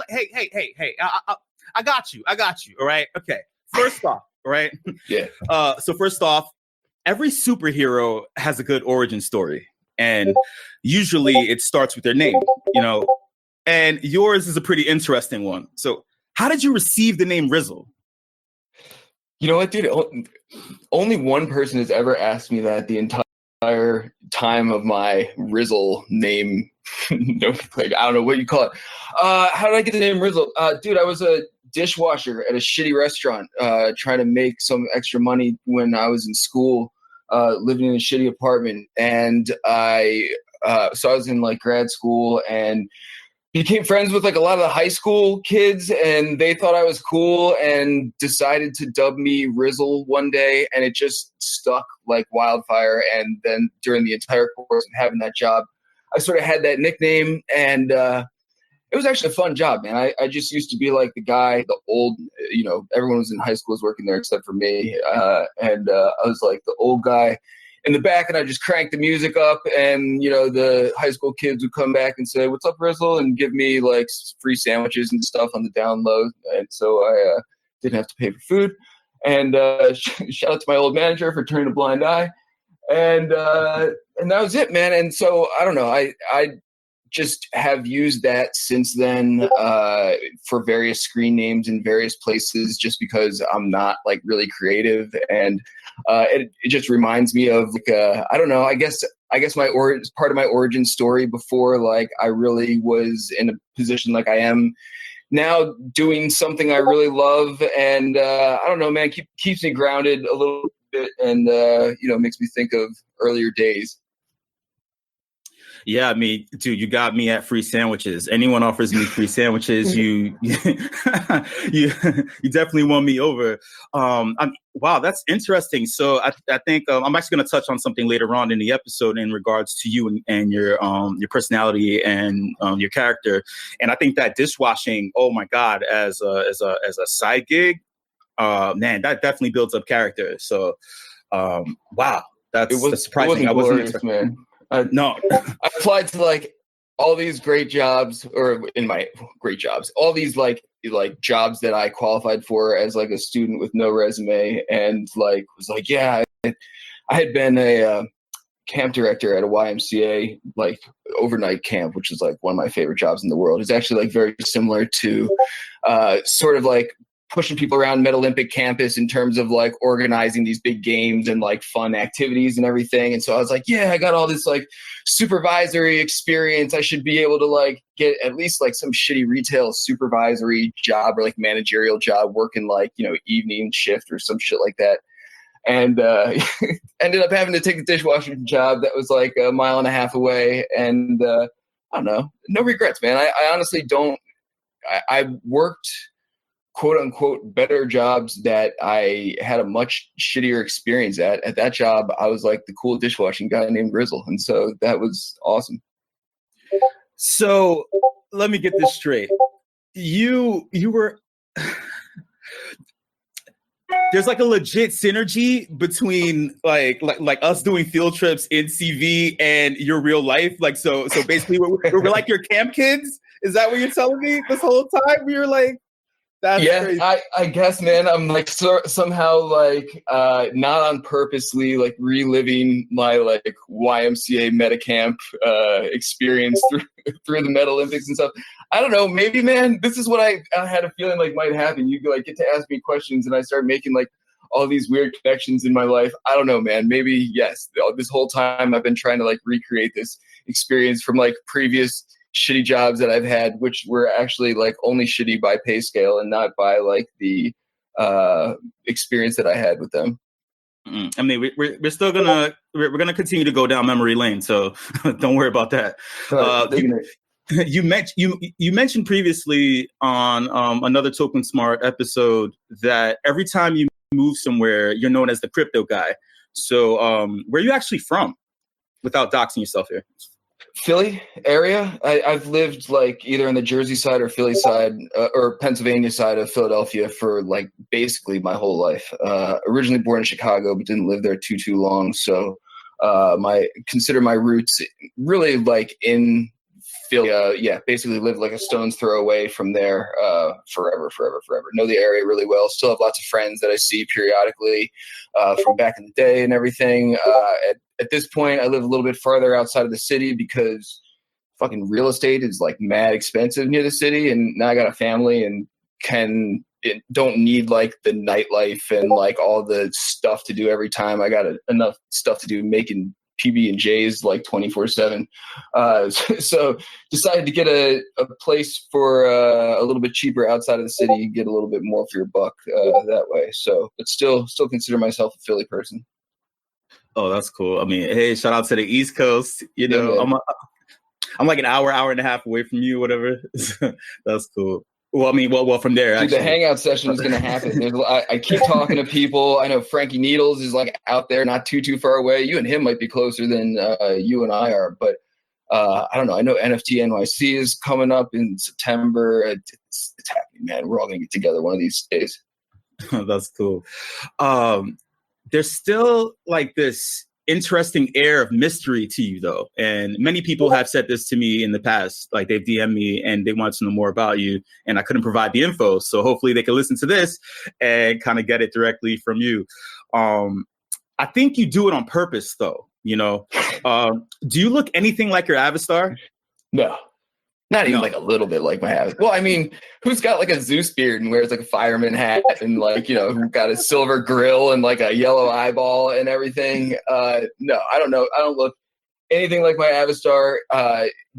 Hey. I got you. All right. Okay. First off, all right. Yeah. So first off, every superhero has a good origin story, and usually it starts with their name, and yours is a pretty interesting one. So how did you receive the name Rizzle? You know what, dude? Only one person has ever asked me that the entire time of my Rizzle name. Like, I don't know what you call it. How did I get the name Rizzle? Dude, I was a dishwasher at a shitty restaurant, trying to make some extra money when I was in school, living in a shitty apartment. And so I was in like grad school and became friends with like a lot of the high school kids, and they thought I was cool and decided to dub me Rizzle one day, and it just stuck like wildfire. And then during the entire course of having that job, I sort of had that nickname, and it was actually a fun job, man. I just used to be like the guy, the old, everyone was in high school was working there except for me, and I was like the old guy in the back, and I just cranked the music up, and the high school kids would come back and say, "What's up, Rizzle?" and give me like free sandwiches and stuff on the down low, and so I didn't have to pay for food. And shout out to my old manager for turning a blind eye, and that was it, man. And so I don't know, I just have used that since then for various screen names in various places, just because I'm not like really creative, and it just reminds me of like I don't know. I guess my part of my origin story before like I really was in a position like I am now, doing something I really love, and I don't know, man, keeps me grounded a little bit, and makes me think of earlier days. Yeah, dude, you got me at free sandwiches. Anyone offers me free sandwiches, you definitely won me over. Wow, that's interesting. So I think I'm actually going to touch on something later on in the episode in regards to you and your personality and your character. And I think that dishwashing, oh my God, as a side gig, man, that definitely builds up character. So, wow, that's surprising. I wasn't expecting, man. No, I applied to like all these great jobs, or in my great jobs, all these like jobs that I qualified for as like a student with no resume, and like was like, yeah, I had been a camp director at a YMCA like overnight camp, which is like one of my favorite jobs in the world. It's actually like very similar to sort of like pushing people around Mid-Olympic campus in terms of like organizing these big games and like fun activities and everything. And so I was like, yeah, I got all this like supervisory experience. I should be able to like get at least like some shitty retail supervisory job or like managerial job, working like, evening shift or some shit like that. And ended up having to take a dishwashing job that was like a mile and a half away. And I don't know, no regrets, man. I honestly don't. I worked quote unquote better jobs that I had a much shittier experience at. At that job, I was like the cool dishwashing guy named Rizzle. And so that was awesome. So let me get this straight. You were there's like a legit synergy between like us doing field trips in CV and your real life. Like, so basically we're like your camp kids. Is that what you're telling me this whole time? We were like, that's crazy. I guess, man, I'm like somehow like not on purposely like reliving my like YMCA Metacamp experience through the Met Olympics and stuff. I don't know, maybe, man, this is what I had a feeling like might happen. You like get to ask me questions and I start making like all these weird connections in my life. I don't know, man. Maybe yes. This whole time I've been trying to like recreate this experience from like previous shitty jobs that I've had, which were actually like only shitty by pay scale and not by like the experience that I had with them. I mean, we're still we're gonna continue to go down memory lane, so don't worry about that. You mentioned previously on another TokenSmart episode that every time you move somewhere, you're known as the crypto guy. So where are you actually from, without doxing yourself here? Philly area. I've lived like either on the Jersey side or Philly side or Pennsylvania side of Philadelphia for like basically my whole life. Originally born in Chicago, but didn't live there too long. So consider my roots really like in Philly. Basically lived like a stone's throw away from there forever. Know the area really well. Still have lots of friends that I see periodically from back in the day and everything. At this point, I live a little bit farther outside of the city because fucking real estate is like mad expensive near the city, and now I got a family and don't need like the nightlife and like all the stuff to do every time. I got enough stuff to do making PB&Js like 24/7. So decided to get a place for a little bit cheaper outside of the city. You get a little bit more for your buck that way. So, but still consider myself a Philly person. Oh, that's cool. I mean, hey, shout out to the East Coast. You know, Yeah, I'm like an hour and a half away from you, whatever. That's cool. Well, I mean, well, from there, dude, actually. the hangout session is going to happen. I keep talking to people. I know Frankie Needles is like out there, not too far away. You and him might be closer than you and I are, but I don't know. I know NFT NYC is coming up in September. It's happening, man. We're all going to get together one of these days. That's cool. There's still like this interesting air of mystery to you, though. And many people have said this to me in the past. Like, they've DM'd me and they wanted to know more about you, and I couldn't provide the info. So hopefully they can listen to this and kind of get it directly from you. I think you do it on purpose, though. You know, do you look anything like your avatar? No. Not even like a little bit like my hat. Well, I mean, who's got like a Zeus beard and wears like a fireman hat and like, you know, who got a silver grill and like a yellow eyeball and everything? No, I don't know. I don't look anything like my avatar.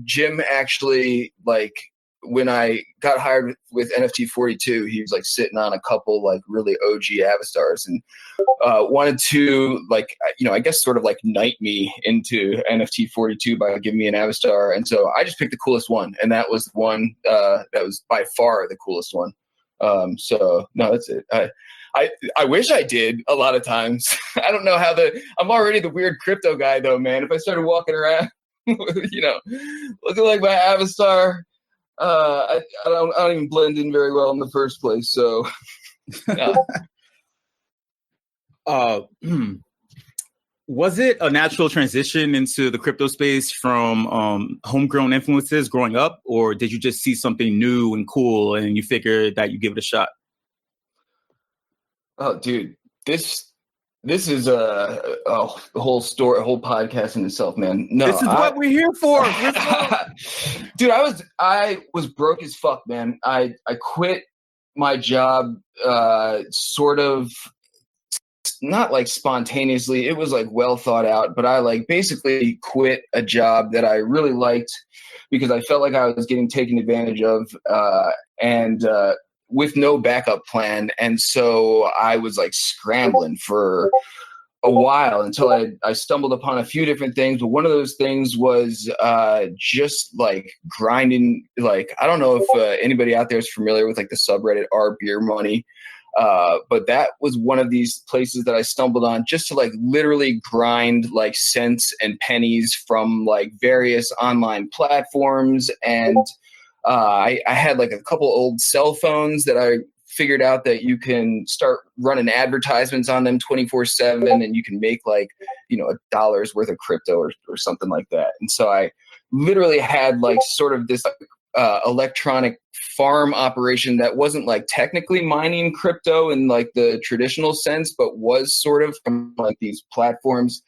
Jim actually, like, when I got hired with NFT 42, he was like sitting on a couple like really OG avatars and wanted to, like, you know, I guess sort of like knight me into NFT 42 by giving me an avatar. And so I just picked the coolest one, and that was the one that was by far the coolest one. So no, that's it. I wish I did a lot of times. I don't know how I'm already the weird crypto guy though, man. If I started walking around, you know, looking like my avatar, I don't even blend in very well in the first place. So, was it a natural transition into the crypto space from homegrown influences growing up, or did you just see something new and cool and you figured that you give it a shot? Oh, dude, this is a whole story, a whole podcast in itself, man. No, this is what we're here for. Dude, I was broke as fuck, man. I quit my job, sort of not like spontaneously. It was like well thought out, but I like basically quit a job that I really liked because I felt like I was getting taken advantage of, and with no backup plan. And so I was like scrambling for a while until I stumbled upon a few different things. But one of those things was just like grinding. Like, I don't know if anybody out there is familiar with like the subreddit r beer money. But that was one of these places that I stumbled on just to like literally grind like cents and pennies from like various online platforms. And I had like a couple old cell phones that I figured out that you can start running advertisements on them 24/7 and you can make like, you know, $1 worth of crypto or something like that. And so I literally had like sort of this electronic farm operation that wasn't like technically mining crypto in like the traditional sense, but was sort of from like these platforms.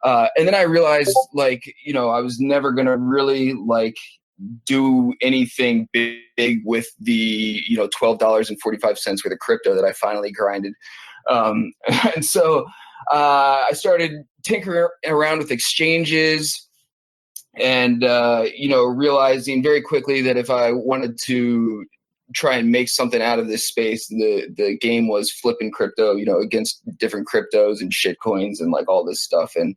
And then I realized, like, you know, I was never going to really like do anything big with the, you know, $12.45 worth of crypto that I finally grinded. And so I started tinkering around with exchanges and, you know, realizing very quickly that if I wanted to try and make something out of this space, the game was flipping crypto, you know, against different cryptos and shit coins and like all this stuff. And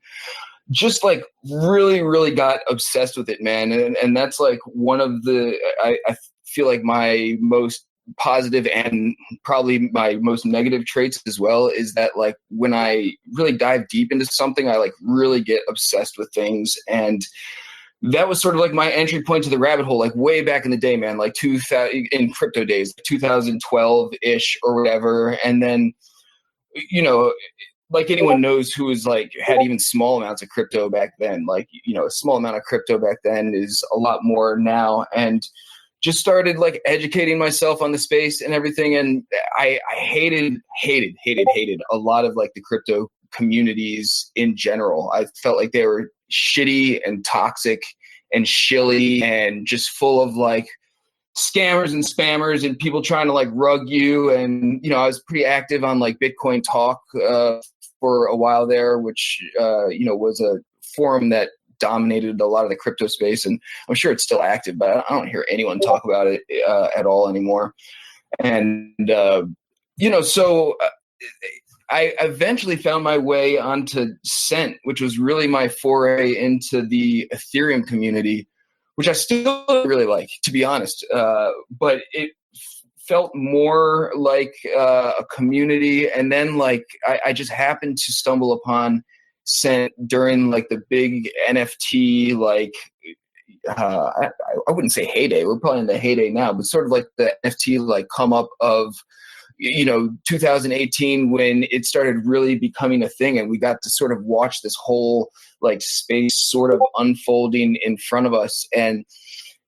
just like really got obsessed with it, man. And that's like one of the, I feel like my most positive and probably my most negative traits as well is that like when I really dive deep into something, I like really get obsessed with things. And that was sort of like my entry point to the rabbit hole, like way back in the day, man, like 2000 in crypto days, 2012 ish or whatever. And then, you know, like anyone knows who is like had even small amounts of crypto back then, like, you know, a small amount of crypto back then is a lot more now. And just started like educating myself on the space and everything. And I hated a lot of like the crypto communities in general. I felt like they were shitty and toxic and shilly and just full of like scammers and spammers and people trying to like rug you. And, you know, I was pretty active on like Bitcoin Talk for a while there, which, you know, was a forum that dominated a lot of the crypto space, and I'm sure it's still active, but I don't hear anyone talk about it at all anymore. And you know, so I eventually found my way onto Cent, which was really my foray into the Ethereum community, which I still really like, to be honest. But it felt more like a community, and then like I just happened to stumble upon Cent during like the big NFT, like I wouldn't say heyday. We're probably in the heyday now, but sort of like the NFT like come up of, you know, 2018 when it started really becoming a thing, and we got to sort of watch this whole like space sort of unfolding in front of us. And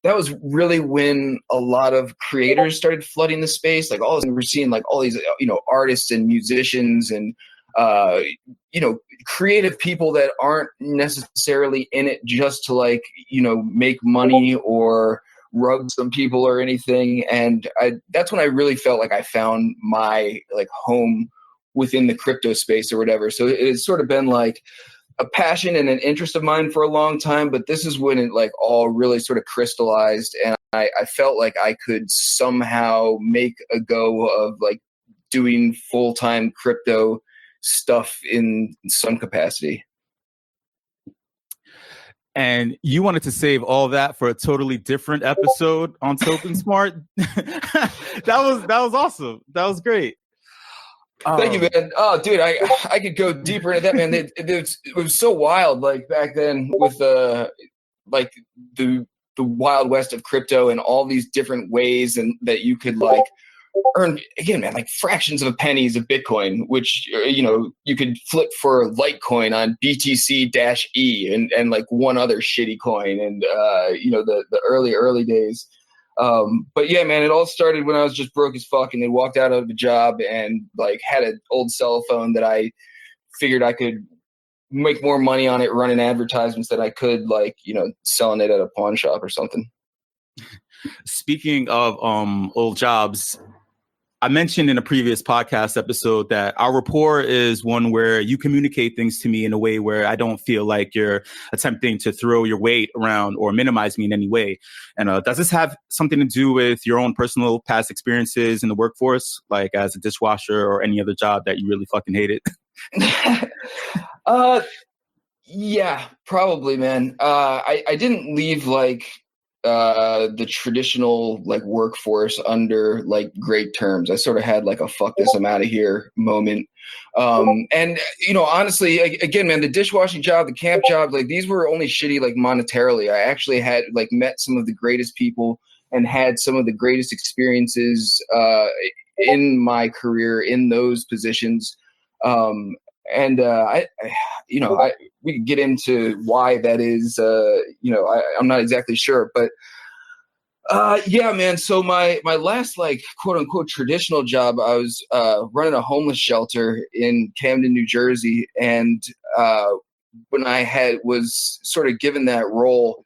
that was really when a lot of creators started flooding the space. Like all of a sudden we're seeing like all these, you know, artists and musicians and you know, creative people that aren't necessarily in it just to like, you know, make money or rug some people or anything. And that's when I really felt like I found my like home within the crypto space or whatever. So it's sort of been like a passion and an interest of mine for a long time, but this is when it like all really sort of crystallized, and I felt like I could somehow make a go of like doing full-time crypto stuff in some capacity. And you wanted to save all that for a totally different episode on TokenSmart. that was awesome. That was great. Thank you, man. Oh, dude, I could go deeper into that, man. It was so wild, like back then with like the Wild West of crypto and all these different ways and that you could like earn, again, man, like fractions of pennies of Bitcoin, which, you know, you could flip for Litecoin on BTC-E and like one other shitty coin, and you know, the early days. But yeah, man, it all started when I was just broke as fuck and they walked out of a job and like had an old cell phone that I figured I could make more money on it running advertisements than I could like, you know, selling it at a pawn shop or something. Speaking of old jobs, I mentioned in a previous podcast episode that our rapport is one where you communicate things to me in a way where I don't feel like you're attempting to throw your weight around or minimize me in any way. And does this have something to do with your own personal past experiences in the workforce, like as a dishwasher or any other job that you really fucking hated? Yeah, probably, man. I didn't leave like the traditional like workforce under like great terms. I sort of had like a fuck this, I'm out of here moment. And you know, honestly, again, man, the dishwashing job, the camp job, like these were only shitty like monetarily. I actually had like met some of the greatest people and had some of the greatest experiences in my career in those positions. And we could get into why that is. You know, I'm not exactly sure, but yeah, man. So my last like quote unquote traditional job, I was running a homeless shelter in Camden, New Jersey, and when I was sort of given that role,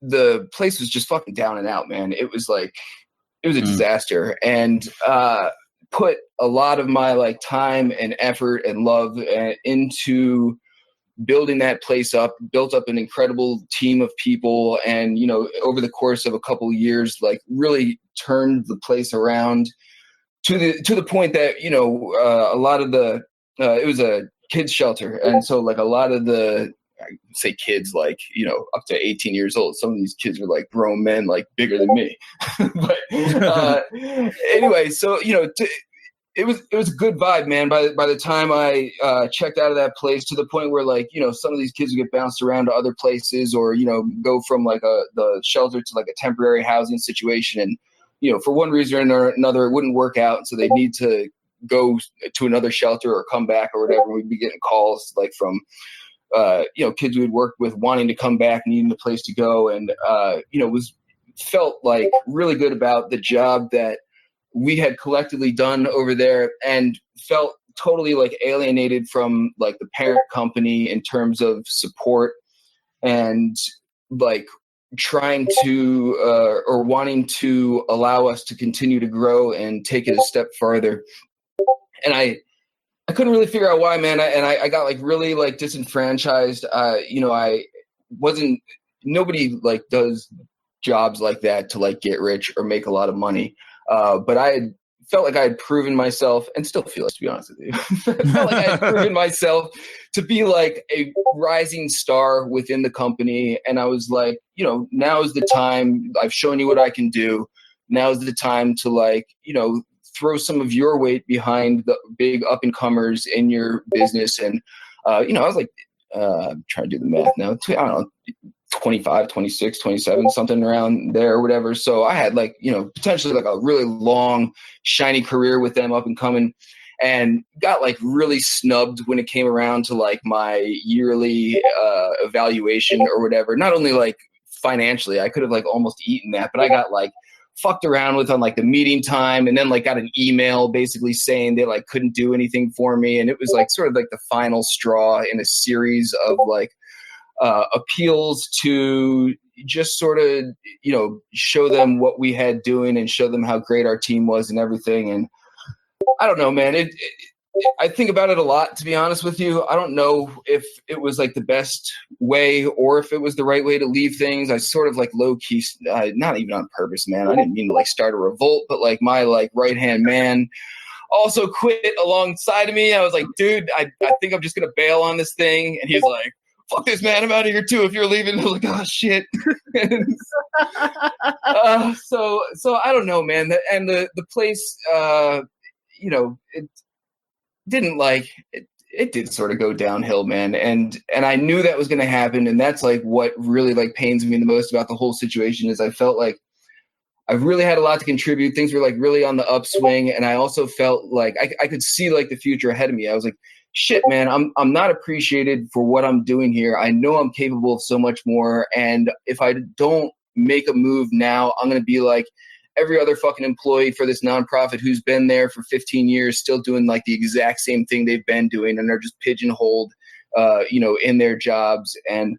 the place was just fucking down and out, man. It was a disaster, and put a lot of my like time and effort and love into building that place up, built up an incredible team of people. And, you know, over the course of a couple of years, like really turned the place around to the point that, you know, a lot of it was a kids shelter. And so like a lot of I say kids, like, you know, up to 18 years old. Some of these kids were like grown men, like bigger than me. But anyway, so, you know, it was a good vibe, man. By the time I checked out of that place, to the point where like, you know, some of these kids would get bounced around to other places, or, you know, go from like the shelter to like a temporary housing situation. And, you know, for one reason or another, it wouldn't work out. So they need to go to another shelter or come back or whatever. We'd be getting calls like from, kids we'd worked with wanting to come back, needing a place to go. And, felt like really good about the job that we had collectively done over there, and felt totally like alienated from like the parent company in terms of support and like trying to or wanting to allow us to continue to grow and take it a step farther. And I couldn't really figure out why, man. I got like really like disenfranchised. Nobody like does jobs like that to like get rich or make a lot of money. But I had felt like I had proven myself, and still feel it, to be honest with you. I felt like I had proven myself to be like a rising star within the company. And I was like, now is the time. I've shown you what I can do. Now is the time to like, throw some of your weight behind the big up and comers in your business. And, I was like, I'm trying to do the math now. I don't know, 25, 26, 27, something around there or whatever. So I had like, potentially like a really long, shiny career with them up and coming, and got like really snubbed when it came around to like my yearly evaluation or whatever. Not only like financially, I could have like almost eaten that, but I got like fucked around with on like the meeting time, and then like got an email basically saying they like couldn't do anything for me. And it was like sort of like the final straw in a series of like appeals to just sort of, show them what we had doing and show them how great our team was and everything. And I don't know, man, I think about it a lot, to be honest with you. I don't know if it was like the best way or if it was the right way to leave things. I sort of like low key, not even on purpose, man. I didn't mean to like start a revolt, but like my like right-hand man also quit alongside of me. I was like, dude, I think I'm just going to bail on this thing. And he's like, fuck this, man, I'm out of here too if you're leaving. I was like, oh shit. So I don't know, man. And the place, it didn't like it did sort of go downhill, man. And I knew that was going to happen. And that's like what really like pains me the most about the whole situation is I felt like I really had a lot to contribute. Things were like really on the upswing. And I also felt like I could see like the future ahead of me. I was like, shit, man, I'm not appreciated for what I'm doing here. I know I'm capable of so much more. And if I don't make a move now, I'm going to be like every other fucking employee for this nonprofit who's been there for 15 years, still doing like the exact same thing they've been doing. And they're just pigeonholed, in their jobs. And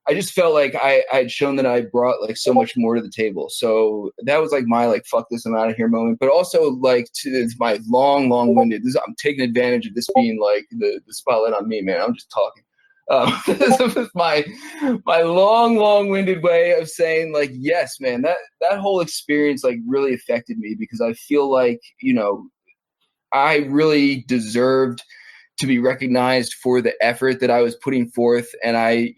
I just felt like I had shown that I brought like so much more to the table. So that was like my like, fuck this, I'm out of here moment. But also like to my long-winded, I'm taking advantage of this being like the spotlight on me, man. I'm just talking. This is my long-winded way of saying like, yes, man, that whole experience like really affected me because I feel like, I really deserved to be recognized for the effort that I was putting forth. And I,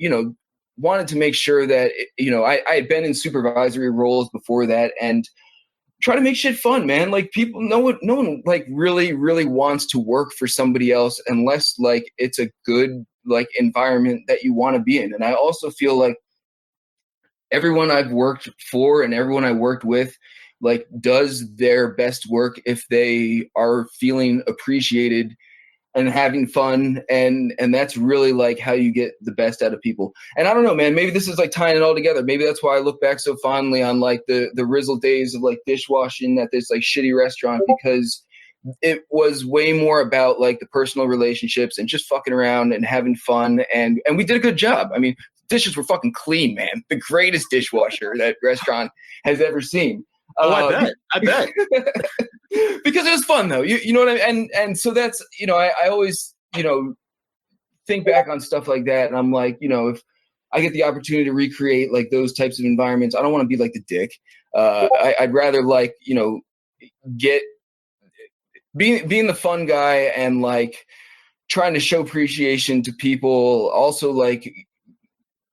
wanted to make sure that, I had been in supervisory roles before that and try to make shit fun, man. Like no one like really, really wants to work for somebody else unless like it's a good like environment that you want to be in. And I also feel like everyone I've worked for and everyone I worked with like does their best work if they are feeling appreciated and having fun. And that's really like how you get the best out of people. And I don't know, man, maybe this is like tying it all together. Maybe that's why I look back so fondly on like the Rizzle days of like dishwashing at this like shitty restaurant, because it was way more about like the personal relationships and just fucking around and having fun. And we did a good job. I mean, dishes were fucking clean, man. The greatest dishwasher that restaurant has ever seen. Oh, I bet. Because it was fun though. You know what I mean? And so that's, I always, think back on stuff like that. And I'm like, if I get the opportunity to recreate like those types of environments, I don't want to be like the dick. I'd rather like, being the fun guy and like trying to show appreciation to people also like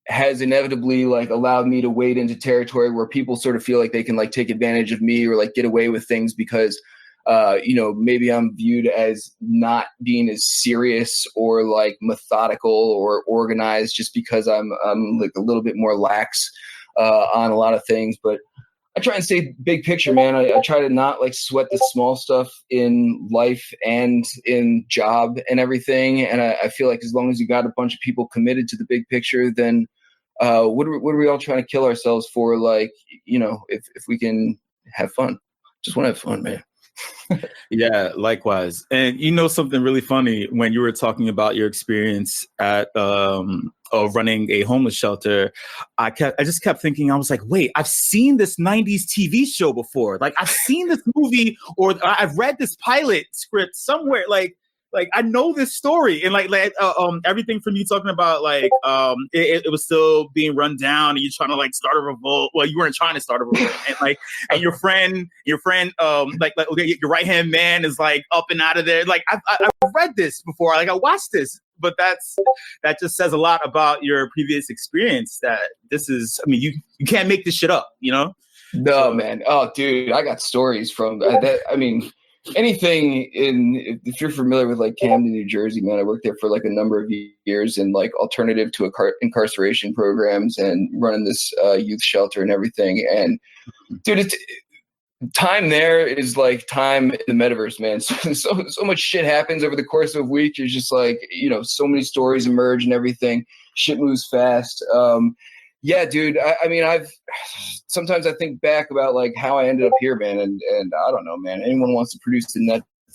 has inevitably like allowed me to wade into territory where people sort of feel like they can like take advantage of me or like get away with things because, maybe I'm viewed as not being as serious or like methodical or organized just because I'm like a little bit more lax on a lot of things. But I try and stay big picture, man. I try to not like sweat the small stuff in life and in job and everything. And I feel like as long as you got a bunch of people committed to the big picture, then what are we all trying to kill ourselves for? Like, if we can have fun, just want to have fun, man. Yeah, likewise. And something really funny when you were talking about your experience at running a homeless shelter, I just kept thinking, I was like, wait, I've seen this 90s TV show before. Like I've seen this movie, or I've read this pilot script somewhere. Like I know this story, and everything from you talking about it was still being run down, and you're trying to like start a revolt. Well, you weren't trying to start a revolt, and your friend, okay, your right hand man is like up and out of there. Like I've read this before. Like I watched this, but that just says a lot about your previous experience. That this is, I mean, you can't make this shit up, No, so, man. Oh, dude, I got stories from that. I mean. Anything if you're familiar with like Camden, New Jersey, man, I worked there for like a number of years in like alternative to incarceration programs and running this youth shelter and everything. And dude, time there is like time in the metaverse, man. So much shit happens over the course of a week. You're just like, so many stories emerge and everything. Shit moves fast. Yeah, dude. I mean, sometimes I think back about like how I ended up here, man, and I don't know, man. Anyone wants to produce the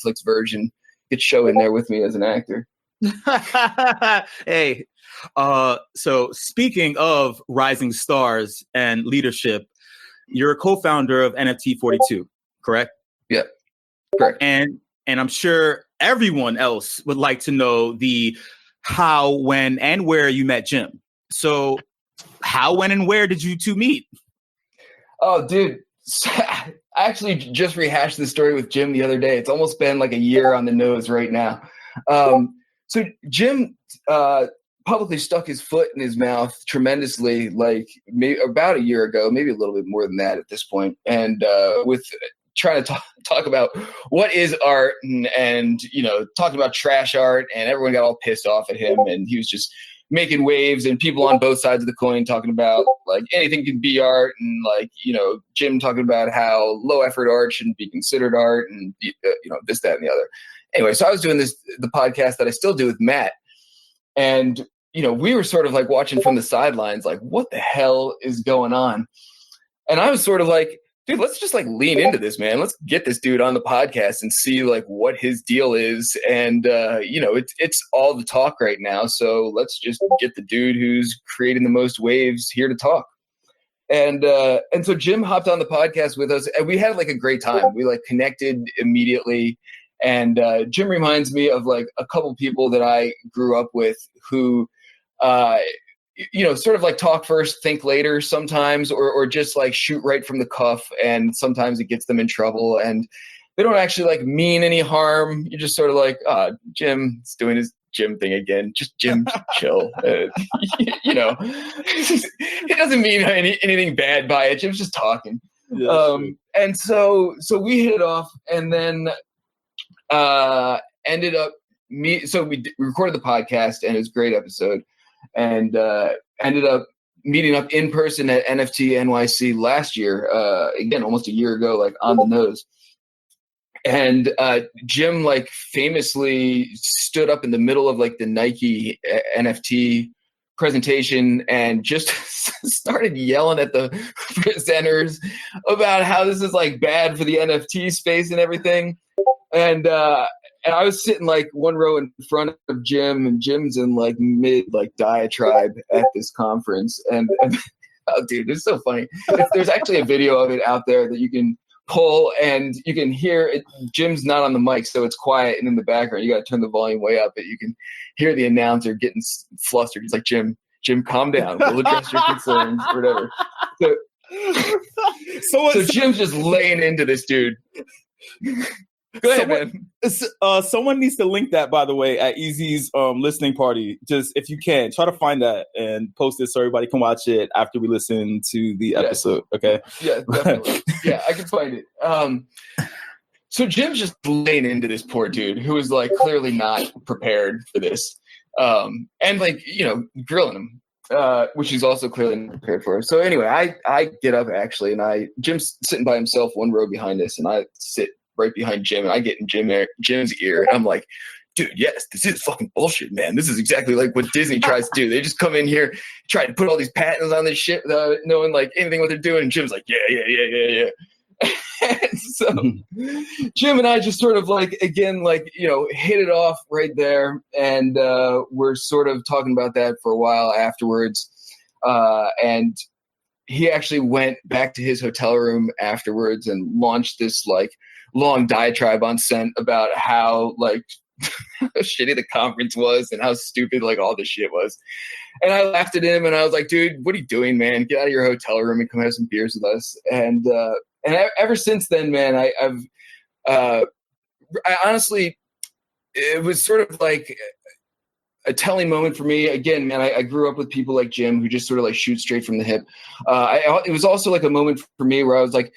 Netflix version, get Sho in there with me as an actor. Hey, so speaking of rising stars and leadership, you're a co-founder of NFT 42, correct? Yeah, correct. And I'm sure everyone else would like to know the how, when, and where you met Jim. So how, when, and where did you two meet? Oh, dude. I actually just rehashed this story with Jim the other day. It's almost been like a year on the nose right now. So Jim publicly stuck his foot in his mouth tremendously, like maybe about a year ago, maybe a little bit more than that at this point. And with trying to talk about what is art and talking about trash art, and everyone got all pissed off at him, and he was just making waves, and people on both sides of the coin talking about like anything can be art, and like Jim talking about how low effort art shouldn't be considered art, and this, that, and the other. Anyway, so I was doing the podcast that I still do with Matt, and we were sort of like watching from the sidelines, like what the hell is going on? And I was sort of like, dude, let's just like lean into this, man. Let's get this dude on the podcast and see like what his deal is. And, it's all the talk right now. So let's just get the dude who's creating the most waves here to talk. And so Jim hopped on the podcast with us, and we had like a great time. We like connected immediately. And Jim reminds me of like a couple people that I grew up with who, sort of like talk first, think later sometimes, or just like shoot right from the cuff. And sometimes it gets them in trouble, and they don't actually like mean any harm. You're just sort of like, Jim's doing his Jim thing again. Just Jim, chill. He doesn't mean anything bad by it. Jim's just talking. Yeah, and so we hit it off, and then ended up so we recorded the podcast, and it was a great episode. And ended up meeting up in person at NFT NYC last year, again, almost a year ago, like on the nose. And Jim like famously stood up in the middle of like the Nike NFT presentation and just started yelling at the presenters about how this is like bad for the NFT space and everything. And I was sitting like one row in front of Jim, and Jim's in like mid like diatribe at this conference. And oh, dude, it's so funny. There's actually a video of it out there that you can pull, and you can hear it. Jim's not on the mic, so it's quiet, and in the background, you got to turn the volume way up. But you can hear the announcer getting flustered. He's like, Jim, Calm down. We'll address your concerns, or whatever. So Jim's just laying into this dude. Go ahead, man. Someone needs to link that, by the way, at Easy's listening party. Just if you can, try to find that and post it so everybody can watch it after we listen to the episode. Okay. Yeah, definitely. Yeah, I can find it. So Jim's just laying into this poor dude who was like clearly not prepared for this, and like grilling him which he's also clearly not prepared for. So anyway, I get up actually, and Jim's sitting by himself one row behind us, and I sit right behind Jim, and I get in Jim's ear, and I'm like, dude, yes, this is fucking bullshit, man. This is exactly like what Disney tries to do. They just come in here, try to put all these patents on this shit without knowing like anything what they're doing. And Jim's like, yeah. And so Jim and I just sort of like, again, like, you know, hit it off right there. And we're sort of talking about that for a while afterwards. And he actually went back to his hotel room afterwards and launched this like long diatribe on Scent about how like how shitty the conference was and how stupid like all this shit was. And I laughed at him and I was like, dude, what are you doing, man? Get out of your hotel room and come have some beers with us. And ever since then, man, I honestly, it was sort of like a telling moment for me. Again, man, I grew up with people like Jim who just sort of like shoot straight from the hip. It was also like a moment for me where I was like,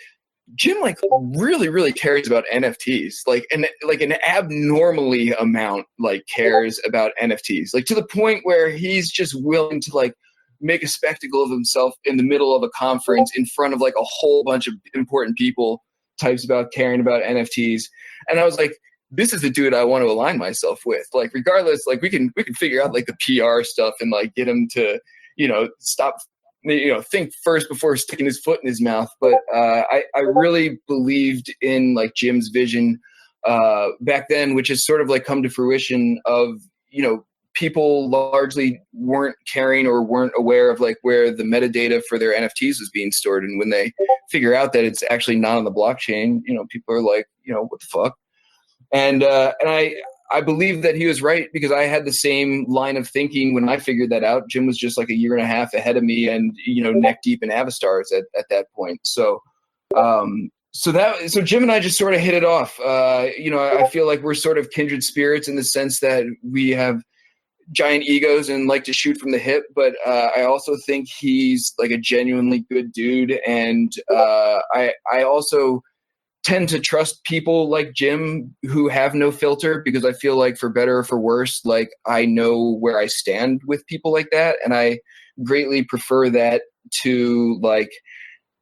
Jim like really, really cares about NFTs, like an abnormally amount like cares about NFTs, like to the point where he's just willing to like make a spectacle of himself in the middle of a conference in front of like a whole bunch of important people, types about caring about NFTs. And I was like, this is the dude I want to align myself with. Like, regardless, like we can figure out like the PR stuff and like get him to, you know, stop, you know, think first before sticking his foot in his mouth. But I really believed in like Jim's vision back then, which has sort of like come to fruition of, you know, people largely weren't caring or weren't aware of like where the metadata for their NFTs was being stored. And when they figure out that it's actually not on the blockchain, you know, people are like, you know, what the fuck? And I believe that he was right, because I had the same line of thinking when I figured that out. Jim was just like a year and a half ahead of me and, you know, neck deep in Avastars at that point. So, so Jim and I just sort of hit it off. You know, I feel like we're sort of kindred spirits in the sense that we have giant egos and like to shoot from the hip. But I also think he's like a genuinely good dude. And I also tend to trust people like Jim who have no filter, because I feel like for better or for worse, like I know where I stand with people like that. And I greatly prefer that to like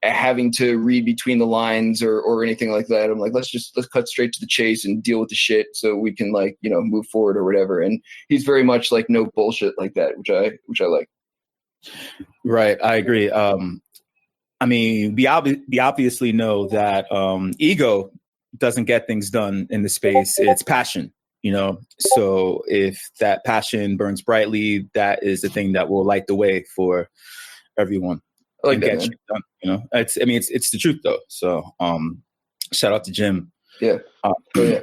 having to read between the lines or anything like that. I'm like, let's cut straight to the chase and deal with the shit so we can like, you know, move forward or whatever. And he's very much like no bullshit like that, which I like. Right. I agree. I mean, we obviously know that ego doesn't get things done in the space. It's passion, you know. So if that passion burns brightly, that is the thing that will light the way for everyone. I like that, man. Done, you know, it's the truth though. So shout out to Jim. Yeah. Yeah.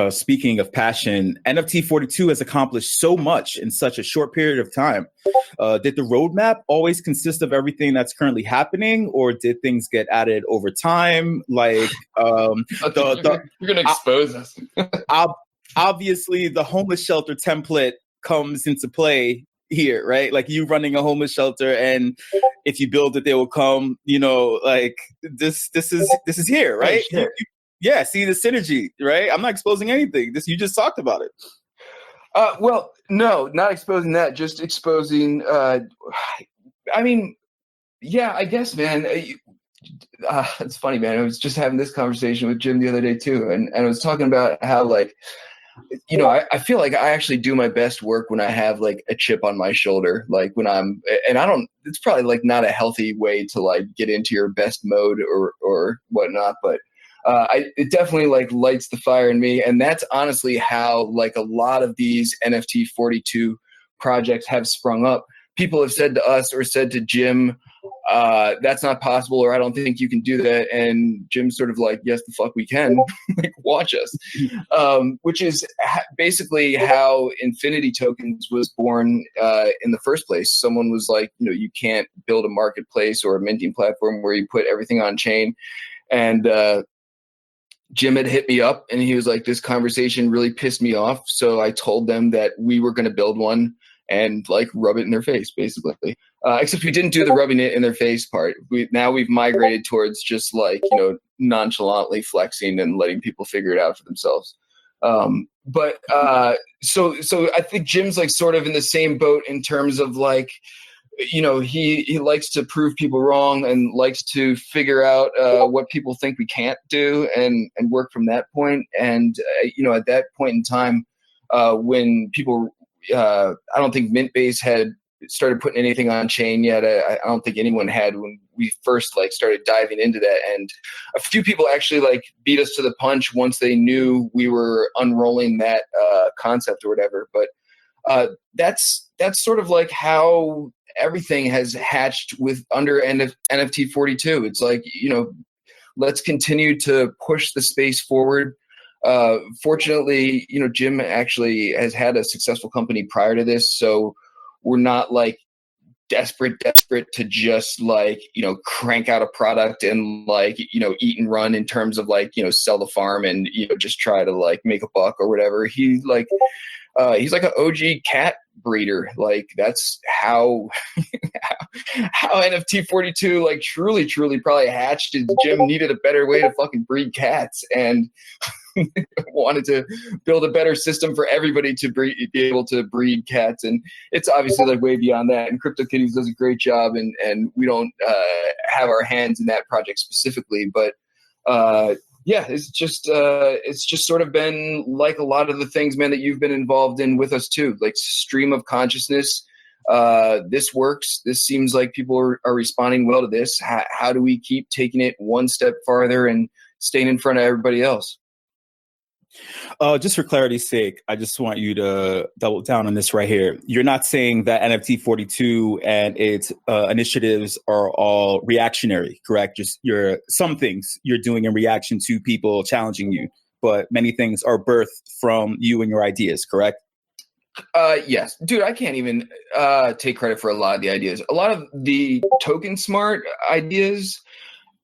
Speaking of passion, NFT 42 has accomplished so much in such a short period of time. Did the roadmap always consist of everything that's currently happening, or did things get added over time? Like, you're going to expose us. Obviously, the homeless shelter template comes into play here, right? Like you running a homeless shelter, and if you build it, they will come. You know, like this is here, right? Yeah, see the synergy, right? I'm not exposing anything. You just talked about it. Well, no, not exposing that. Just exposing. I mean, yeah, I guess, man. It's funny, man. I was just having this conversation with Jim the other day too, and I was talking about how, like, you know, I feel like I actually do my best work when I have like a chip on my shoulder, like when it's probably like not a healthy way to like get into your best mode or whatnot, but it definitely like lights the fire in me. And that's honestly how like a lot of these NFT 42 projects have sprung up. People have said to us or said to Jim, that's not possible, or I don't think you can do that. And Jim's sort of like, yes, the fuck we can. Like, watch us. Which is basically how Infinity Tokens was born in the first place. Someone was like, you know, you can't build a marketplace or a minting platform where you put everything on chain. And Jim had hit me up and he was like, this conversation really pissed me off. So I told them that we were going to build one and like rub it in their face, basically. Except we didn't do the rubbing it in their face part. We've migrated towards just like, you know, nonchalantly flexing and letting people figure it out for themselves. So I think Jim's like sort of in the same boat in terms of like, he likes to prove people wrong and likes to figure out what people think we can't do and work from that point. And, at that point in time, when people, I don't think Mintbase had started putting anything on chain yet. I don't think anyone had when we first like started diving into that. And a few people actually like beat us to the punch once they knew we were unrolling that concept or whatever. But that's sort of like how everything has hatched with under NFT 42. It's like, let's continue to push the space forward. Fortunately, Jim actually has had a successful company prior to this, so we're not like desperate to just like, crank out a product and like, eat and run in terms of like, sell the farm and, just try to like make a buck or whatever. He's like an OG cat breeder. Like that's how NFT 42 like truly probably hatched. Jim needed a better way to fucking breed cats and wanted to build a better system for everybody to be able to breed cats. And it's obviously like way beyond that. And CryptoKitties does a great job, and we don't have our hands in that project specifically, but it's just sort of been like a lot of the things, man, that you've been involved in with us too, like stream of consciousness. This works. This seems like people are responding well to this. How do we keep taking it one step farther and staying in front of everybody else? Just for clarity's sake, I just want you to double down on this right here. You're not saying that NFT 42 and its initiatives are all reactionary, correct? Just some things you're doing in reaction to people challenging you, but many things are birthed from you and your ideas, correct? Yes, dude, I can't even take credit for a lot of the ideas. A lot of the TokenSmart ideas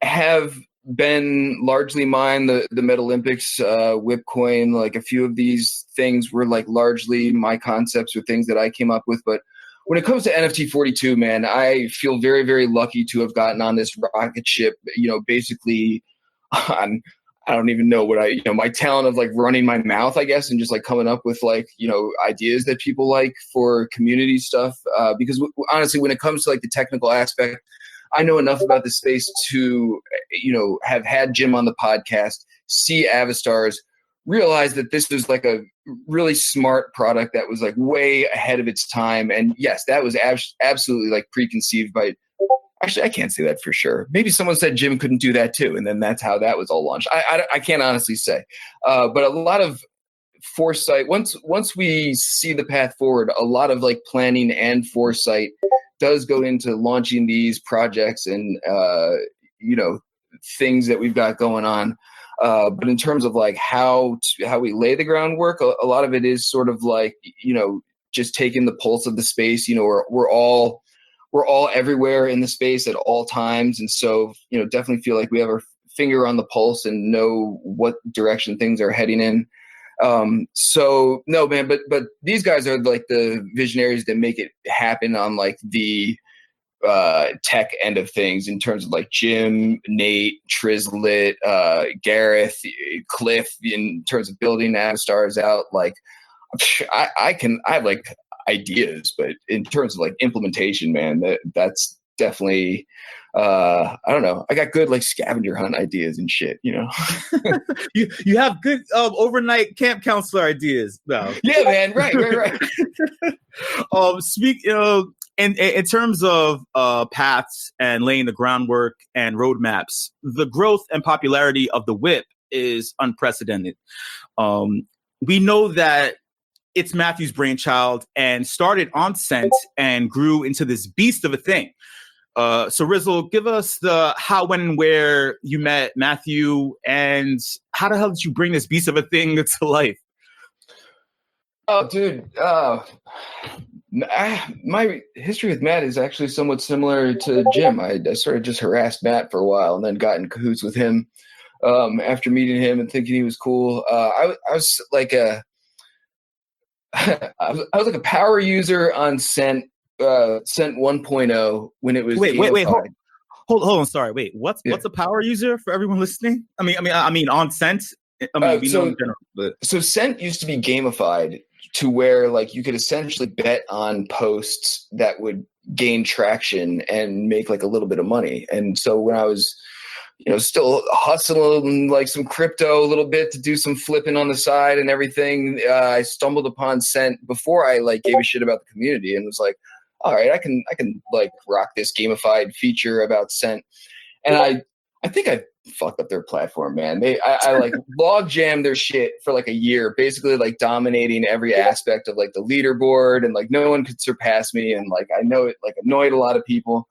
have been largely mine. The Meta Olympics, Whipcoin, like a few of these things were like largely my concepts or things that I came up with. But when it comes to NFT 42, man, I feel very, very lucky to have gotten on this rocket ship, basically on, I don't even know what my talent of like running my mouth, I guess, and just like coming up with like, ideas that people like for community stuff. Because honestly, when it comes to like the technical aspect, I know enough about the space to, have had Jim on the podcast, see Avastars, realize that this was like a really smart product that was like way ahead of its time. And yes, that was absolutely like preconceived by, actually, I can't say that for sure. Maybe someone said Jim couldn't do that too. And then that's how that was all launched. I can't honestly say, but a lot of foresight, once we see the path forward, a lot of like planning and foresight does go into launching these projects and things that we've got going on. But in terms of like how we lay the groundwork, a lot of it is sort of like just taking the pulse of the space. We're all everywhere in the space at all times, and so definitely feel like we have our finger on the pulse and know what direction things are heading in. So no, man, but these guys are like the visionaries that make it happen on like the tech end of things in terms of like Jim, Nate, Trizlet, Gareth, Cliff, in terms of building Avastars out. Like I have like ideas, but in terms of like implementation, man, that's definitely I don't know. I got good like scavenger hunt ideas and shit, you have good overnight camp counselor ideas. No. Yeah, man. Right. In terms of paths and laying the groundwork and roadmaps, the growth and popularity of the whip is unprecedented. We know that it's Matthew's brainchild and started on Scent and grew into this beast of a thing. So Rizzle, give us the how, when, and where you met Matthew, and how the hell did you bring this beast of a thing to life? Oh, dude. My history with Matt is actually somewhat similar to Jim. I sort of just harassed Matt for a while and then got in cahoots with him after meeting him and thinking he was cool. I was like a power user on Scent 1.0 when it was wait hold on, sorry, wait, what's a power user for everyone listening? I mean on Scent I mean, we know So in general, but So Scent used to be gamified to where like you could essentially bet on posts that would gain traction and make like a little bit of money. And so when I was, still hustling like some crypto a little bit to do some flipping on the side and everything, I stumbled upon Scent before I like gave a shit about the community and was like, all right, I can like rock this gamified feature about Scent. And I think I fucked up their platform, man. I like log jammed their shit for like a year, basically like dominating every aspect of like the leaderboard, and like no one could surpass me. And like I know it like annoyed a lot of people.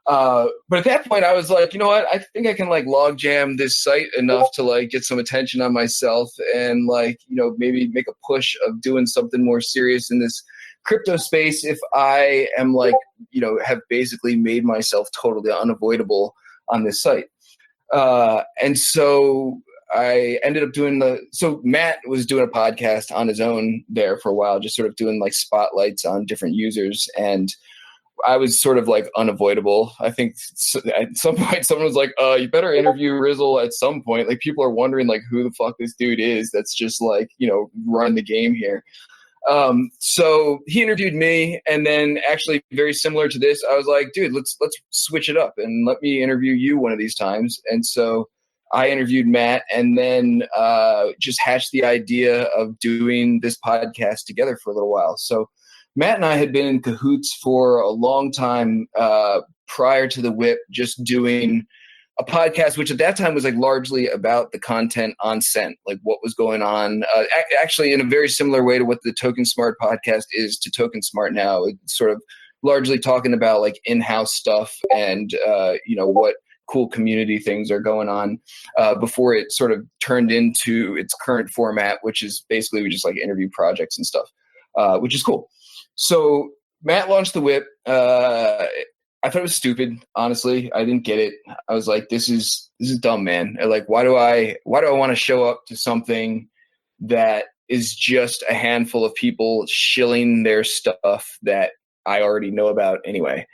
But at that point I was like, you know what? I think I can like log jam this site enough to like get some attention on myself and like, maybe make a push of doing something more serious in this crypto space if I am like, have basically made myself totally unavoidable on this site. And so I ended up so Matt was doing a podcast on his own there for a while, just sort of doing like spotlights on different users. And I was sort of like unavoidable. I think at some point someone was like, you better interview Rizzle at some point. Like people are wondering like who the fuck this dude is. That's just like, run the game here. So he interviewed me, and then actually very similar to this, I was like, dude, let's switch it up and let me interview you one of these times. And so I interviewed Matt, and then just hatched the idea of doing this podcast together for a little while. So Matt and I had been in cahoots for a long time prior to the whip, just doing a podcast, which at that time was like largely about the content on Scent, like what was going on, actually in a very similar way to what the TokenSmart podcast is to TokenSmart now. It's sort of largely talking about like in-house stuff and, what cool community things are going on before it sort of turned into its current format, which is basically we just like interview projects and stuff, which is cool. So Matt launched the whip. I thought it was stupid. Honestly, I didn't get it. I was like, this is dumb, man. Like, why do I want to show up to something that is just a handful of people shilling their stuff that I already know about anyway?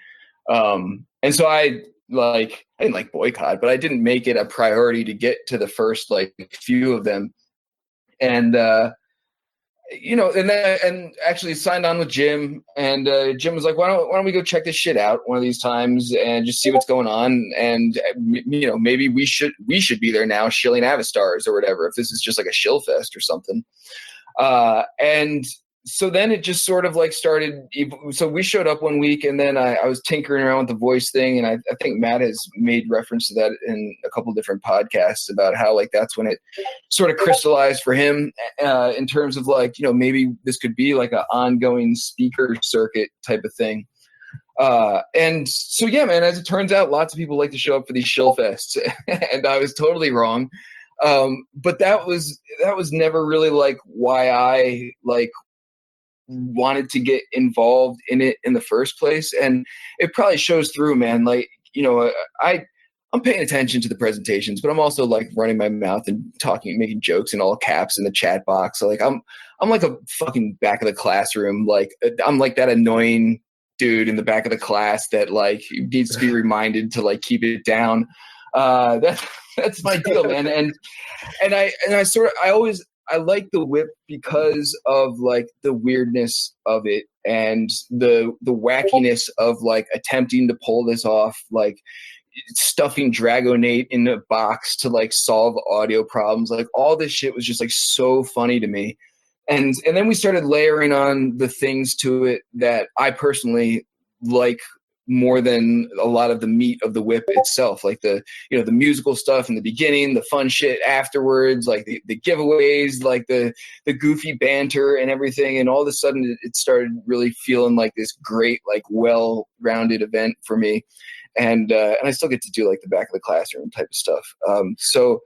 And so I didn't like boycott, but I didn't make it a priority to get to the first like few of them. And, and actually signed on with Jim, and Jim was like, why don't we go check this shit out one of these times and just see what's going on, and maybe we should be there now shilling Avastars or whatever if this is just like a shill fest or something. And so then it just sort of like started. So we showed up one week, and then I was tinkering around with the voice thing, and I think Matt has made reference to that in a couple different podcasts about how like that's when it sort of crystallized for him in terms of like, maybe this could be like an ongoing speaker circuit type of thing. And so, yeah, man, as it turns out, lots of people like to show up for these shill fests, and I was totally wrong. But that was never really like why I like wanted to get involved in it in the first place. And it probably shows through, man. Like, I'm paying attention to the presentations, but I'm also like running my mouth and talking, making jokes in all caps in the chat box. So like, I'm like a fucking back of the classroom. Like I'm like that annoying dude in the back of the class that like needs to be reminded to like keep it down. That's my deal, man. And I like the whip because of like the weirdness of it and the wackiness of like attempting to pull this off, like stuffing Dragonate in a box to like solve audio problems. Like all this shit was just like so funny to me. And then we started layering on the things to it that I personally like more than a lot of the meat of the whip itself, like the musical stuff in the beginning, the fun shit afterwards, like the giveaways, like the goofy banter and everything. And all of a sudden it started really feeling like this great, like well-rounded event for me. And I still get to do like the back of the classroom type of stuff. So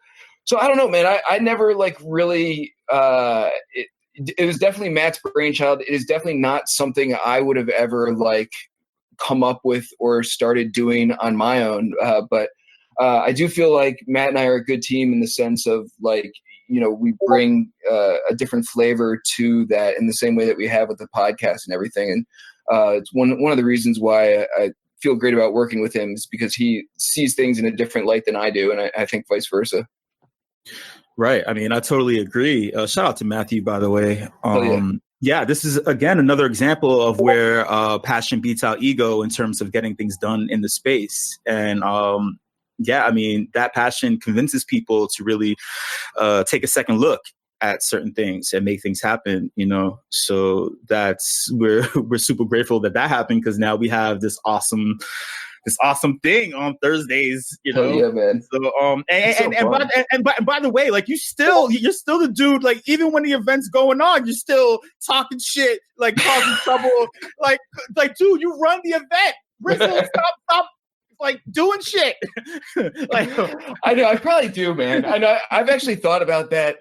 I don't know, man, I never like really, it was definitely Matt's brainchild. It is definitely not something I would have ever like come up with or started doing on my own. But I do feel like Matt and I are a good team in the sense of like, we bring a different flavor to that in the same way that we have with the podcast and everything. And it's one of the reasons why I feel great about working with him is because he sees things in a different light than I do. And I think vice versa. Right. I mean, I totally agree. Shout out to Matthew, by the way. Yeah. Yeah, this is, again, another example of where passion beats out ego in terms of getting things done in the space. And yeah, I mean, that passion convinces people to really take a second look at certain things and make things happen, you know. So we're super grateful that happened, because now we have this awesome thing on Thursdays, you know. Hell yeah, man. So and by the way, like, you're still the dude, like, even when the event's going on, you're still talking shit, like causing trouble, like dude, you run the event. Rizzle, stop like doing shit. Like, I know, I probably do, man. I know, I've actually thought about that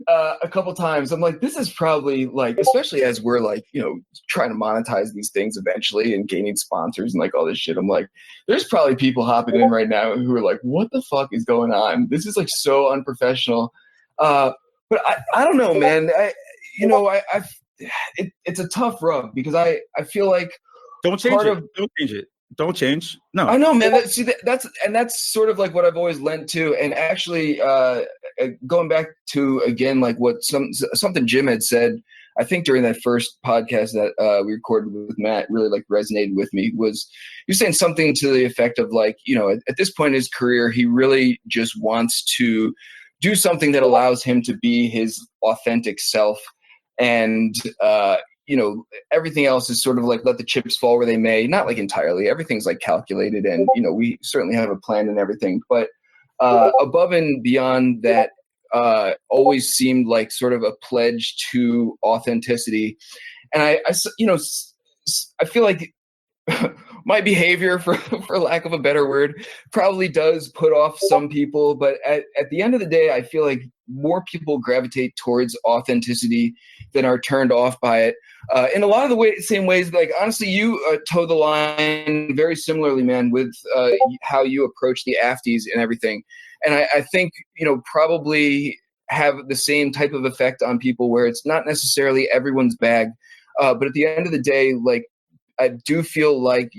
a couple times. I'm like, this is probably, like, especially as we're, like, you know, trying to monetize these things eventually and gaining sponsors and like all this shit. I'm like, there's probably people hopping in right now who are like, what the fuck is going on? This is, like, so unprofessional. But I don't know, man. It's a tough rub, because I feel like don't change it. Don't change. No, I know, man. That's sort of like what I've always lent to. And actually, going back to, again, like what something Jim had said, I think during that first podcast that we recorded with Matt, really, like, resonated with me, was you saying something to the effect of, like, you know, at this point in his career, he really just wants to do something that allows him to be his authentic self. And you know, everything else is sort of like, let the chips fall where they may. Not like entirely. Everything's, like, calculated, and, you know, we certainly have a plan and everything. But above and beyond that, always seemed like sort of a pledge to authenticity. And I feel like my behavior, for lack of a better word, probably does put off some people. But at the end of the day, I feel like more people gravitate towards authenticity than are turned off by it. In a lot of the same ways, like, honestly, you toe the line very similarly, man, with how you approach the afties and everything. And I think, you know, probably have the same type of effect on people, where it's not necessarily everyone's bag. But at the end of the day, like, I do feel like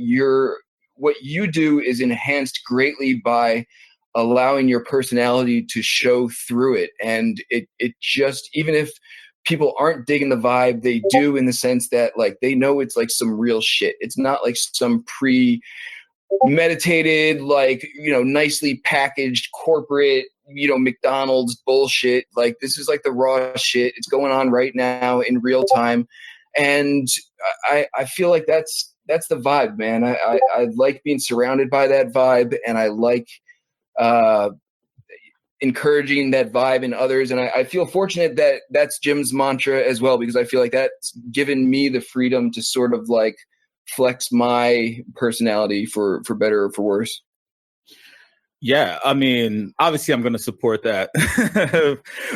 what you do is enhanced greatly by allowing your personality to show through it. And it just, even if people aren't digging the vibe, they do, in the sense that, like, they know it's, like, some real shit. It's not like some premeditated, like, you know, nicely packaged corporate, you know, McDonald's bullshit. Like, this is, like, the raw shit. It's going on right now in real time. And I feel like that's the vibe, man. I like being surrounded by that vibe, and I like encouraging that vibe in others. And I feel fortunate that that's Jim's mantra as well, because I feel like that's given me the freedom to sort of, like, flex my personality for better or for worse. Yeah, I mean, obviously, I'm going to support that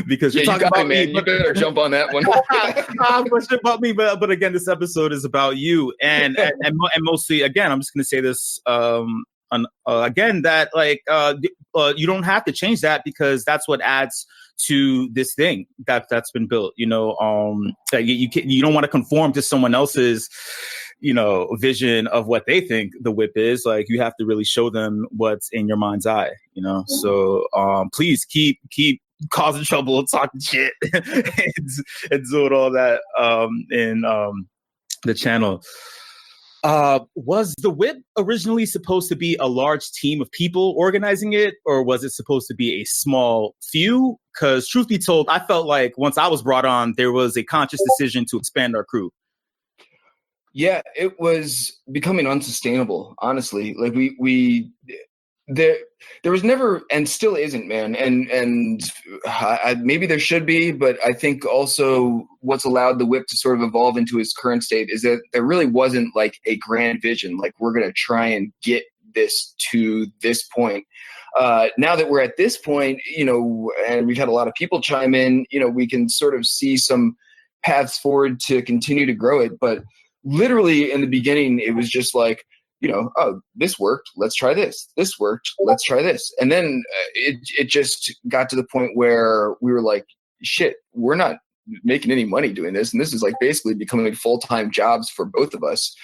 because you're talking about me, me. You better jump on that one. About me, but again, this episode is about you, and mostly, again, I'm just going to say this again, that, like, you don't have to change that, because that's what adds to this thing that's been built. You know, you don't want to conform to someone else's, you know, vision of what they think the whip is. Like, you have to really show them what's in your mind's eye, you know. So please keep causing trouble, talking shit, and doing all that in the channel. Was the whip originally supposed to be a large team of people organizing it, or was it supposed to be a small few? Because truth be told, I felt like once I was brought on, there was a conscious decision to expand our crew. Yeah, it was becoming unsustainable, honestly. Like, there was never, and still isn't, man. And maybe there should be, but I think also what's allowed the whip to sort of evolve into its current state is that there really wasn't, like, a grand vision. Like, we're going to try and get this to this point. Now that we're at this point, you know, and we've had a lot of people chime in, you know, we can sort of see some paths forward to continue to grow it. But literally in the beginning, it was just like, you know, oh, this worked, let's try this. This worked, let's try this. And then it just got to the point where we were like, shit, we're not making any money doing this. And this is, like, basically becoming full-time jobs for both of us.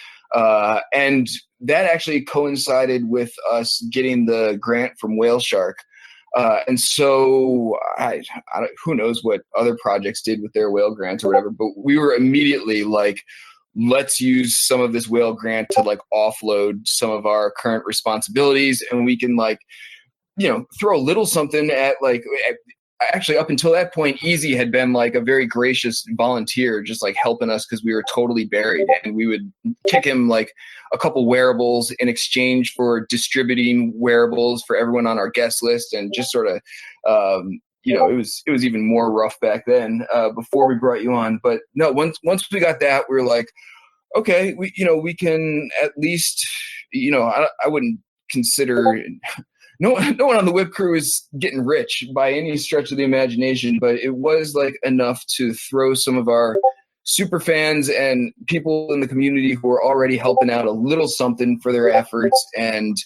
And that actually coincided with us getting the grant from Whale Shark. And so who knows what other projects did with their whale grants or whatever, but we were immediately like, let's use some of this whale grant to like offload some of our current responsibilities, and we can like, throw a little something at like, actually up until that point, Easy had been like a very gracious volunteer, just like helping us because we were totally buried, and we would kick him like a couple wearables in exchange for distributing wearables for everyone on our guest list, and just sort of, it was even more rough back then before we brought you on. But no, once we got that, we were like, okay, we can at least, I wouldn't consider. No one on the whip crew is getting rich by any stretch of the imagination, but it was like enough to throw some of our super fans and people in the community who are already helping out a little something for their efforts, and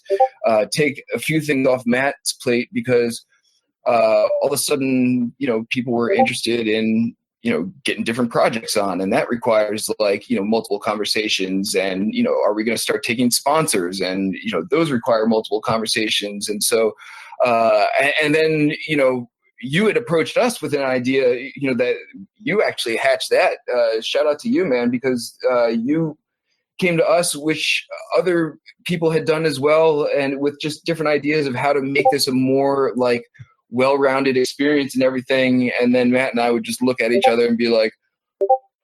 take a few things off Matt's plate, because all of a sudden, people were interested in, getting different projects on, and that requires like, multiple conversations, and, are we going to start taking sponsors, and, those require multiple conversations. And so, and then, you had approached us with an idea, that you actually hatched that, shout out to you, man, because you came to us, which other people had done as well, and with just different ideas of how to make this a more like well-rounded experience and everything. And then Matt and I would just look at each other and be like,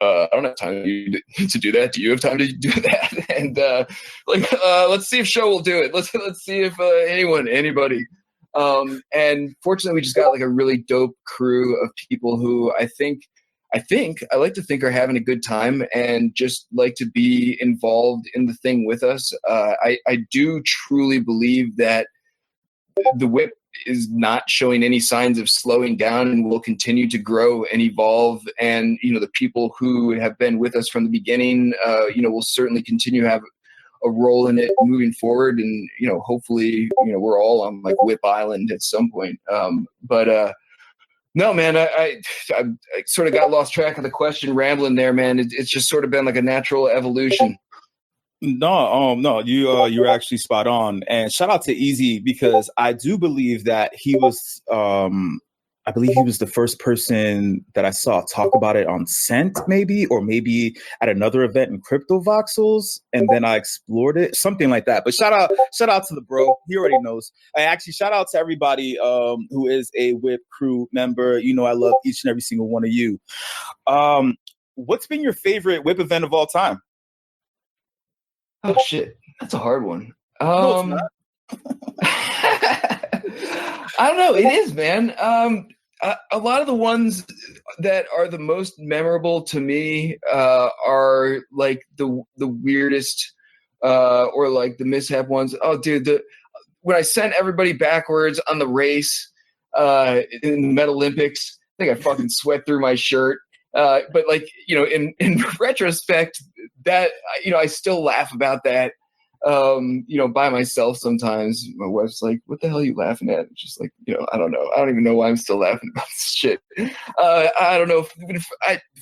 I don't have time to do that. Do you have time to do that? And let's see if Sho will do it. Let's see if anybody. And fortunately, we just got like a really dope crew of people who I like to think are having a good time and just like to be involved in the thing with us. I do truly believe that the whip is not showing any signs of slowing down and will continue to grow and evolve. And, the people who have been with us from the beginning, will certainly continue to have a role in it moving forward. And, hopefully, we're all on like Whip Island at some point. No, man, I sort of got lost track of the question rambling there, man. It's just sort of been like a natural evolution. No, you're actually spot on. And shout out to Easy, because I do believe that he was, I believe he was the first person that I saw talk about it on Scent, maybe at another event in Crypto Voxels, and then I explored it, something like that. But shout out to the bro. He already knows. I actually shout out to everybody who is a Whip crew member. I love each and every single one of you. What's been your favorite Whip event of all time? Oh shit, that's a hard one. No, it's not. I don't know. It is, man. A lot of the ones that are the most memorable to me are like the weirdest or like the mishap ones. Oh, dude, when I sent everybody backwards on the race in the Meta Olympics, I think I fucking sweat through my shirt. But like, in retrospect, that, I still laugh about that, by myself sometimes. My wife's like, what the hell are you laughing at? It's just like, I don't know. I don't even know why I'm still laughing about this shit. I don't know if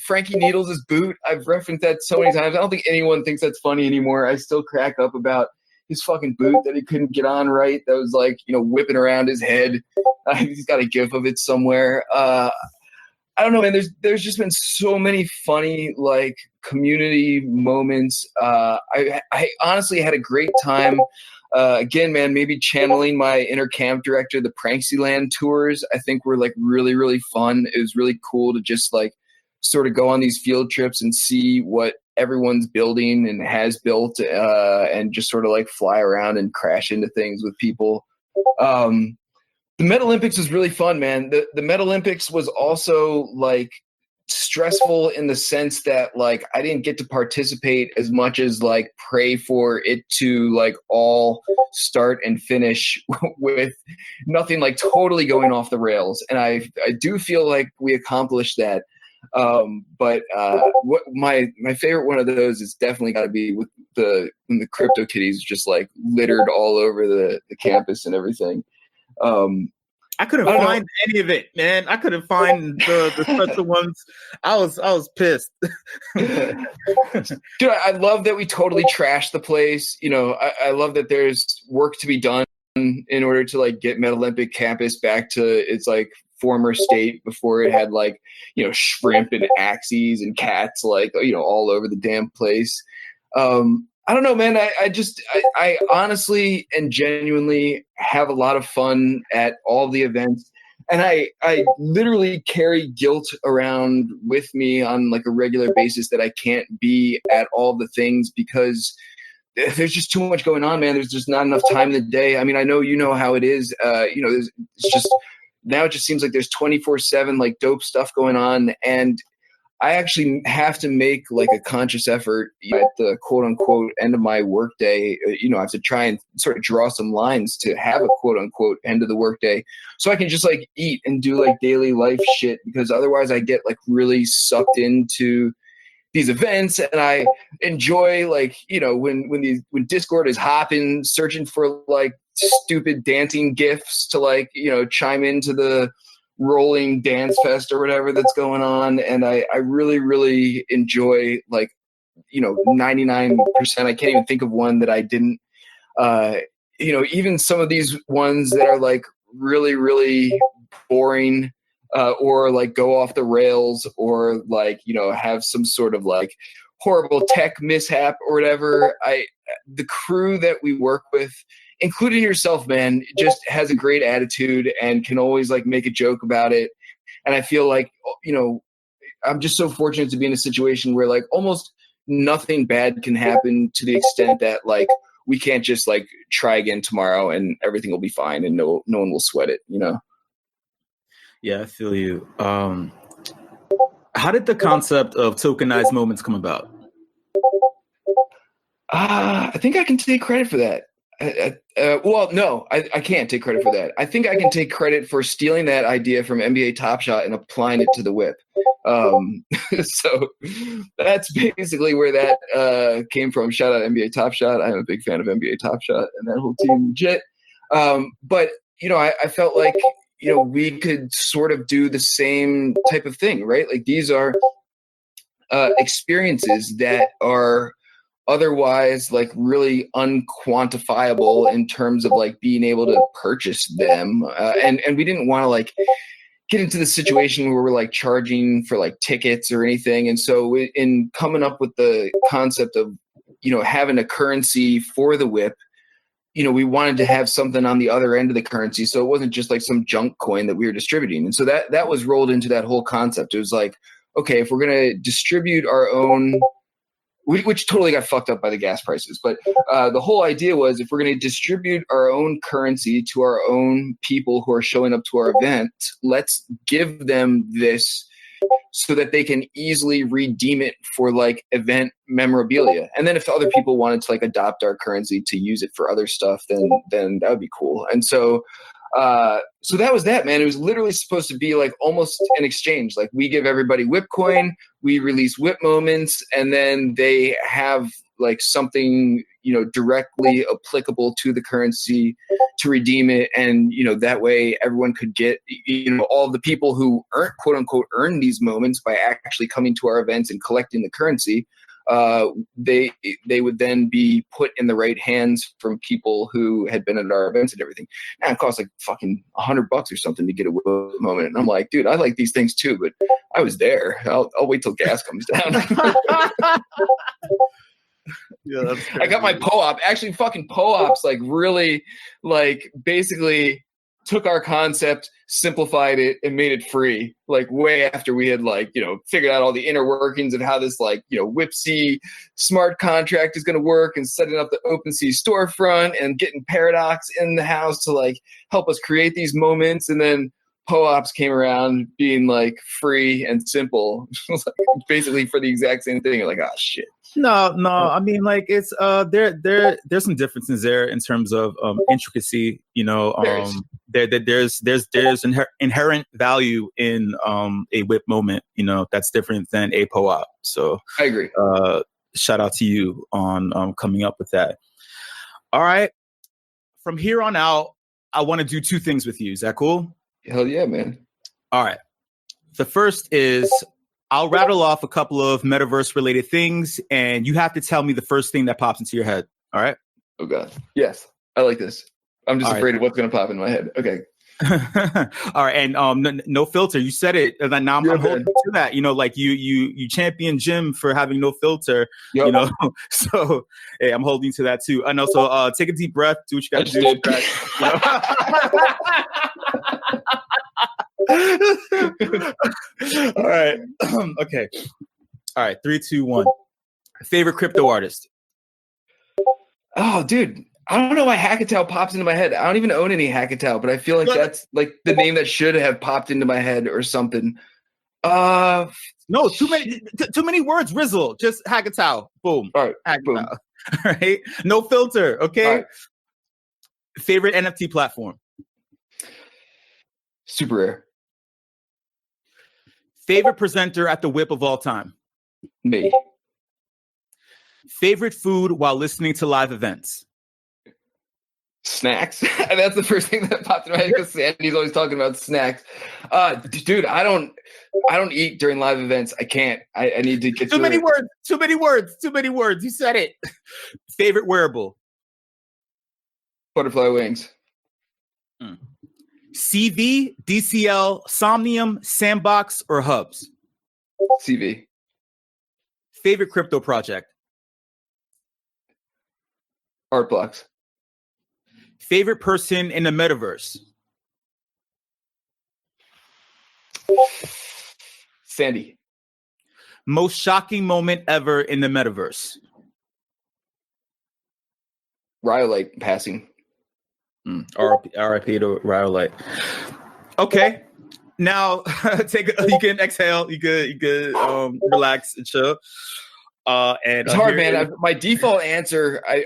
Frankie Needles' boot, I've referenced that so many times. I don't think anyone thinks that's funny anymore. I still crack up about his fucking boot that he couldn't get on right. That was like, whipping around his head. He's got a gif of it somewhere. I don't know, man. There's just been so many funny like community moments. I honestly had a great time. Again, man, maybe channeling my inner camp director, the Pranksyland tours, I think were like really, really fun. It was really cool to just like sort of go on these field trips and see what everyone's building and has built, and just sort of like fly around and crash into things with people. The Meta Olympics was really fun, man. The Meta Olympics was also like stressful in the sense that like I didn't get to participate as much as like pray for it to like all start and finish with nothing like totally going off the rails. And I do feel like we accomplished that. But what my favorite one of those is definitely got to be with when the Crypto Kitties just like littered all over the campus and everything. I couldn't find any of it, man. I couldn't find the special ones. I was pissed. Dude, I love that we totally trashed the place. I love that there's work to be done in order to like get Meta Olympic campus back to its like former state before it had like, you know, shrimp and axes and cats like, you know, all over the damn place. I don't know, man. I honestly and genuinely have a lot of fun at all the events. And I literally carry guilt around with me on like a regular basis that I can't be at all the things because there's just too much going on, man. There's just not enough time in the day. I mean, I know you know how it is. You know, it's just now it just seems like there's 24/7 like dope stuff going on, and I actually have to make like a conscious effort at the quote unquote end of my workday. You know, I have to try and sort of draw some lines to have a quote unquote end of the workday, so I can just like eat and do like daily life shit. Because otherwise, I get like really sucked into these events, and I enjoy like, you know, when Discord is hopping, searching for like stupid dancing gifs to like, you know, chime into the rolling dance fest or whatever that's going on. And I really, really enjoy like, you know, 99%. I can't even think of one that I didn't, you know, even some of these ones that are like really, really boring, or like go off the rails, or like, you know, have some sort of like horrible tech mishap or whatever. The crew that we work with, including yourself, man, just has a great attitude and can always like make a joke about it. And I feel like, you know, I'm just so fortunate to be in a situation where like almost nothing bad can happen, to the extent that like we can't just like try again tomorrow and everything will be fine and no one will sweat it, you know? Yeah, I feel you. How did the concept of tokenized moments come about? I think I can take credit for that. Well, no, I can't take credit for that. I think I can take credit for stealing that idea from NBA Top Shot and applying it to the whip. So that's basically where that came from. Shout out NBA Top Shot. I'm a big fan of NBA Top Shot and that whole team, legit. But, you know, I felt like, you know, we could sort of do the same type of thing, right? Like these are experiences that are otherwise like really unquantifiable in terms of like being able to purchase them. And we didn't want to like get into the situation where we're like charging for like tickets or anything. And so in coming up with the concept of, you know, having a currency for the whip, you know, we wanted to have something on the other end of the currency. So it wasn't just like some junk coin that we were distributing. And so that was rolled into that whole concept. It was like, okay, if we're going to distribute our own, which totally got fucked up by the gas prices. But the whole idea was, if we're going to distribute our own currency to our own people who are showing up to our event, let's give them this so that they can easily redeem it for like event memorabilia. And then if other people wanted to like adopt our currency to use it for other stuff, then that would be cool. And so so that was that, man. It was literally supposed to be like almost an exchange. Like we give everybody whip coin, we release whip moments, and then they have like something, you know, directly applicable to the currency to redeem it. And, you know, that way everyone could get, you know, all the people who earn, quote unquote, earn these moments by actually coming to our events and collecting the currency. They would then be put in the right hands from people who had been at our events and everything. And it costs like fucking $100 or something to get a whip moment. And I'm like, dude, I like these things too, but I was there. I'll wait till gas comes down. Yeah, that's crazy. I got my POAP. Actually, fucking POAPs like really like basically took our concept, simplified it, and made it free. Like way after we had like, you know, figured out all the inner workings of how this like, you know, Whipsy smart contract is going to work, and setting up the OpenSea storefront and getting Paradox in the house to like help us create these moments. And then POAPs came around being like free and simple, like basically for the exact same thing. You're like, oh shit. No. I mean, like there's some differences there in terms of intricacy. You know, there's inherent value in a whip moment. You know, that's different than a POAP. So I agree. Shout out to you on coming up with that. All right, from here on out, I want to do two things with you. Is that cool? Hell yeah, man. All right. The first is, I'll rattle off a couple of metaverse related things, and you have to tell me the first thing that pops into your head. All right? Oh God. Yes. I like this. I'm just All right. afraid of what's going to pop in my head. Okay. All right, and no filter. You said it, and now I'm holding to that. You know, like you champion Jim for having no filter. Yep. You know, so hey, I'm holding to that too. And also, take a deep breath. Do what you got to do. All right. Okay. All right. 3, 2, 1. Favorite crypto artist? Oh, dude. I don't know why Hackatow pops into my head. I don't even own any Hackatow, but I feel like that's like the name that should have popped into my head or something. No, too many words. Rizzle, just Hackatow. Boom. All right. Hackatow. Boom. All right. No filter. Okay. Right. Favorite NFT platform? Super Rare. Favorite presenter at the Whip of all time? Me. Favorite food while listening to live events? Snacks. That's the first thing that popped in my head because Sandy's always talking about snacks. Dude, I don't eat during live events. I can't. I need to get too many words. Too many words. Too many words. You said it. Favorite wearable? Butterfly wings. CV, DCL, Somnium, Sandbox, or Hubs? CV. Favorite crypto project? Art Blocks. Favorite person in the metaverse? Sandy. Most shocking moment ever in the metaverse? Rhyolite passing. RIP to Rhyolite. Okay. Now you can exhale. You could relax and chill. It's hard, man. My default answer I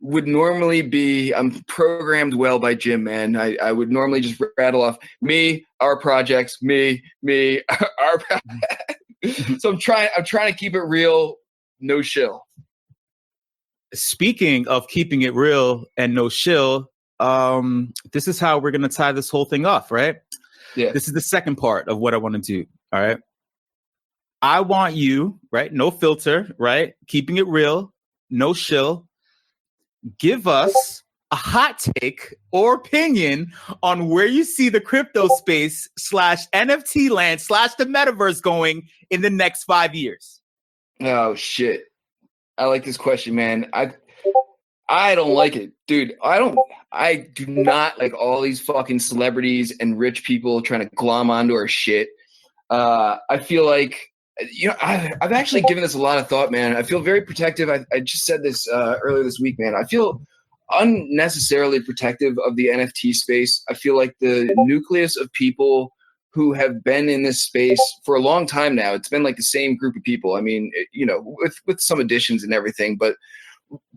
would normally be I'm programmed well by Jim, man. I would normally just rattle off me, our projects, me, our So I'm trying to keep it real, no shill. Speaking of keeping it real and no shill, this is how we're gonna tie this whole thing off, right? Yeah. This is the second part of what I want to do. All right. I want you, right? No filter, right? Keeping it real, no shill. Give us a hot take or opinion on where you see the crypto space / NFT land / the metaverse going in the next 5 years. Oh shit. I like this question, man. I don't like it, dude. I do not like all these fucking celebrities and rich people trying to glom onto our shit. I feel like, you know, I've actually given this a lot of thought, man. I feel very protective. I just said this earlier this week, man. I feel unnecessarily protective of the NFT space. I feel like the nucleus of people who have been in this space for a long time now, it's been like the same group of people. I mean, you know, with some additions and everything, but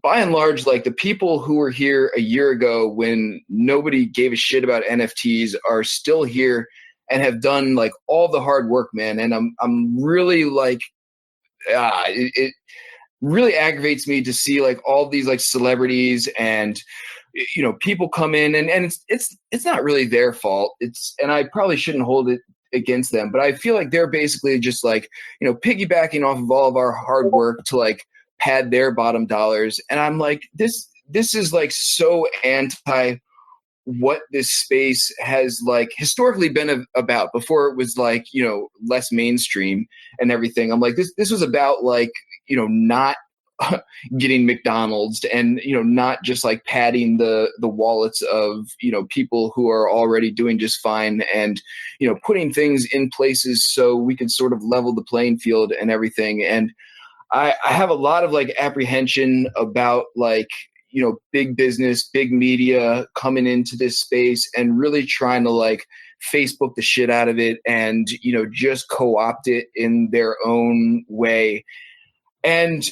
by and large, like the people who were here a year ago when nobody gave a shit about NFTs are still here and have done like all the hard work, man. And I'm really like, it really aggravates me to see like all these like celebrities and, you know, people come in and it's not really their fault. And I probably shouldn't hold it against them, but I feel like they're basically just like, you know, piggybacking off of all of our hard work to like pad their bottom dollars. And I'm like, this is like so anti what this space has like historically been about before it was like, you know, less mainstream and everything. I'm like, this was about like, you know, not getting McDonald's and, you know, not just like padding the wallets of, you know, people who are already doing just fine and, you know, putting things in places so we can sort of level the playing field and everything. And I have a lot of like apprehension about like, you know, big business, big media coming into this space and really trying to like Facebook the shit out of it and, you know, just co-opt it in their own way. And,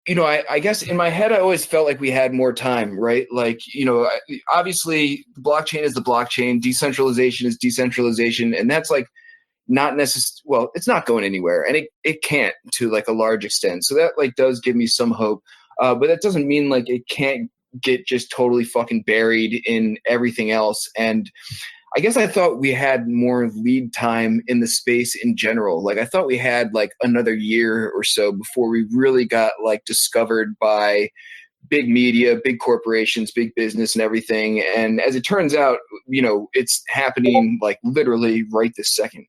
you know, I guess in my head, I always felt like we had more time, right? Like, you know, obviously the blockchain is the blockchain, decentralization is decentralization. And that's like not necessarily, well, it's not going anywhere and it can't to like a large extent. So that like does give me some hope. But that doesn't mean like it can't get just totally fucking buried in everything else. And I guess I thought we had more lead time in the space in general. Like I thought we had like another year or so before we really got like discovered by big media, big corporations, big business and everything. And as it turns out, it's happening like literally right this second.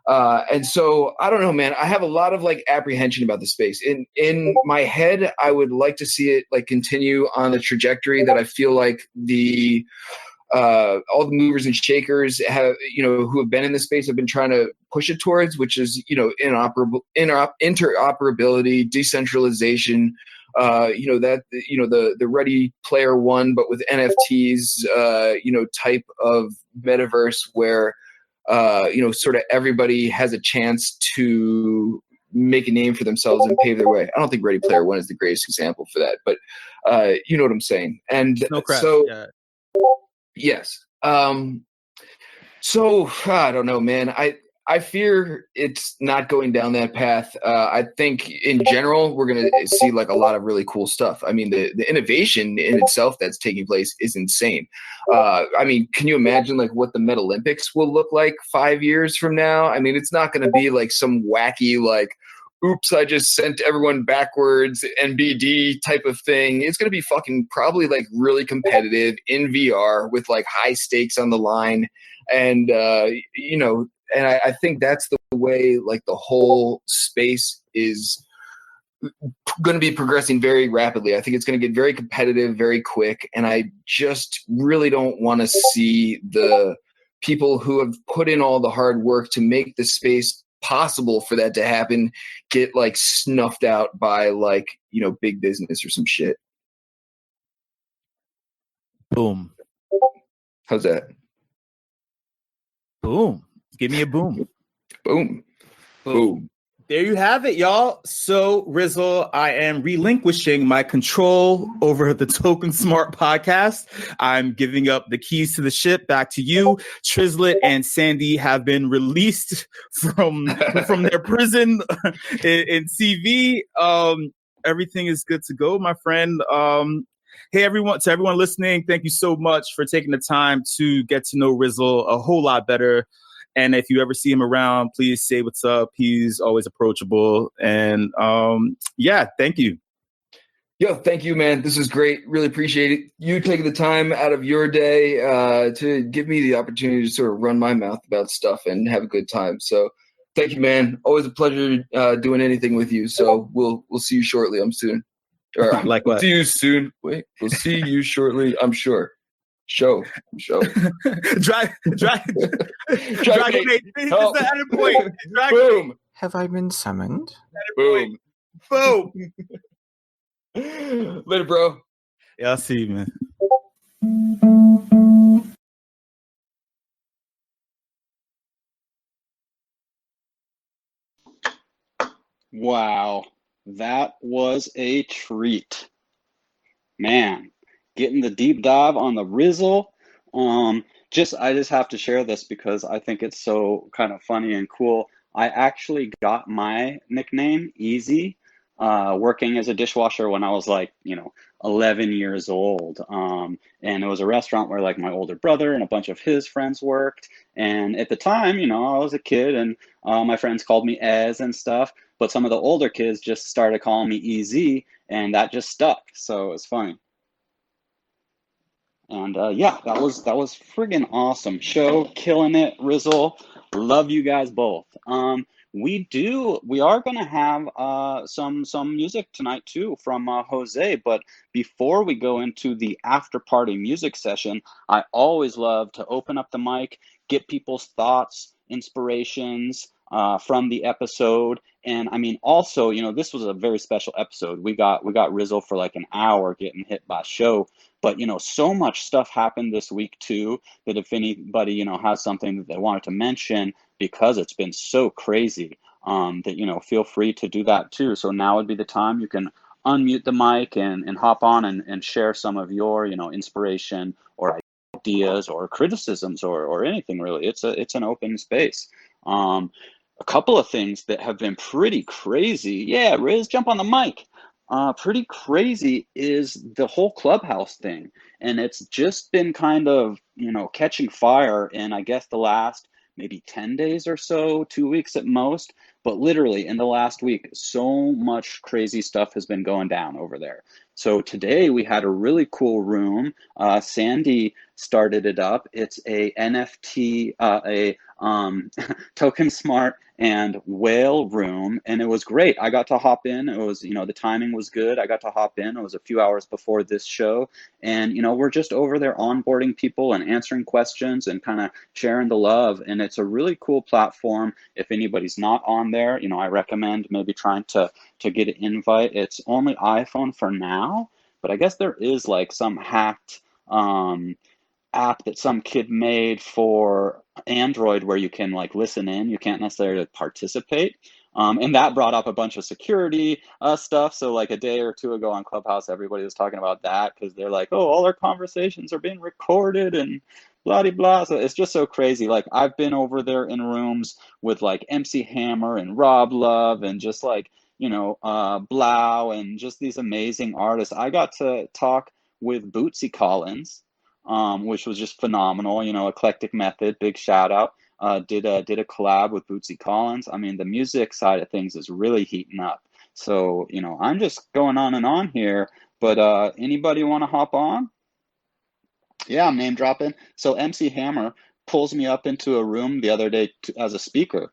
And so I don't know, man, I have a lot of like apprehension about the space. In my head, I would like to see it like continue on the trajectory that I feel like all the movers and shakers have, who have been in this space have been trying to push it towards, which is, interoperability, decentralization, the Ready Player One, but with NFTs, type of metaverse where, sort of everybody has a chance to make a name for themselves and pave their way. I don't think Ready Player One is the greatest example for that, but you know what I'm saying. And so, yes. So I don't know, man. I fear it's not going down that path. I think in general, we're going to see like a lot of really cool stuff. I mean, the innovation in itself that's taking place is insane. I mean, can you imagine like what the Met Olympics will look like 5 years from now? I mean, it's not going to be like some wacky, like, oops, I just sent everyone backwards NBD type of thing. It's going to be fucking probably like really competitive in VR with like high stakes on the line. And, and I think that's the way like the whole space is going to be progressing very rapidly. I think it's going to get very competitive, very quick. And I just really don't want to see the people who have put in all the hard work to make the space possible for that to happen get like snuffed out by like, big business or some shit. Boom. How's that? Boom. Give me a boom. Boom. Boom. There you have it, y'all. So, Rizzle, I am relinquishing my control over the TokenSmart podcast. I'm giving up the keys to the ship back to you. Trizlet and Sandy have been released from their prison in CV. Everything is good to go, my friend. Hey, everyone, to everyone listening, thank you so much for taking the time to get to know Rizzle a whole lot better. And if you ever see him around, please say what's up. He's always approachable. And thank you. Yo, thank you, man. This is great. Really appreciate it. You taking the time out of your day to give me the opportunity to sort of run my mouth about stuff and have a good time. So thank you, man. Always a pleasure doing anything with you. So we'll see you shortly. I'm soon. Or Likewise. See you soon. Wait, we'll see you shortly. I'm sure. Show. Dragon Nate. This is the edit point. Boom. Have I been summoned? Boom. Boom. Later, bro. Yeah, I'll see you, man. Wow, that was a treat. Man, getting the deep dive on the Rizzle. I just have to share this because I think it's so kind of funny and cool. I actually got my nickname Easy working as a dishwasher when I was like, 11 years old. And it was a restaurant where like my older brother and a bunch of his friends worked. And at the time, I was a kid and my friends called me Ez and stuff, but some of the older kids just started calling me EZ and that just stuck. So it's funny. And that was friggin' awesome. Show, killing it, Rizzle. Love you guys both. We are gonna have some music tonight too from Jose. But before we go into the after party music session, I always love to open up the mic, get people's thoughts, inspirations from the episode. And I mean, also, this was a very special episode. We got Rizzle for like an hour getting hit by Sho. But, so much stuff happened this week, too, that if anybody, has something that they wanted to mention because it's been so crazy, that, feel free to do that, too. So now would be the time you can unmute the mic and hop on and share some of your, inspiration or ideas or criticisms or anything, really. It's an open space. A couple of things that have been pretty crazy. Yeah, Riz, jump on the mic. Pretty crazy is the whole Clubhouse thing. And it's just been kind of, catching fire in, I guess, the last maybe 10 days or so, 2 weeks at most. But literally in the last week, so much crazy stuff has been going down over there. So today we had a really cool room. Sandy started it up. It's a NFT, TokenSmart and Whale room, and it was great. I got to hop in. It was, the timing was good. I got to hop in. It was a few hours before this show, and we're just over there onboarding people and answering questions and kind of sharing the love. And it's a really cool platform. If anybody's not on there, I recommend maybe trying to get an invite. It's only iPhone for now, but I guess there is like some hacked app that some kid made for Android where you can like listen in. You can't necessarily participate. And that brought up a bunch of security stuff. So like a day or two ago on Clubhouse, everybody was talking about that because they're like, oh, all our conversations are being recorded and blah, blah, blah. So it's just so crazy. Like I've been over there in rooms with like MC Hammer and Rob Love and just like, Blau and just these amazing artists. I got to talk with Bootsy Collins, which was just phenomenal. Eclectic Method, big shout out. Did a collab with Bootsy Collins. I mean, the music side of things is really heating up. So, I'm just going on and on here, but anybody want to hop on? Yeah, I'm name dropping. So MC Hammer pulls me up into a room the other day as a speaker.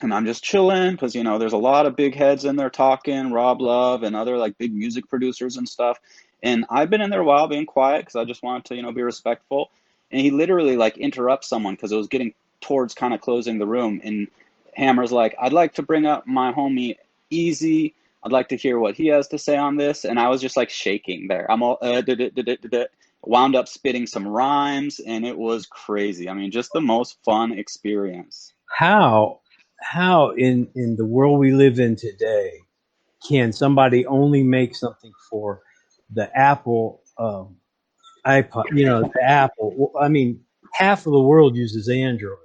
And I'm just chilling because, there's a lot of big heads in there talking, Rob Love and other like big music producers and stuff. And I've been in there a while being quiet because I just wanted to, be respectful. And he literally like interrupts someone because it was getting towards kind of closing the room. And Hammer's like, I'd like to bring up my homie Easy. I'd like to hear what he has to say on this. And I was just like shaking there. I'm all, wound up spitting some rhymes and it was crazy. I mean, just the most fun experience. How in the world we live in today can somebody only make something for the Apple iPod, the Apple? I mean, half of the world uses Android.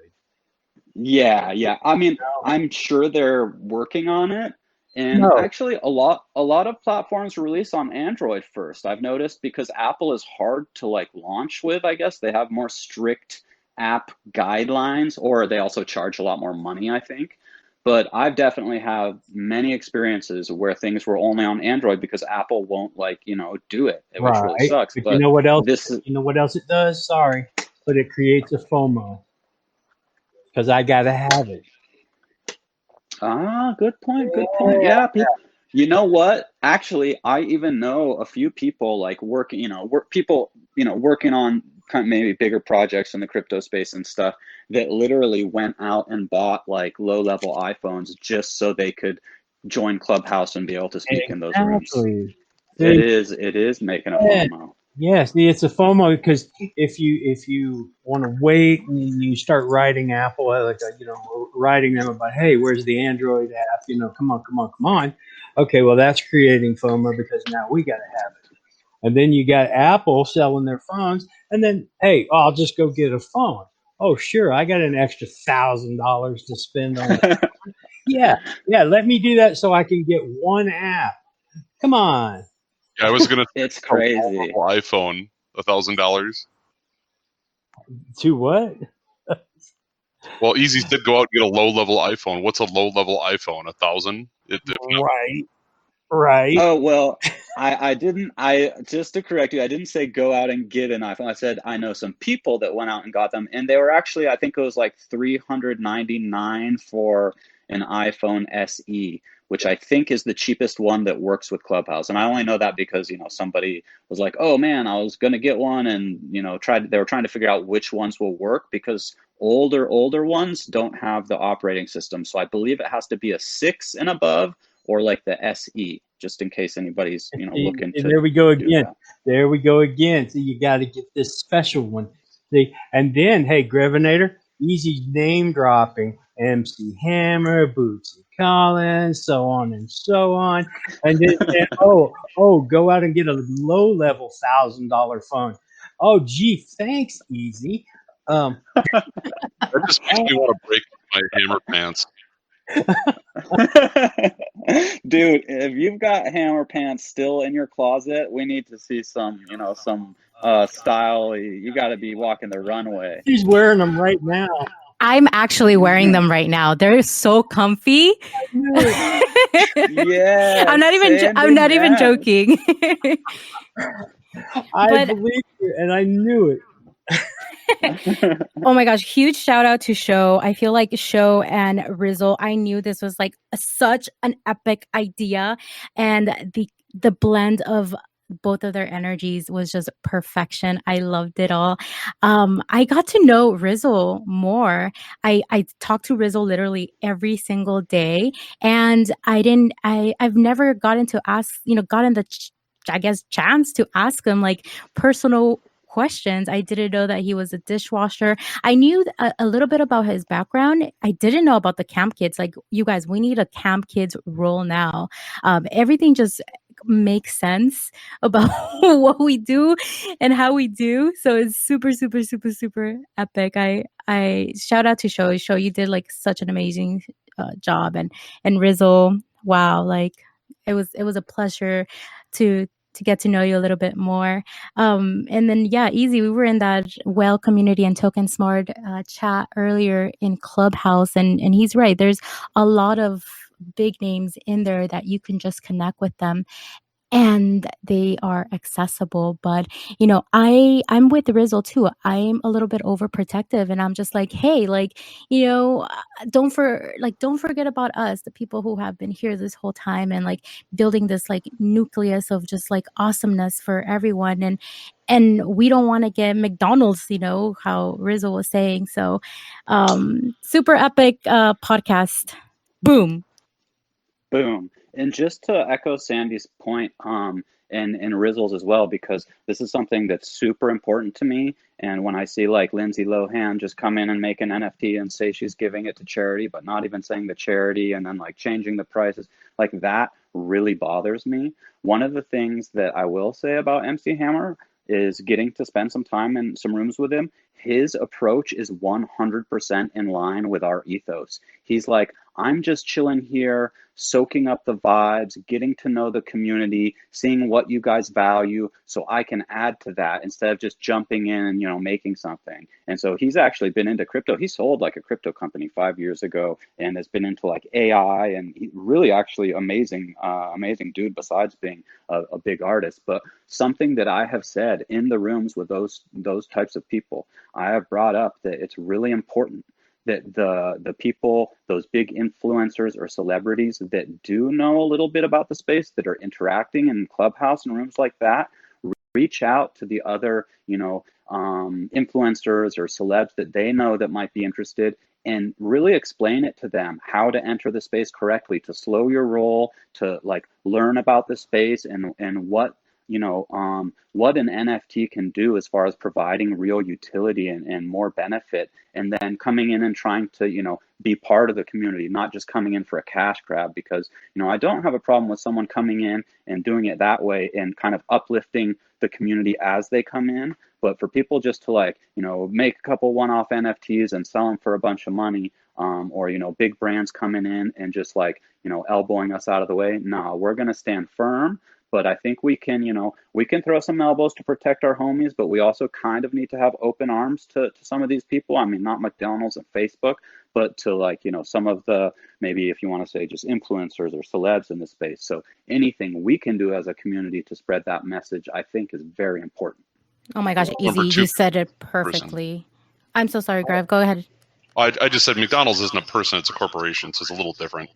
Yeah. I mean, I'm sure they're working on it. And actually a lot of platforms release on Android first. I've noticed because Apple is hard to like launch with, I guess. They have more strict app guidelines, or they also charge a lot more money, I think. But I've definitely had many experiences where things were only on Android because Apple won't do it, which really sucks. But you know what else? You know what else it does? Sorry, but it creates a FOMO because I gotta have it. Ah, good point. Yeah, you know what? Actually, I even know a few people like working, working on kind of maybe bigger projects in the crypto space and stuff that literally went out and bought like low-level iPhones just so they could join Clubhouse and be able to speak in those rooms. It is making a FOMO. Yeah, see, it's a FOMO because if you want to wait and you start writing Apple, writing them about, hey, where's the Android app? Come on. Okay, well, that's creating FOMO because now we got to have it. And then you got Apple selling their phones, and then, hey, I'll just go get a phone. Oh, sure, I got an extra $1,000 to spend on it. Yeah, let me do that so I can get one app. Come on. Yeah, I was gonna. It's crazy. iPhone, $1,000. To what? Well, Easy said go out and get a low-level iPhone. What's a low-level iPhone? 1,000? Right. Oh, well, I didn't. Just to correct you, I didn't say go out and get an iPhone. I said I know some people that went out and got them, and they were actually, I think it was like $399 for an iPhone SE, which I think is the cheapest one that works with Clubhouse. And I only know that because, somebody was like, oh man, I was going to get one, and, they were trying to figure out which ones will work because older ones don't have the operating system. So I believe it has to be a 6 and above, or like the SE, just in case anybody's, looking to. There we go again. So you got to get this special one. See, and then, hey, Grevinator, easy name dropping, MC Hammer, Bootsy Collins, so on and so on. And then, go out and get a low-level $1,000 phone. Oh, gee, thanks, Easy. That just makes me want to break my Hammer pants. Dude, if you've got Hammer pants still in your closet, we need to see some style. You got to be walking the runway. He's wearing them right now. I'm actually wearing them right now. They're so comfy. Yeah, I'm not even joking. I But believe you, and I knew it. oh my gosh, huge shout out to Sho. I feel like Sho and Rizzle, I knew this was like such an epic idea, and the blend of both of their energies was just perfection. I loved it all. I got to know Rizzle more. I talked to Rizzle literally every single day, and I've never gotten to ask, gotten the I guess chance to ask him like personal questions. I didn't know that he was a dishwasher. I knew a little bit about his background. I didn't know about the camp kids. Like, you guys, we need a camp kids role now. Everything just makes sense about what we do and how we do. So it's super, super, super, super epic. I shout out to Sho. You did like such an amazing job, and Rizzle. Wow, like it was a pleasure to get to know you a little bit more. And then, yeah, Easy, we were in that Whale community and TokenSmart chat earlier in Clubhouse. And he's right. There's a lot of big names in there that you can just connect with them, and they are accessible. But I'm with Rizzle too. I'm a little bit overprotective, and I'm just like, hey, like, don't forget about us, the people who have been here this whole time, and like building this like nucleus of just like awesomeness for everyone. And we don't want to get McDonald's, how Rizzle was saying. So super epic podcast. Boom. Boom. And just to echo Sandy's point, and Rizzle's as well, because this is something that's super important to me. And when I see like Lindsay Lohan just come in and make an NFT and say she's giving it to charity, but not even saying the charity, and then like changing the prices, like that really bothers me. One of the things that I will say about MC Hammer is getting to spend some time in some rooms with him. His approach is 100% in line with our ethos. He's like, I'm just chilling here, soaking up the vibes, getting to know the community, seeing what you guys value, so I can add to that instead of just jumping in and making something. And so he's actually been into crypto. He sold like a crypto company 5 years ago and has been into like AI, and he really actually amazing dude besides being a big artist. But something that I have said in the rooms with those types of people, I have brought up that it's really important that the people, those big influencers or celebrities that do know a little bit about the space, that are interacting in Clubhouse and rooms like that, reach out to the other, influencers or celebs that they know that might be interested, and really explain it to them how to enter the space correctly, to slow your roll, to like learn about the space and what what an NFT can do as far as providing real utility and more benefit, and then coming in and trying to, be part of the community, not just coming in for a cash grab. Because, I don't have a problem with someone coming in and doing it that way and kind of uplifting the community as they come in. But for people just to like, make a couple one-off NFTs and sell them for a bunch of money, or, big brands coming in and just like, elbowing us out of the way. No, we're going to stand firm. But I think we can throw some elbows to protect our homies, but we also kind of need to have open arms to some of these people. I mean, not McDonald's and Facebook, but to like, some of the, maybe if you want to say just influencers or celebs in the space. So anything we can do as a community to spread that message, I think is very important. Oh my gosh, Easy, you said it perfectly. I'm so sorry, Grav. Go ahead. I just said McDonald's isn't a person, it's a corporation, so it's a little different.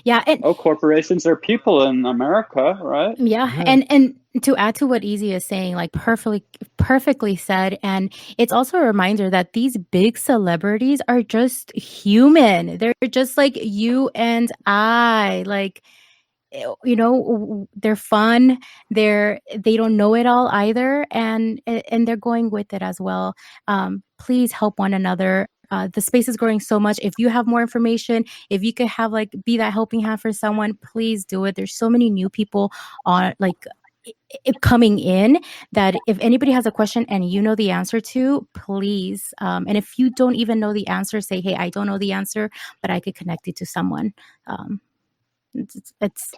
Yeah. Corporations are people in America, right? Yeah. And to add to what Easy is saying, like perfectly said. And it's also a reminder that these big celebrities are just human. They're just like you and I. Like, they're fun. They don't know it all either, and they're going with it as well. Please help one another. The space is growing so much. If you have more information, if you could have like be that helping hand for someone, please do it. There's so many new people on like coming in that if anybody has a question and you know the answer to, please. And if you don't even know the answer, say, hey, I don't know the answer, but I could connect you to someone. It's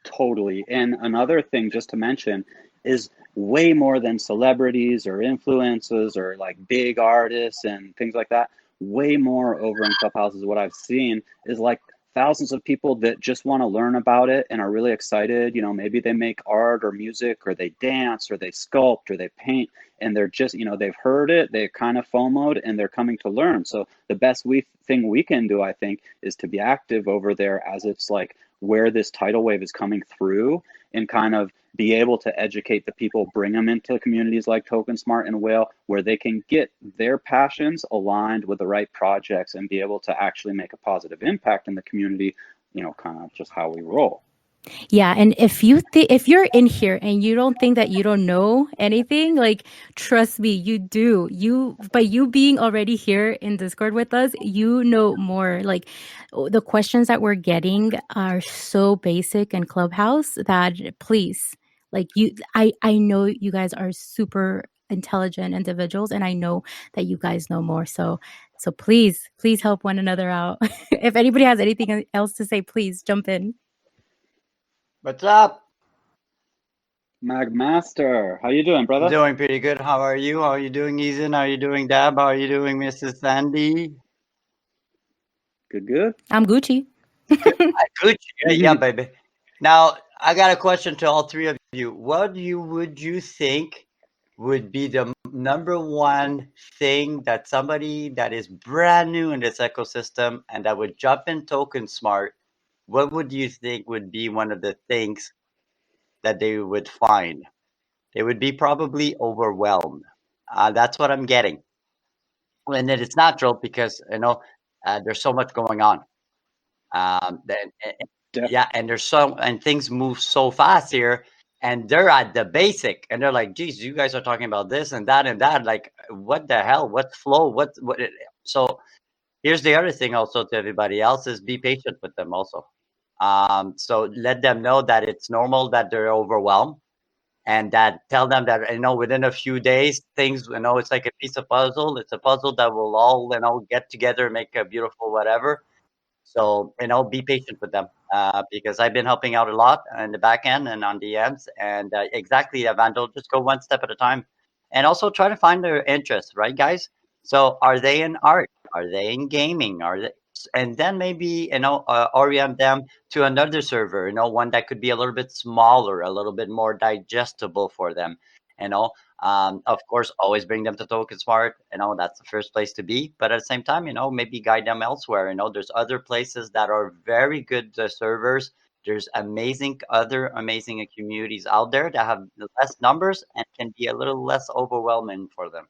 totally. And another thing just to mention is way more than celebrities or influencers or like big artists and things like that. Way more over in Clubhouse is what I've seen is like thousands of people that just want to learn about it and are really excited. You know, maybe they make art or music or they dance or they sculpt or they paint, and they're just, you know, they've heard it, they kind of FOMO'd, and they're coming to learn. So the best thing we can do, I think, is to be active over there as it's like where this tidal wave is coming through, and kind of be able to educate the people, bring them into communities like TokenSmart and Whale, where they can get their passions aligned with the right projects and be able to actually make a positive impact in the community, you know, kind of just how we roll. Yeah, and if you're in here and you don't think that you don't know anything, like trust me, you do. You by you being already here in Discord with us, you know more. Like the questions that we're getting are so basic in Clubhouse that please, like I know you guys are super intelligent individuals, and I know that you guys know more. So please help one another out. If anybody has anything else to say, please jump in. What's up? Magmaster, how you doing, brother? Doing pretty good. How are you? How are you doing, Ethan? How are you doing, Dab? How are you doing, Mrs. Sandy? Good. I'm Gucci. Good. Yeah, baby. Now, I got a question to all three of you. What would you think would be the number one thing that somebody that is brand new in this ecosystem and that would jump in TokenSmart, what would you think would be one of the things that they would find? They would be probably overwhelmed. That's what I'm getting. And then it's natural because, you know, there's so much going on. Yeah, and and things move so fast here, and they're at the basic, and they're like, geez, you guys are talking about this and that and that. Like, what the hell? What flow? What? So here's the other thing also to everybody else is be patient with them also. So let them know that it's normal that they're overwhelmed. And that tell them that, you know, within a few days, things, you know, it's like a piece of puzzle. It's a puzzle that will all, you know, get together and make a beautiful whatever. So, you know, be patient with them because I've been helping out a lot in the back end and on DMs. And exactly, Vandal, just go one step at a time. And also try to find their interests, right, guys? So are they in art? Are they in gaming? And then maybe, you know, orient them to another server, you know, one that could be a little bit smaller, a little bit more digestible for them, you know. Of course, always bring them to TokenSmart. You know, that's the first place to be. But at the same time, you know, maybe guide them elsewhere. You know, there's other places that are very good servers. There's other amazing communities out there that have less numbers and can be a little less overwhelming for them.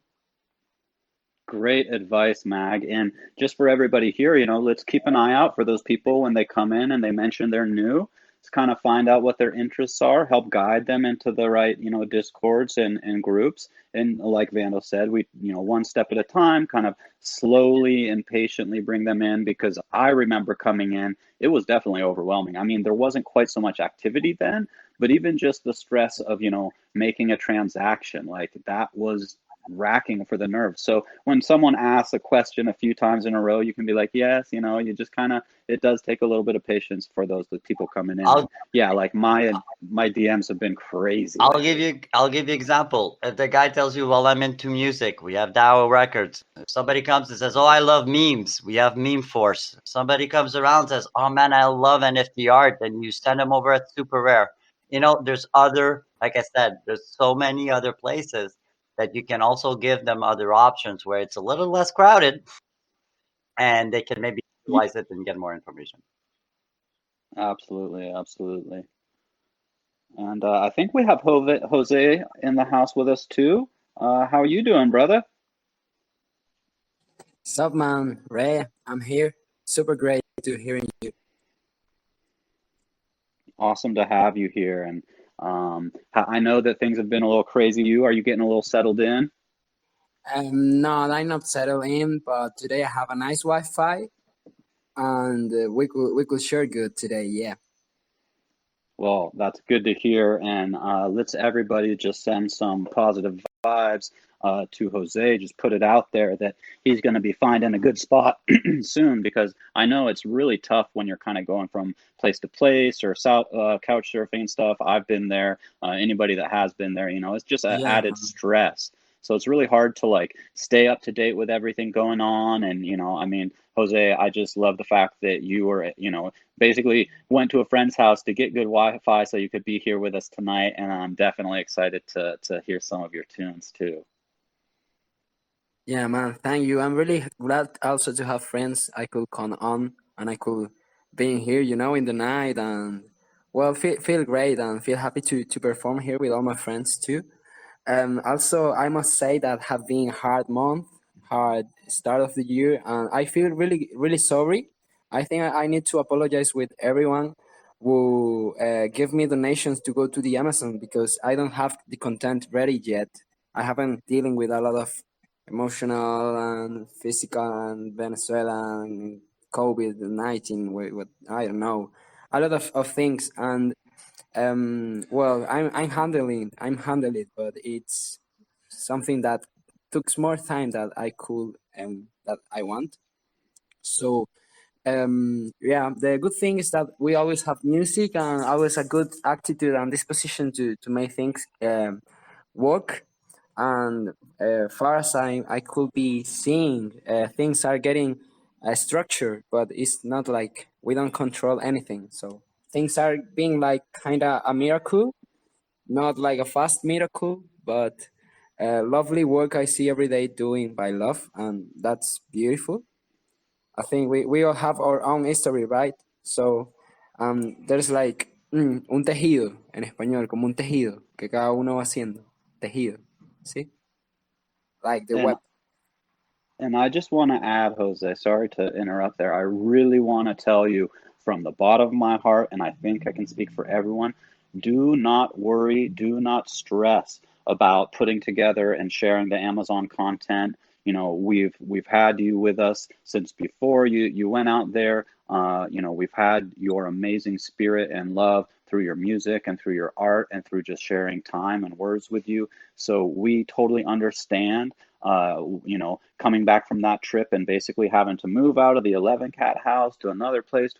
Great advice, Mag. And just for everybody here, you know, let's keep an eye out for those people when they come in and they mention they're new. Let's kind of find out what their interests are, help guide them into the right, you know, discords and groups. And like Vandal said, we, you know, one step at a time, kind of slowly and patiently bring them in, because I remember coming in, it was definitely overwhelming. I mean, there wasn't quite so much activity then, but even just the stress of, you know, making a transaction, like that was racking for the nerves. So when someone asks a question a few times in a row, you can be like, yes, you know, you just kind of, it does take a little bit of patience for those people coming in. Yeah, like my DMs have been crazy. I'll give you example. If the guy tells you, well, I'm into music, we have DAO records. If somebody comes and says, oh, I love memes, we have Meme Force. If somebody comes around and says, oh man, I love NFT art, and you send them over at Super Rare. You know, there's other, like I said, there's so many other places that you can also give them other options where it's a little less crowded and they can maybe utilize it and get more information. Absolutely. And I think we have Jose in the house with us too. How are you doing, brother? Sup, man? Ray, I'm here. Super great to hearing you. Awesome to have you here. And I know that things have been a little crazy. Are you getting a little settled in? No, I'm not settled in, but today I have a nice Wi-Fi, and we could share good today. Yeah. Well, that's good to hear. And let's everybody just send some positive vibes to Jose, just put it out there that he's going to be finding a good spot soon, because I know it's really tough when you're kind of going from place to place or couch surfing and stuff. I've been there. Anybody that has been there, you know, it's just an Yeah, added stress. So it's really hard to like stay up to date with everything going on. And, you know, I mean, Jose, I just love the fact that you were, you know, basically went to a friend's house to get good Wi-Fi so you could be here with us tonight. And I'm definitely excited to hear some of your tunes too. yeah, man. Thank you. I'm really glad also to have friends I could count on, and I could be in here, you know, in the night, and well, feel great and feel happy to perform here with all my friends too. Also, I must say that have been hard month, hard start of the year, and I feel really sorry. I think I need to apologize with everyone who give me donations to go to the Amazon, because I don't have the content ready yet. I haven't dealing with a lot of emotional and physical and Venezuela and COVID-19. With I don't know, a lot of things. And well, I'm handling it, but it's something that took more time that I could that I want. So yeah, the good thing is that we always have music and always a good attitude and disposition to make things work. And far as I could be seeing, things are getting structured, but it's not like we don't control anything. So things are being like kind of a miracle, not like a fast miracle, but lovely work I see every day doing by love, and that's beautiful. I think we all have our own history, right? So there's like un tejido en español, como un tejido que cada uno va haciendo. Tejido, ¿sí? Like the And web. And I just want to add, Jose, sorry to interrupt there. I really want to tell you from the bottom of my heart, and I think I can speak for everyone, do not worry, do not stress about putting together and sharing the Amazon content. You know, we've had you with us since before you went out there. You know, we've had your amazing spirit and love through your music and through your art and through just sharing time and words with you. So we totally understand, you know, coming back from that trip and basically having to move out of the 11 cat house to another place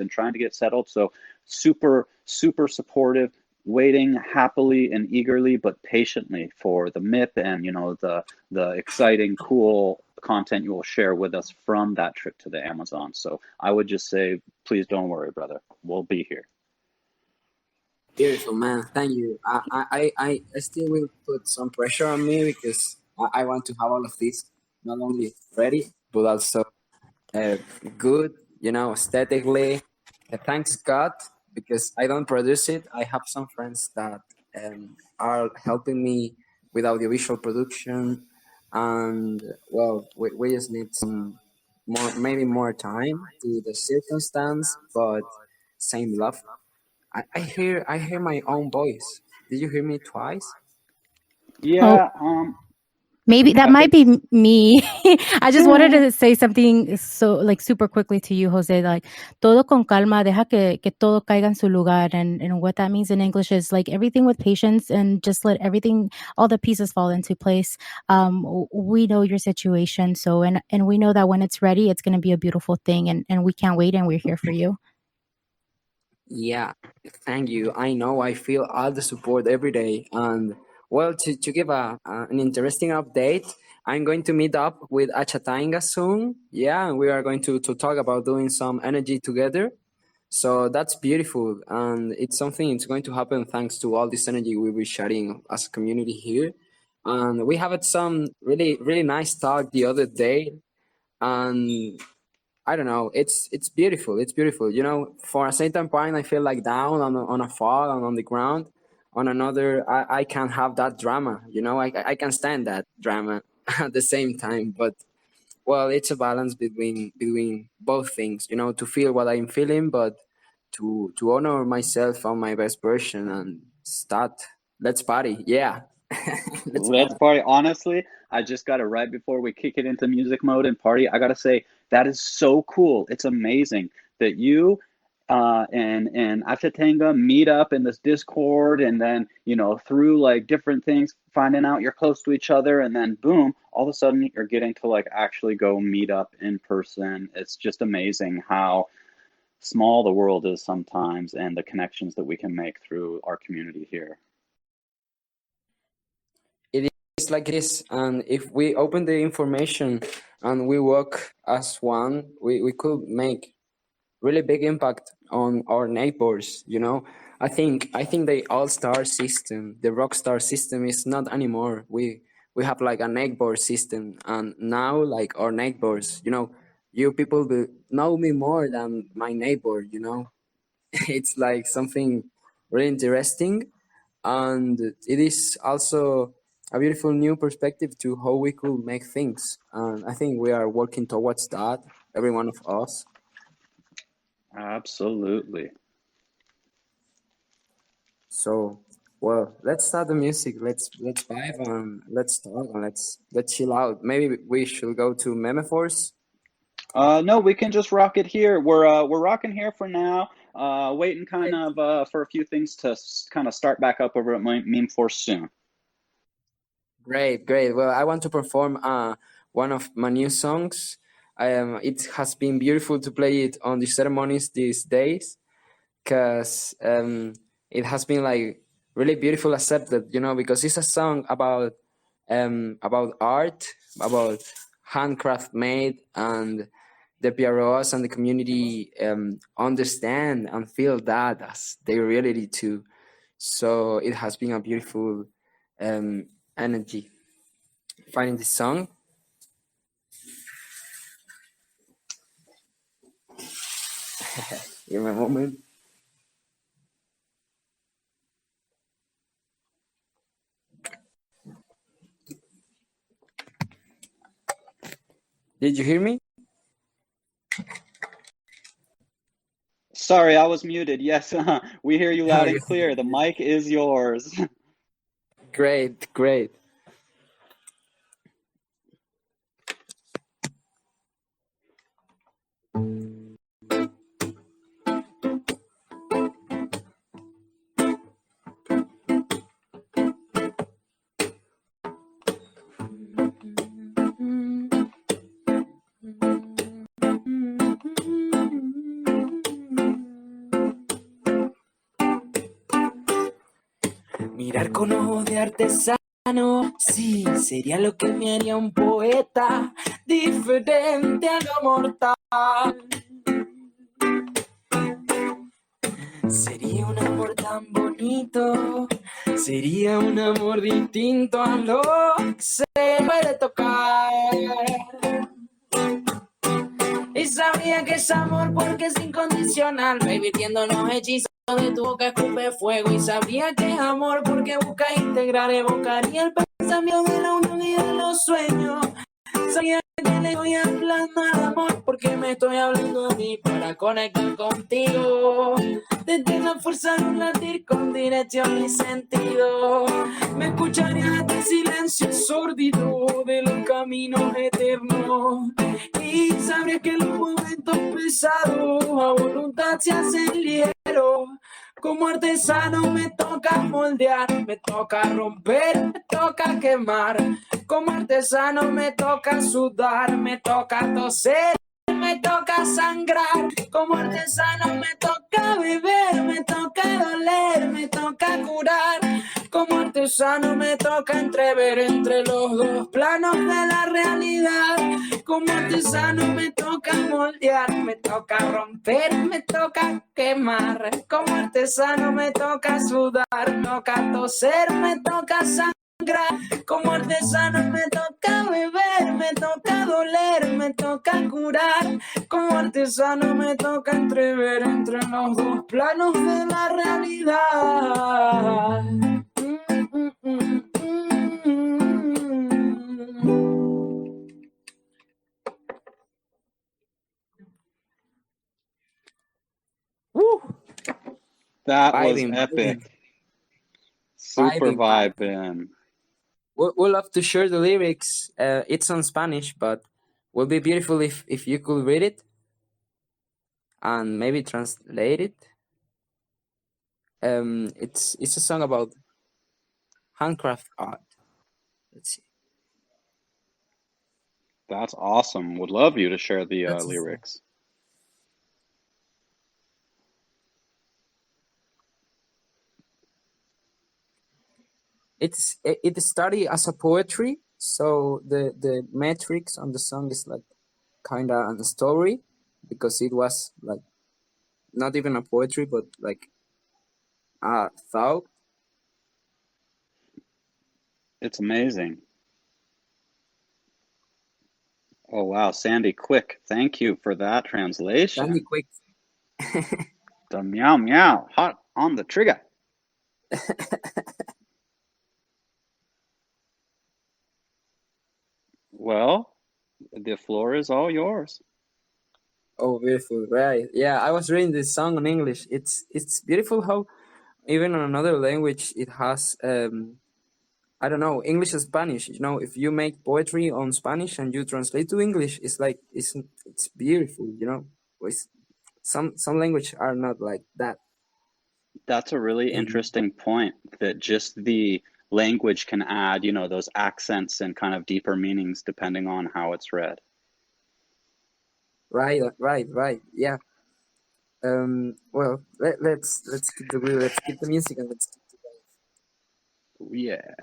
and trying to get settled. So super, super supportive, waiting happily and eagerly, but patiently for the MIP and, you know, the exciting, cool content you will share with us from that trip to the Amazon. So I would just say, please don't worry, brother. We'll be here. Beautiful, man. Thank you. I still will put some pressure on me, because I want to have all of this not only ready, but also uh, good, you know, aesthetically. Thanks God, because I don't produce it. I have some friends that are helping me with audiovisual production, and well, we just need some more, maybe more time to the circumstance, but same love. I hear my own voice. Did you hear me twice? Oh, Yeah, maybe that I might think. be me. I just wanted to say something so like super quickly to you, Jose. Like todo con calma, deja que todo caiga en su lugar. And what that means in English is like everything with patience and just let everything, all the pieces fall into place. We know your situation, so and we know that when it's ready, it's going to be a beautiful thing, and we can't wait, and we're here for you. Yeah, thank you. I know I feel all the support every day. And well, to give an interesting update, I'm going to meet up with Achatanga soon. Yeah, and we are going to talk about doing some energy together. So that's beautiful. And it's something it's going to happen thanks to all this energy we will sharing as a community here. And we had some really nice talk the other day. And I don't know. It's beautiful. It's beautiful. You know, for a certain point, I feel like down on a fall and on the ground. On another, I can have that drama. You know, I can stand that drama at the same time. But well, it's a balance between both things. You know, to feel what I'm feeling, but to honor myself on my best version and start. Let's party. Yeah, let's Let's party. party. Honestly, I just got it right before we kick it into music mode and party. I gotta say, that is so cool. It's amazing that you and Aftatenga meet up in this Discord, and then through like different things, finding out you're close to each other, and then boom, all of a sudden you're getting to like actually go meet up in person. It's just amazing how small the world is sometimes, and the connections that we can make through our community here. It's like this, and if we open the information and we work as one, we could make really big impact on our neighbors. I think the all-star system, the rockstar system, is not anymore. We have like a neighbor system, and now like our neighbors, you people will know me more than my neighbor. It's like something really interesting, and it is also a beautiful new perspective to how we could make things. And I think we are working towards that, every one of us. Absolutely. So, well, let's start the music. Let's vibe and let's talk and let's chill out. Maybe we should go to Memeforce. No, we can just rock it here. We're rocking here for now. Waiting kind of for a few things to kind of start back up over at Memeforce soon. Great. Well, I want to perform one of my new songs. It has been beautiful to play it on the ceremonies these days, because it has been like really beautiful accepted, because it's a song about art, about handcraft made, and the PROs and the community understand and feel that as their reality too. So it has been a beautiful energy finding this song. Give me a moment. Did you hear me? Sorry, I was muted. Yes, we hear you loud and clear. The mic is yours. Great. Mirar con ojos de artesano, sí, sería lo que me haría un poeta, diferente a lo mortal. Sería un amor tan bonito, sería un amor distinto a lo que se puede tocar. Y sabría que es amor porque es incondicional, baby, tiendo los hechizos de tu boca escupe fuego. Y sabría que es amor porque busca integrar, evocaría el pensamiento de la unión y de los sueños. Sabría que le voy hablando al amor porque me estoy hablando a mí para conectar contigo. Desde la fuerza de un latir con dirección y sentido. Me escucharía hasta el silencio sórdido de los caminos eternos. Y sabría que los momentos pesados a voluntad se hacen ligeros. Como artesano me toca moldear, me toca romper, me toca quemar. Como artesano me toca sudar, me toca toser, me toca sangrar. Como artesano me toca beber, me toca doler, me toca curar. Como artesano me toca entrever entre los dos planos de la realidad. Como artesano me toca moldear, me toca romper, me toca quemar. Como artesano me toca sudar, me toca toser, me toca sangrar. Como artesano me toca beber, me toca doler, me toca curar. Como artesano me toca entrever entre los dos planos de la realidad. That was Vibing, epic. Super Vibing. vibing. We'll love to share the lyrics. It's on Spanish, but would be beautiful if you could read it. and maybe translate it. It's a song about handcraft art. Let's see. That's awesome. Would love you to share the That's lyrics. It started as a poetry, so the metrics on the song is like kind of a story, because it was like not even a poetry, but like a thought. It's amazing. Oh wow, Sandy Quick, thank you for that translation. Sandy Quick. The meow meow, hot on the trigger. Well, the floor is all yours. Oh, beautiful, right? Yeah, I was reading this song in English. It's beautiful how even in another language it has I don't know, English and Spanish. You know, if you make poetry on Spanish and you translate to English, it's like it's beautiful. You know, some language are not like that. That's a really interesting point, that just the language can add, you know, those accents and kind of deeper meanings depending on how it's read. Right. Yeah. Well, let's keep the wheel, let's keep the music, and let's keep the wave. Yeah.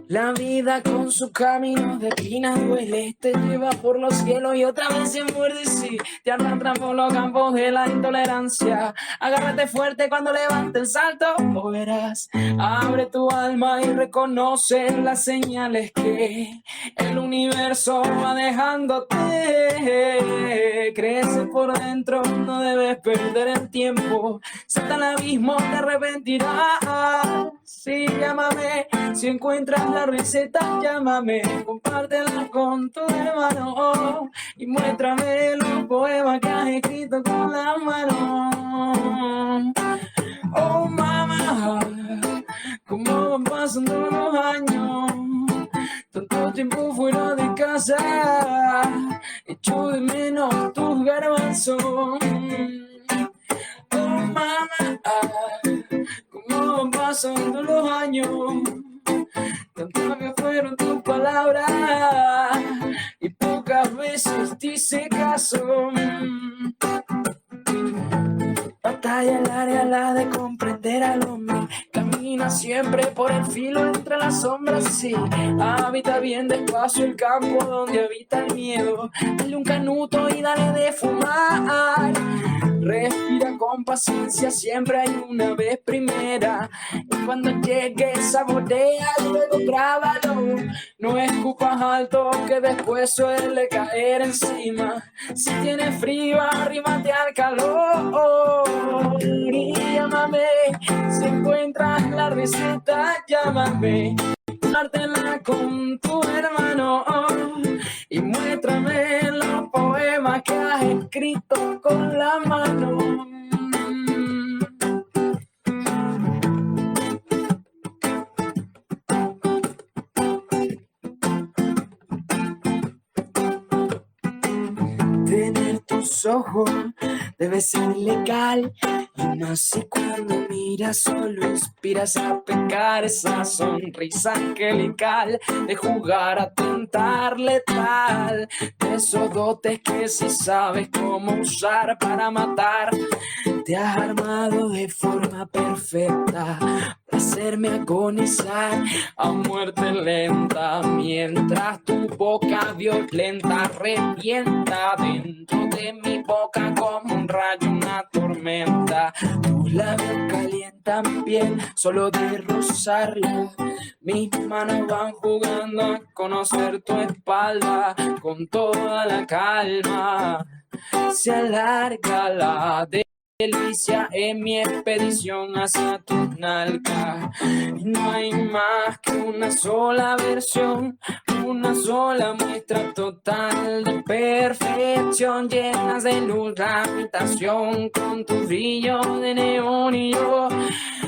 La vida con sus caminos de espina duele, te lleva por los cielos y otra vez se muerde, sí, te arrastra por los campos de la intolerancia. Agárrate fuerte cuando levante el salto, o verás, abre tu alma y reconoce las señales que el universo va dejándote. Crece por dentro, no debes perder el tiempo, salta al abismo, te arrepentirás. Sí, llámame, si encuentras la receta, llámame, compártela con tu hermano y muéstrame los poemas que has escrito con la mano. Oh, mamá, cómo van pasando los años, tanto tiempo fuera de casa, echo de menos tus garbanzos. Oh, mamá, cómo van pasando los años, tantas que fueron tus palabras y pocas veces te hice caso. Batalla larga la de comprender al hombre, camina siempre por el filo entre las sombras, sí, habita bien despacio el campo donde habita el miedo, dale un canuto y dale de fumar. Respira con paciencia, siempre hay una vez primera. Y cuando llegue, saborea, luego grábalo. No escupas alto, que después suele caer encima. Si tienes frío, arrímate al calor. Y llámame, si encuentras la receta, llámame. Compártela con tu hermano y muéstrame los poemas que has escrito con la mano. Tener tus ojos debe ser legal, y más si cuando miras solo inspiras a pecar. Esa sonrisa angelical de jugar a tentar letal, de esos dotes que si sabes cómo usar para matar. Te has armado de forma perfecta para hacerme agonizar a muerte lenta, mientras tu boca violenta revienta dentro de mi boca como un rayo, una tormenta. Tus labios calientan mi piel solo de rozarla, mis manos van jugando a conocer tu espalda con toda la calma. Se alarga la delicia en mi expedición hacia tu nalga. No hay más que una sola versión, una sola muestra total de perfección. Llenas de luz la habitación con tu brillo de neón y yo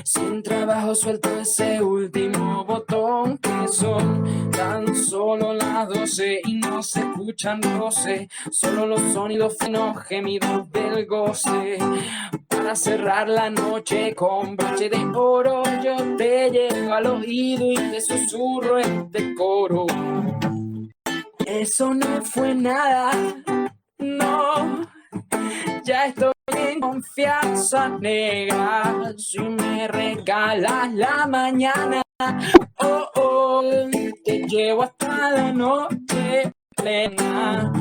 sin trabajo suelto ese último botón, que son tan solo las 12 y no se escuchan roces, solo los sonidos finos gemidos del goce. Para cerrar la noche con broche de oro, yo te llevo al oído y te susurro este coro. Eso no fue nada, no, ya estoy en confianza negra. Si me regalas la mañana, oh, oh, te llevo hasta la noche plena.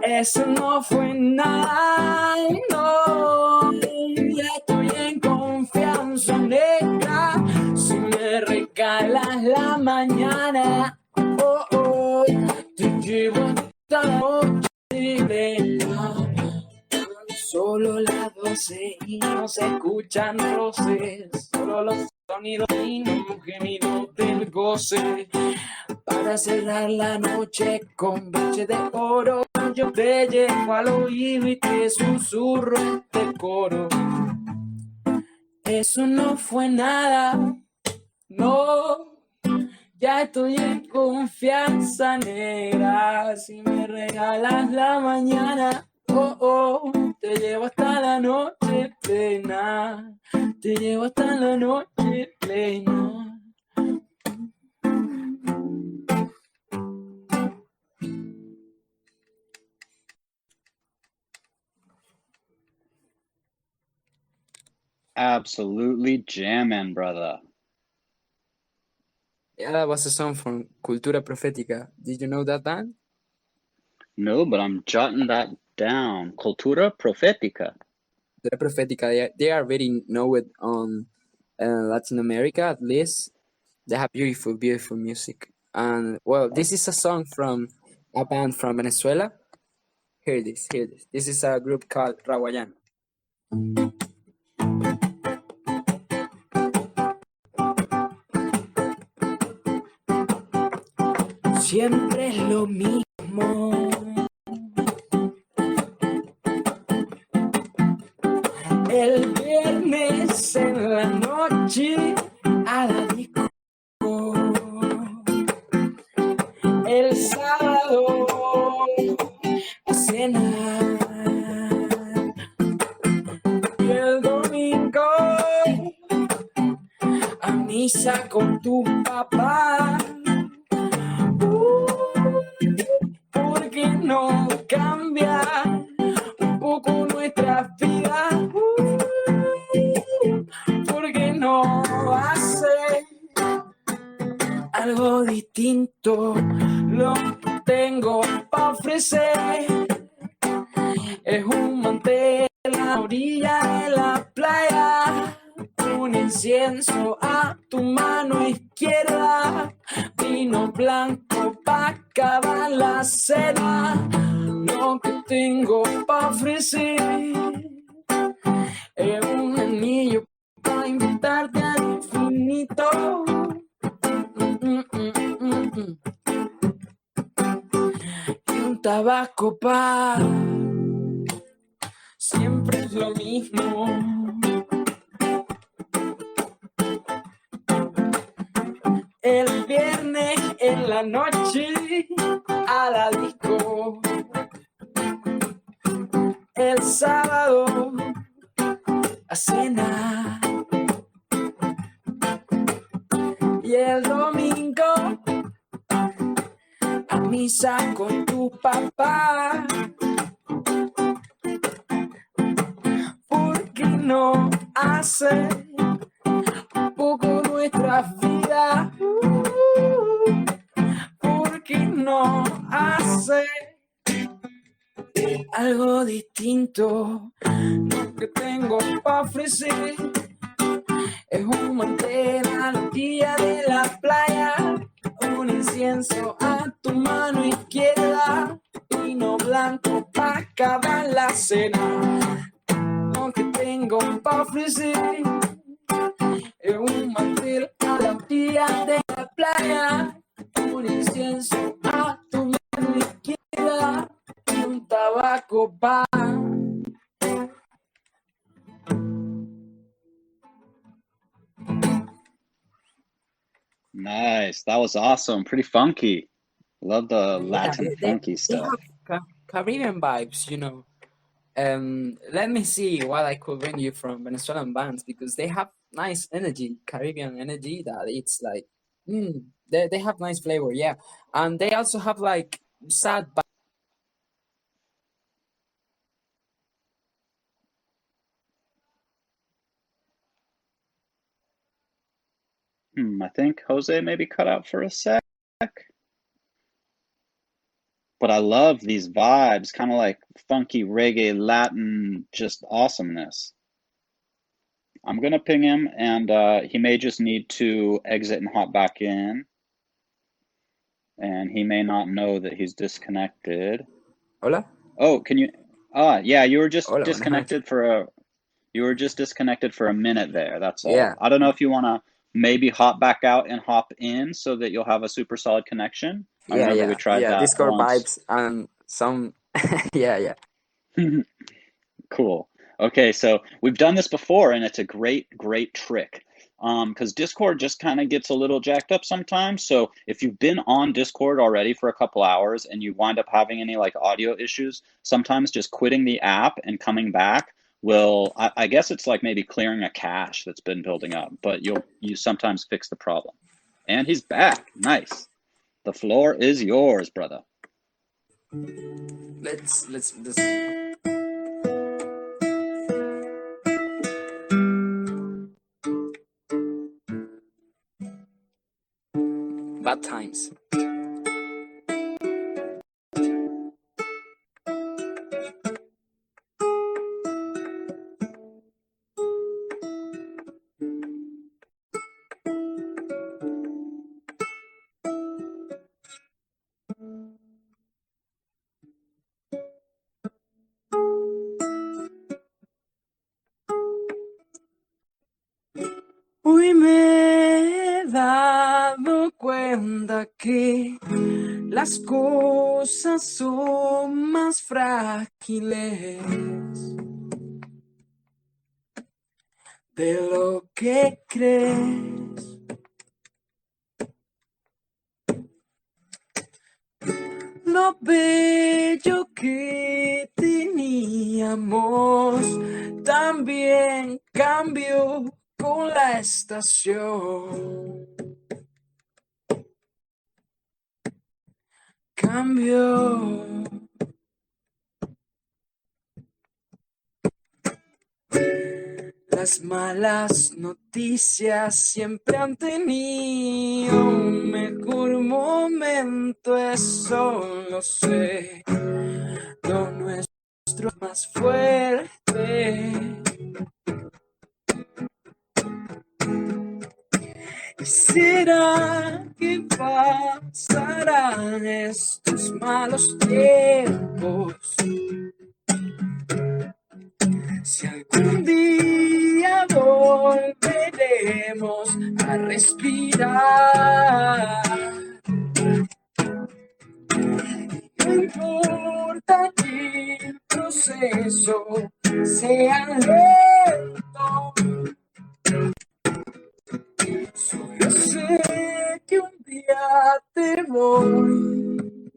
Eso no fue nada, no, ya estoy en confianza negra. Si me regalas la mañana, oh, oh, te llevo hasta la noche plena. Solo las 12 y no se escuchan roces, solo los sonidos finos gemidos del goce. Para cerrar la noche con broche de oro, yo te llevo al oído y te susurro este coro. Eso no fue nada, no, ya estoy en confianza negra. Si me regalas la mañana, oh, oh, te llevo hasta la noche plena. Te llevo hasta la noche plena. Absolutely jamming, brother. Yeah, that was a song from Cultura Profética. Did you know that band? No, but I'm jotting that down. Cultura Profética. Cultura Profética, they are very known on Latin America, at least. They have beautiful, beautiful music. And, well, this is a song from a band from Venezuela. Hear this, hear this. This is a group called Raguayana. Siempre es lo mismo. El viernes en la noche a la disco. El sábado a cenar. Y el domingo a misa con tu papá. ¿Por qué no cambia un poco nuestras vidas? ¿Por qué no hace algo distinto? Lo que tengo para ofrecer es un mantel en la orilla de la playa, un incienso a tu mano izquierda, vino blanco pa' acabar la cena. Lo que tengo pa' ofrecer es un anillo pa' invitarte al infinito. Y un tabaco pa' siempre es lo mismo. El viernes en la noche a la disco. El sábado a cenar. Y el domingo a misa con tu papá. ¿Por qué no hace un poco nuestras vidas? ¿Por qué no hace algo distinto? Lo que tengo para ofrecer es un mantel a la orilla de la playa, un incienso a tu mano izquierda, vino blanco para acabar la cena. Lo que a ofrecer un mantel a la orilla de la playa, un incienso a tu mano izquierda y un tabaco pa. Nice. That was awesome. Pretty funky. Love the Latin funky They stuff. have Caribbean vibes, you know. Let me see what I could bring you from Venezuelan bands because they have nice energy, Caribbean energy that it's like, they have nice flavor, yeah. And they also have like sad I think Jose maybe cut out for a sec. But I love these vibes, kind of like funky reggae, Latin, just awesomeness. I'm gonna ping him, and he may just need to exit and hop back in. And he may not know that he's disconnected. Hola? Oh, can you? Yeah, you were just Hola, disconnected for a minute there. That's all. Yeah. I don't know if you want to maybe hop back out and hop in so that you'll have a super solid connection. I remember we tried that Discord once. vibes and some, yeah. Cool. Okay, so we've done this before, and it's a great trick. Because Discord just kind of gets a little jacked up sometimes. So if you've been on Discord already for a couple hours and you wind up having any like audio issues, sometimes just quitting the app and coming back will, I guess it's like maybe clearing a cache that's been building up, but you sometimes fix the problem. And he's back. Nice. The floor is yours, brother. Let's bad times. Hoy me he dado cuenta que las cosas son más frágiles de lo que crees. Lo bello que teníamos también cambió con la estación. Cambió. Las malas noticias siempre han tenido un mejor momento, eso lo sé. Lo nuestro es más fuerte. ¿Y será que pasarán estos malos tiempos? Si algún día volveremos a respirar, no importa que el proceso sea lento, solo sé que un día te voy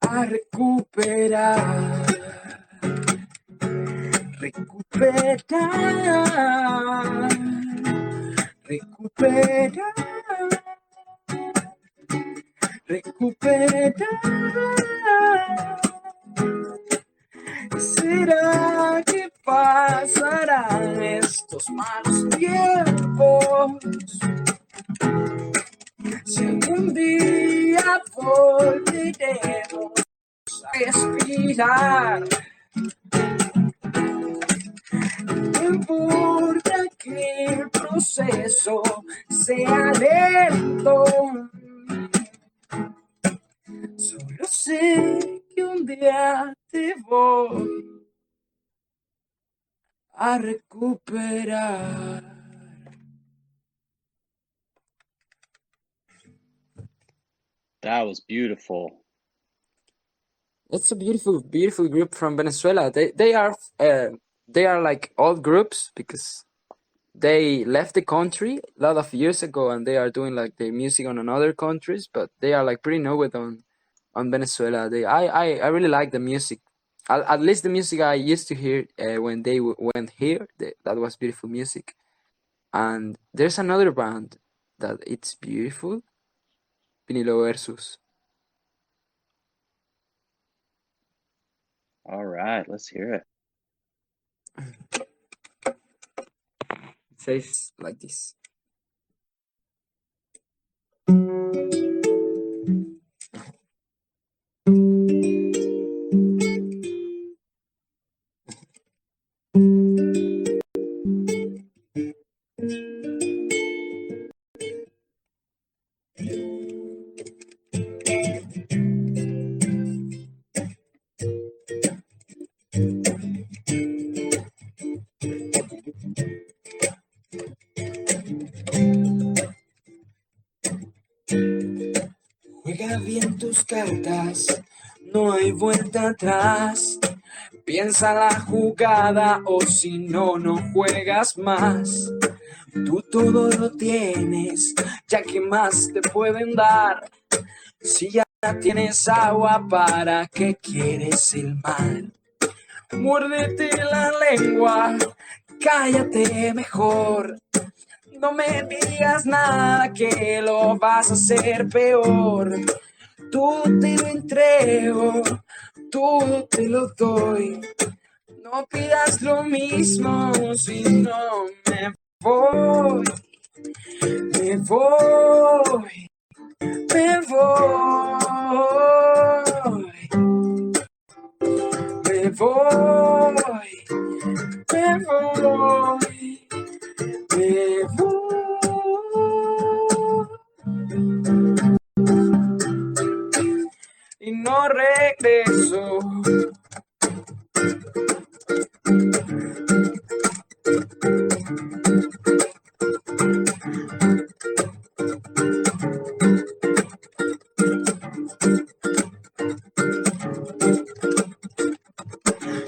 a recuperar. Recuperar, recuperar, recuperar. ¿Será que pasarán estos malos tiempos? Si algún día volveremos a respirar, no importa que el proceso sea lento, solo sé que un día te voy a recuperar. That was beautiful. It's a beautiful, beautiful group from Venezuela. They are like old groups because they left the country a lot of years ago, and they are doing like their music on other countries. But they are like pretty known on Venezuela. I really like the music. At least the music I used to hear when they went here. That was beautiful music. And there's another band that it's beautiful, Vinilo Versus. All right, let's hear it. It says like this. Juega bien tus cartas, no hay vuelta atrás. Piensa la jugada o si no, no juegas más. Tú todo lo tienes, ya que más te pueden dar. Si ya tienes agua, ¿para qué quieres el mar? Muérdete la lengua, cállate mejor. No me digas nada que lo vas a hacer peor. Tú te lo entrego, tú te lo doy. No pidas lo mismo, si no me voy. Me voy, me voy. Me voy, me voy. Me voy. Y no regreso.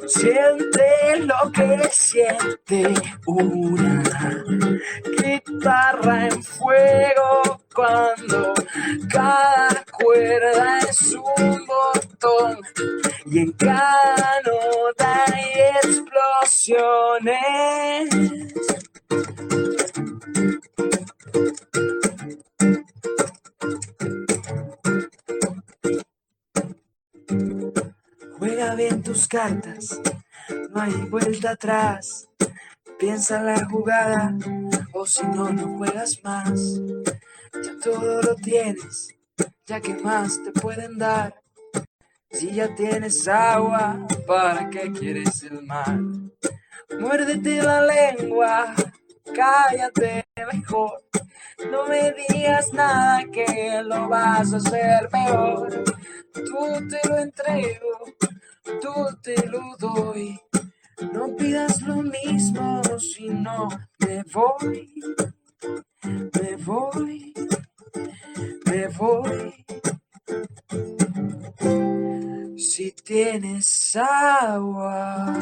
Siente lo que siente una guitarra en fuego cuando cada cuerda es un botón y en cada nota hay explosiones. Juega bien tus cartas, no hay vuelta atrás. Piensa la jugada, o si no, no juegas más. Ya todo lo tienes, ya que más te pueden dar. Si ya tienes agua, ¿para qué quieres el mar? Muérdete la lengua, cállate mejor. No me digas nada que lo vas a hacer peor. Tú te lo entrego, tú te lo doy. No pidas lo mismo, si no me voy, me voy, me voy. Si tienes agua.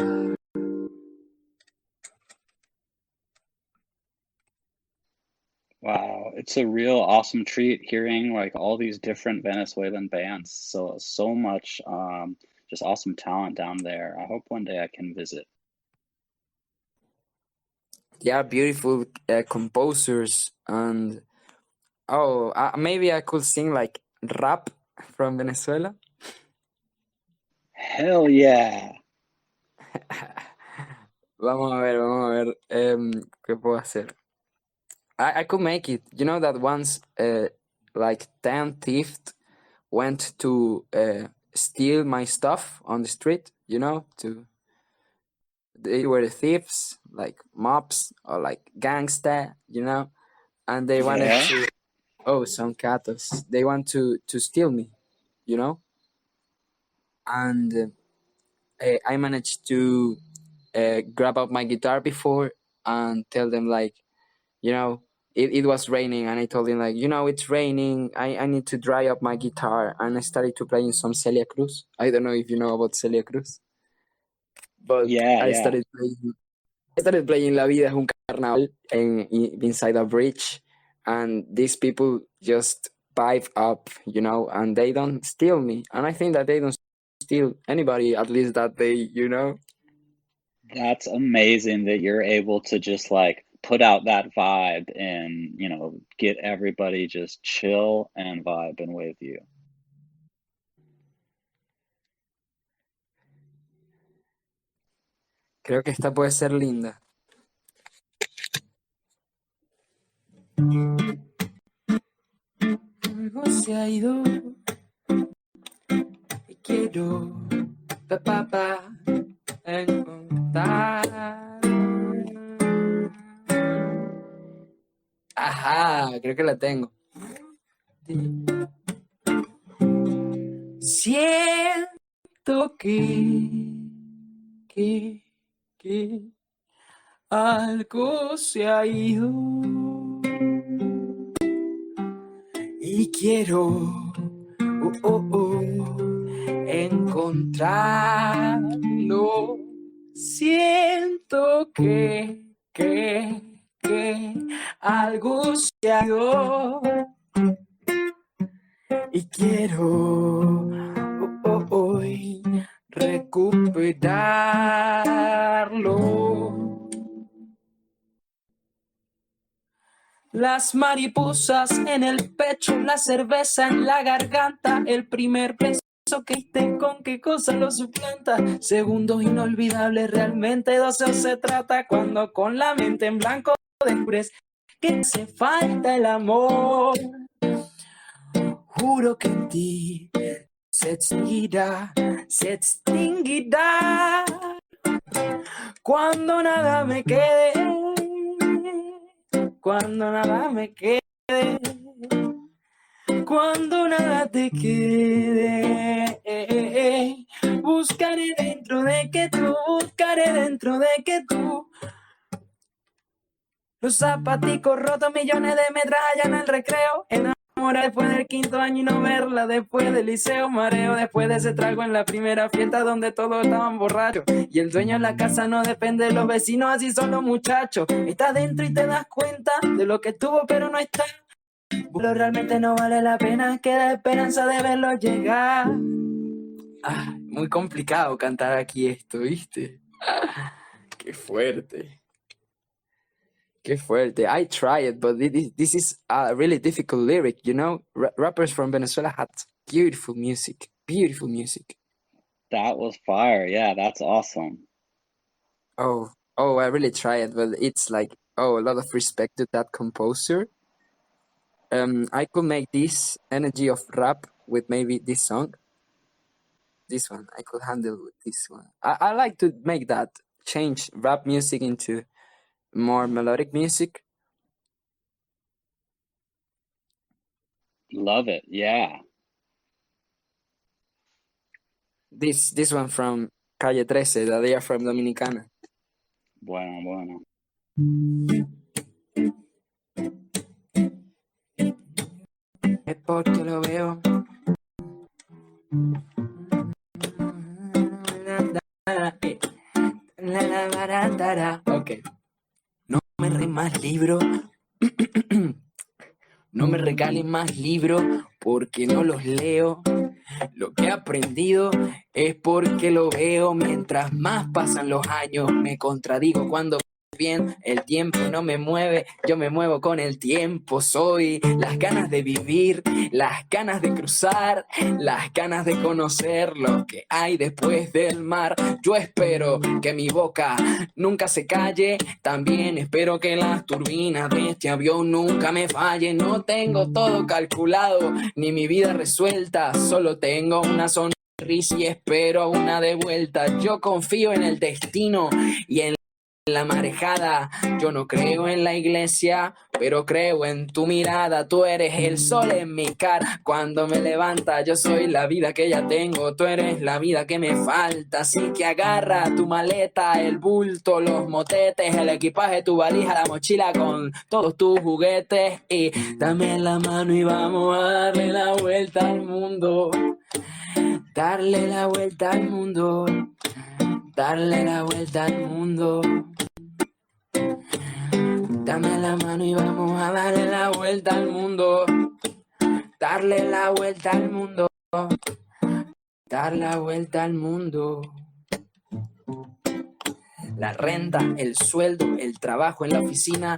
Wow, it's a real awesome treat hearing like all these different Venezuelan bands. So much just awesome talent down there. I hope one day I can visit. Yeah, beautiful composers, and maybe I could sing like rap from Venezuela. Hell yeah. Vamos a ver, ¿qué puedo hacer? I could make it. You know that once like 10 thieves went to steal my stuff on the street, you know, they were thieves, like mobs or like gangsta, you know, and they wanted to some catos. They want to steal me, you know, and I managed to grab up my guitar before and tell them like, you know, it was raining, and I told him like, you know, it's raining. I need to dry up my guitar, and I started to playing some Celia Cruz. I don't know if you know about Celia Cruz, but Yeah, I yeah. started playing La Vida es un Carnaval inside a bridge, and these people just vibe up, you know, and they don't steal me, and I think that they don't steal anybody, at least that day, you know. That's amazing that you're able to just like put out that vibe and, you know, get everybody just chill and vibing with you. Creo que esta puede ser linda. Algo se ha ido y quiero encontrar. Ajá, creo que la tengo. Siento que algo se ha ido y quiero encontrarlo. Siento que algo se ha ido y quiero hoy recuperarlo. Las mariposas en el pecho, la cerveza en la garganta, el primer beso que diste, con qué cosa lo suplanta. Segundos inolvidables, realmente de eso se trata, cuando con la mente en blanco descubres que hace falta el amor. Juro que en ti se extinguirá cuando nada me quede, cuando nada me quede, cuando nada te quede. Buscaré dentro de que tú los zapaticos rotos, millones de metras allá en el recreo. Enamorada después del 5º año y no verla después del liceo. Mareo después de ese trago en la primera fiesta donde todos estaban borrachos. Y el dueño de la casa no depende de los vecinos, así son los muchachos. Estás dentro y te das cuenta de lo que tuvo pero no está. Pero realmente no vale la pena, queda esperanza de verlo llegar. Muy complicado cantar aquí esto, ¿viste? Qué fuerte. Qué fuerte. I try it, but this is a really difficult lyric, you know? Rappers from Venezuela had beautiful music. Beautiful music. That was fire. Yeah, that's awesome. Oh, I really try it, but it's like, a lot of respect to that composer. I could make this energy of rap with maybe this song. This one, I could handle with this one. I like to make that, change rap music into more melodic music. Love it. Yeah. This one from Calle 13, that they are from Dominicana. Bueno. Es porque lo veo. Ok. No me re más libros. No me regalen más libros porque no los leo. Lo que he aprendido es porque lo veo. Mientras más pasan los años, me contradigo cuando bien el tiempo no me mueve, yo me muevo con el tiempo. Soy las ganas de vivir, las ganas de cruzar, las ganas de conocer lo que hay después del mar. Yo espero que mi boca nunca se calle, también espero que las turbinas de este avión nunca me fallen. No tengo todo calculado, ni mi vida resuelta, solo tengo una sonrisa y espero una de vuelta. Yo confío en el destino y en la marejada. Yo no creo en la iglesia, pero creo en tu mirada. Tú eres el sol en mi cara. Cuando me levanta, yo soy la vida que ya tengo. Tú eres la vida que me falta. Así que agarra tu maleta, el bulto, los motetes, el equipaje, tu valija, la mochila con todos tus juguetes. Y dame la mano y vamos a darle la vuelta al mundo. Darle la vuelta al mundo. Darle la vuelta al mundo. Dame la mano y vamos a darle la vuelta al mundo. Darle la vuelta al mundo. Dar la vuelta al mundo. La renta, el sueldo, el trabajo en la oficina.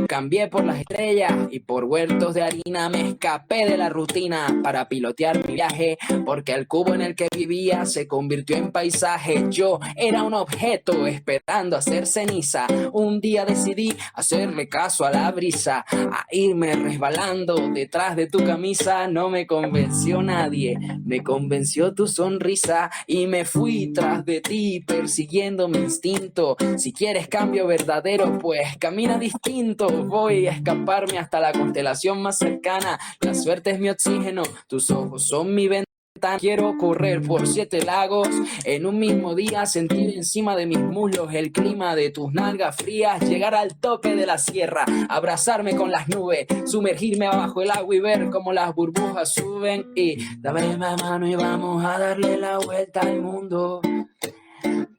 Cambié por las estrellas y por huertos de harina. Me escapé de la rutina para pilotear mi viaje, porque el cubo en el que vivía se convirtió en paisaje. Yo era un objeto esperando a ser ceniza. Un día decidí hacerle caso a la brisa, a irme resbalando detrás de tu camisa. No me convenció nadie, me convenció tu sonrisa, y me fui tras de ti persiguiendo mi instinto. Si quieres cambio verdadero, pues camina distinto. Voy a escaparme hasta la constelación más cercana. La suerte es mi oxígeno, tus ojos son mi ventana. Quiero correr por 7 lagos en un mismo día, sentir encima de mis muslos el clima de tus nalgas frías, llegar al tope de la sierra, abrazarme con las nubes, sumergirme abajo el agua y ver cómo las burbujas suben. Y dame la mano y vamos a darle la vuelta al mundo.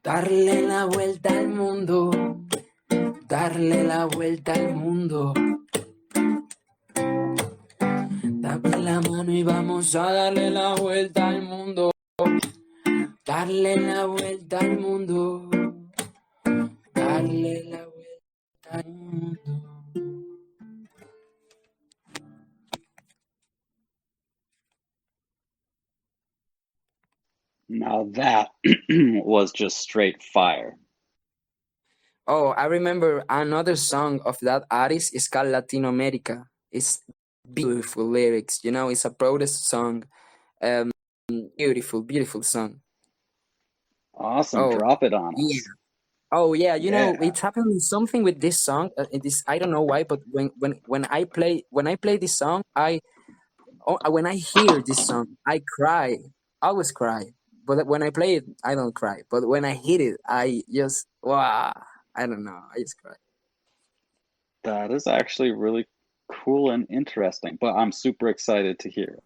Darle la vuelta al mundo. Darle la vuelta al mundo. Dame la mano y vamos a darle la vuelta al mundo. Darle la vuelta al mundo. Darle la vuelta al mundo. Now that was just straight fire. Oh, I remember another song of that artist is called Latino America. It's beautiful lyrics, you know, it's a protest song. Beautiful, beautiful song. Awesome. Oh, Drop it on yeah. us. Oh yeah, you know, Yeah. it's happening something with this song. I don't know why, but when I play this song, when I hear this song, I cry. I always cry. But when I play it, I don't cry. But when I hear it, I just wow. I don't know. I just cry. That is actually really cool and interesting, but I'm super excited to hear it.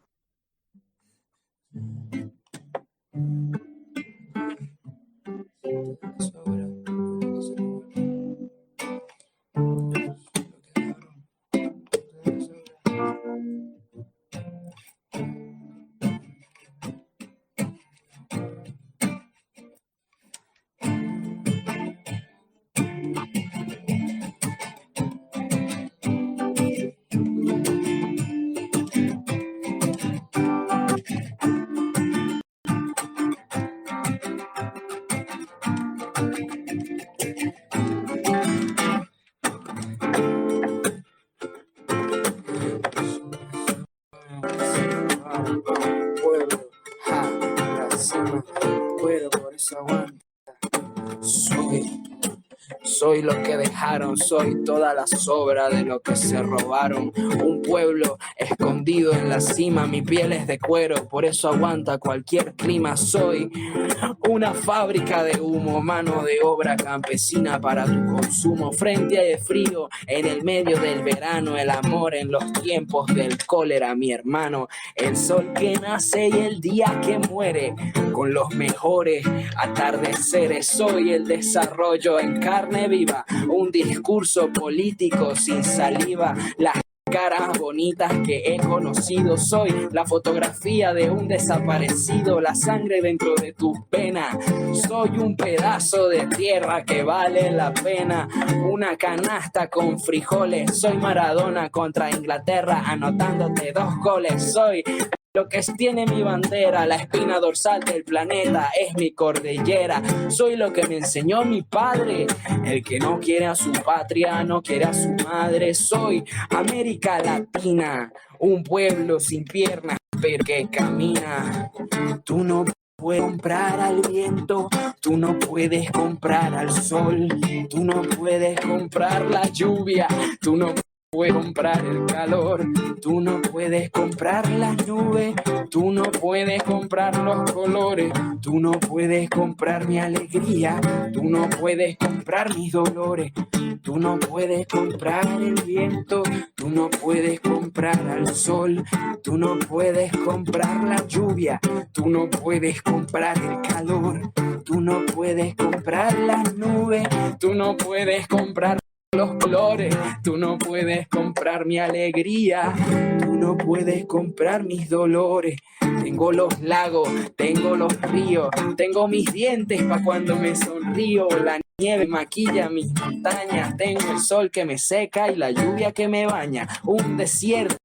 Soy lo que dejaron, soy toda la sobra de lo que se robaron. Un pueblo escondido en la cima, mi piel es de cuero, por eso aguanta cualquier clima. Soy una fábrica de humo, mano de obra campesina para tu consumo. Frente al frío, en el medio del verano, el amor en los tiempos del cólera, mi hermano. El sol que nace y el día que muere, con los mejores atardeceres. Soy el desarrollo en carne viva, un discurso político sin saliva. Las caras bonitas que he conocido, soy la fotografía de un desaparecido, la sangre dentro de tus venas. Soy un pedazo de tierra que vale la pena, una canasta con frijoles. Soy Maradona contra Inglaterra anotándote 2 goles. Soy lo que tiene mi bandera, la espina dorsal del planeta es mi cordillera. Soy lo que me enseñó mi padre, el que no quiere a su patria, no quiere a su madre. Soy América Latina, un pueblo sin piernas pero que camina. Tú no puedes comprar al viento, tú no puedes comprar al sol, tú no puedes comprar la lluvia, tú no puedes comprar el calor, tú no puedes comprar las nubes, tú no puedes comprar los colores, tú no puedes comprar mi alegría, tú no puedes comprar mis dolores, tú no puedes comprar el viento, tú no puedes comprar al sol, tú no puedes comprar la lluvia, tú no puedes comprar el calor, tú no puedes comprar las nubes, tú no puedes comprar los colores, tú no puedes comprar mi alegría, tú no puedes comprar mis dolores. Tengo los lagos, tengo los ríos, tengo mis dientes pa' cuando me sonrío, la nieve maquilla mis montañas, tengo el sol que me seca y la lluvia que me baña, un desierto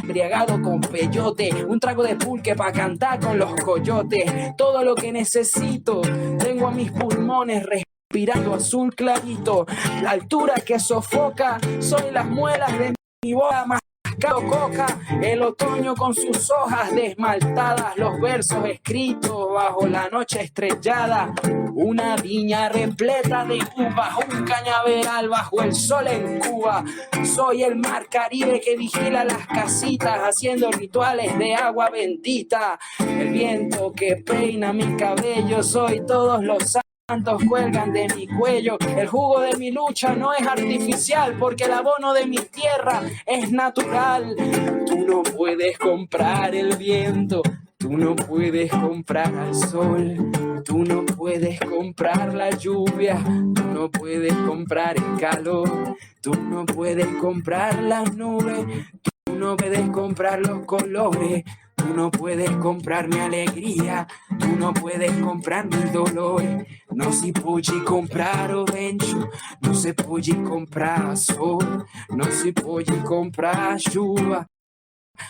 embriagado con peyote, un trago de pulque pa' cantar con los coyotes, todo lo que necesito, tengo a mis pulmones respirando azul clarito, la altura que sofoca, son las muelas de mi boca mascado coca, el otoño con sus hojas desmaltadas, los versos escritos bajo la noche estrellada, una viña repleta de uvas, un cañaveral bajo el sol en Cuba, soy el mar Caribe que vigila las casitas haciendo rituales de agua bendita, el viento que peina mi cabello, soy todos los santos cuelgan de mi cuello, el jugo de mi lucha no es artificial porque el abono de mi tierra es natural, tú no puedes comprar el viento, tú no puedes comprar al sol, tú no puedes comprar la lluvia, tú no puedes comprar el calor, tú no puedes comprar las nubes, tú no puedes comprar los colores, tú no puedes comprar mi alegría, tú no puedes comprar mis dolores, no si puoi comprare vento, non si puoi comprare sole, non si puoi comprare chuva,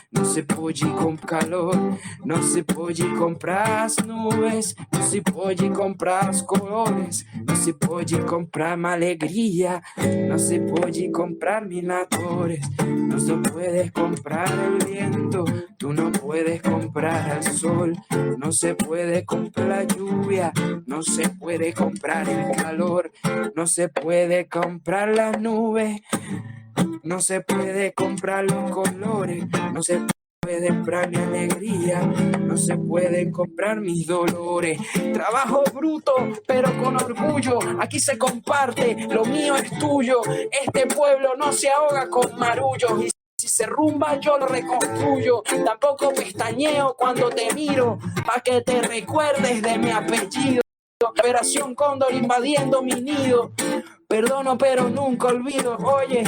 non si puoi comprar calor, non si puoi comprar as nuvens, non si puoi comprar os colores, non si puoi comprar mi alegría, non si puoi comprar mis natores, no se puede comprar el viento, tú no puedes comprar al sol, no se puede comprar la lluvia, no se puede comprar el calor, no se puede comprar las nubes, no se puede comprar los colores, no se puede comprar mi alegría, no se puede comprar mis dolores. Trabajo bruto, pero con orgullo, aquí se comparte, lo mío es tuyo. Este pueblo no se ahoga con marullos y si se rumba yo lo reconstruyo. Tampoco pestañeo cuando te miro, pa' que te recuerdes de mi apellido. Operación Cóndor invadiendo mi nido. Perdono pero nunca olvido, oye.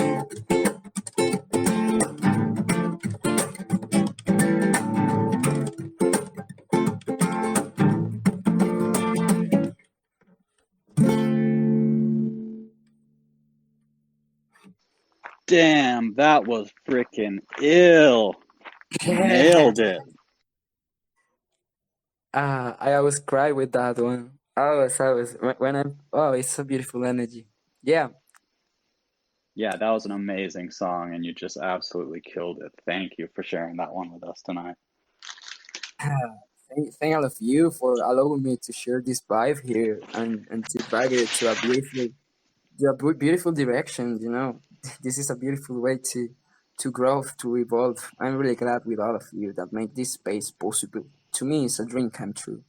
Damn, that was freaking ill. Nailed it. I always cry with that one. Always. When I'm, oh, it's a beautiful energy. Yeah. Yeah, that was an amazing song, and you just absolutely killed it. Thank you for sharing that one with us tonight. Thank all of you for allowing me to share this vibe here and to drive it to a beautiful direction. You know, this is a beautiful way to grow, to evolve. I'm really glad with all of you that make this space possible. To me, it's a dream come true.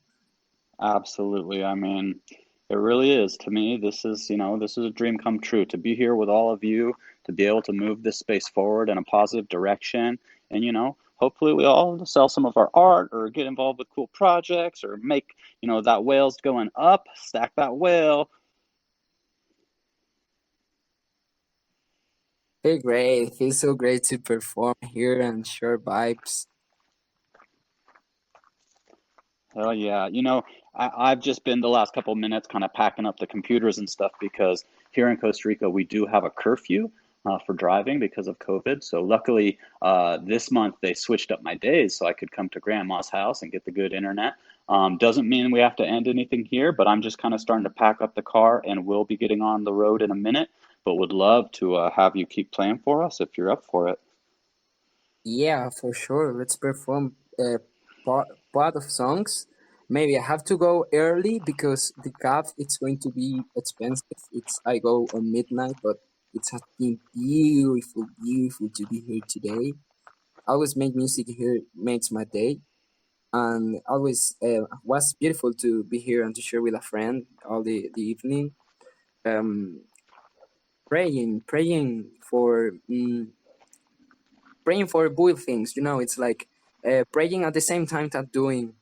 Absolutely. I mean, it really is. To me, this is a dream come true to be here with all of you, to be able to move this space forward in a positive direction. And, hopefully we all sell some of our art or get involved with cool projects or make, that whale's going up, stack that whale. Hey, great. It feels so great to perform here and share vibes. Hell yeah. I've just been the last couple of minutes kind of packing up the computers and stuff because here in Costa Rica, we do have a curfew for driving because of COVID. So luckily, this month they switched up my days so I could come to grandma's house and get the good internet. Doesn't mean we have to end anything here, but I'm just kind of starting to pack up the car and we'll be getting on the road in a minute, but would love to have you keep playing for us if you're up for it. Yeah, for sure. Let's perform part of songs maybe I have to go early because the cab it's going to be expensive. I go on midnight, but it has been beautiful, beautiful to be here today. Always make music here makes my day, and always was beautiful to be here and to share with a friend all the evening. Um, praying for praying for good things. You know, it's like praying at the same time that doing.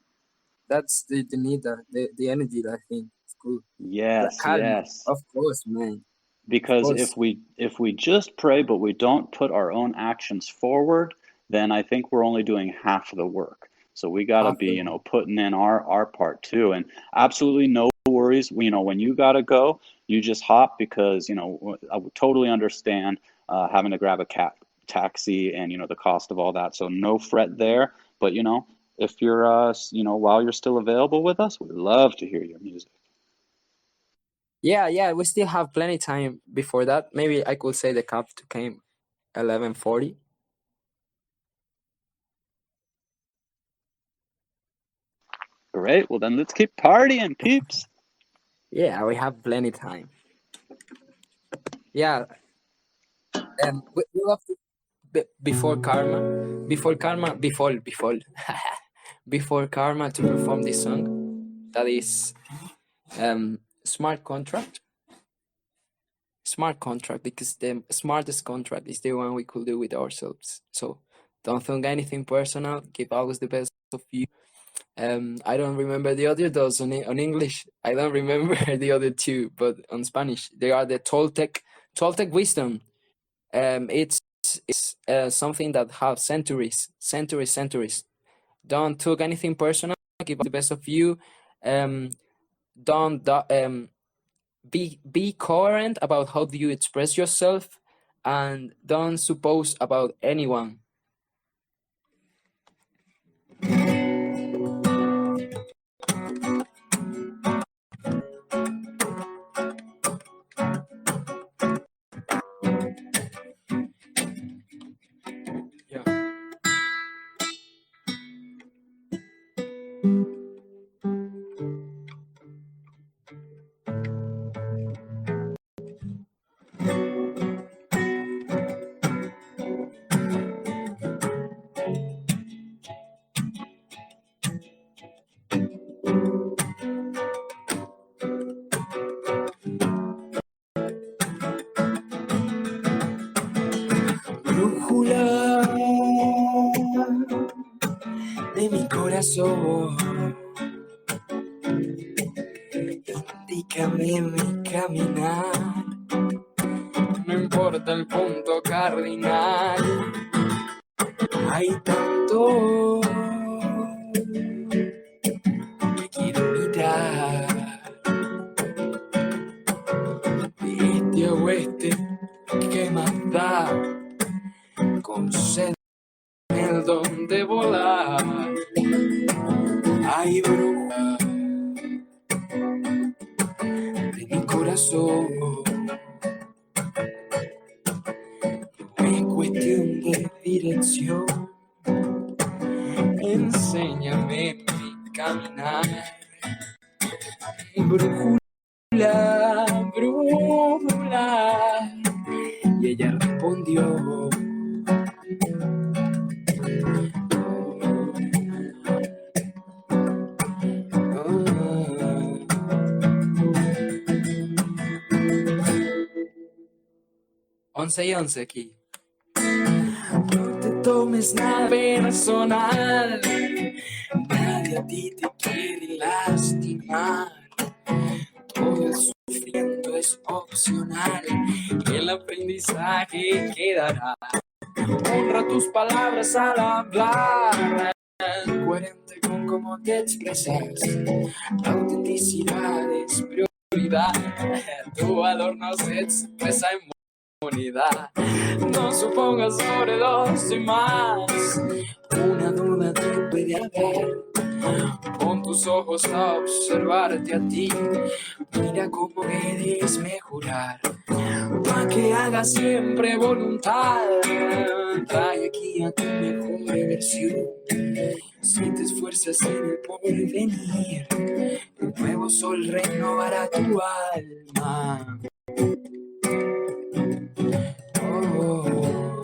That's the need that the energy that I think is cool. Yes, Karma, yes. of course, man. Of Because course. if we just pray but we don't put our own actions forward, then I think we're only doing half the work. So we got to be, After, you know, putting in our part too. And absolutely no worries. You know, when you got to go, you just hop because, you know, I would totally understand having to grab a taxi and, you know, the cost of all that. So no fret there. But, you know, if you're, you know, while you're still available with us, we'd love to hear your music. yeah, we still have plenty time before that. Maybe I could say the cap to came 11:40. Great. Well, then let's keep partying, peeps. Yeah, we have plenty time. Yeah, we love to, before karma, before karma to perform this song. That is smart contract. Smart contract, because the smartest contract is the one we could do with ourselves. So don't think anything personal. Give always the best of you. I don't remember the other those on English. I don't remember the other two, but on Spanish they are the Toltec wisdom. It's something that has centuries. Don't take anything personal. Give the best of you. Don't be coherent about how do you express yourself, and don't suppose about anyone. Yeah. Brújula de mi corazón, indícame mi caminar, no importa el punto cardinal, hay tanto que quiero mirar, de este a oeste, ¿qué más da? Concédeme el don de volar. Hay bruja de mi corazón. No es cuestión de dirección. Enséñame mi caminar. Brújula, brújula. Y ella respondió. Once y 11 aquí. No te tomes nada personal. Nadie a ti te quiere lastimar. Todo el sufrimiento es opcional. El aprendizaje quedará. Honra tus palabras al hablar. Coherente con cómo te expresas. Autenticidad es prioridad. Tu valor no se expresa en unidad. No supongas sobre los demás. Una duda te puede haber. Pon tus ojos a observarte a ti. Mira cómo eres mejorar. Pa' que hagas siempre voluntad. Trae aquí a tu mejor versión. Si te esfuerzas en el porvenir, un nuevo sol renovará tu alma. Oh,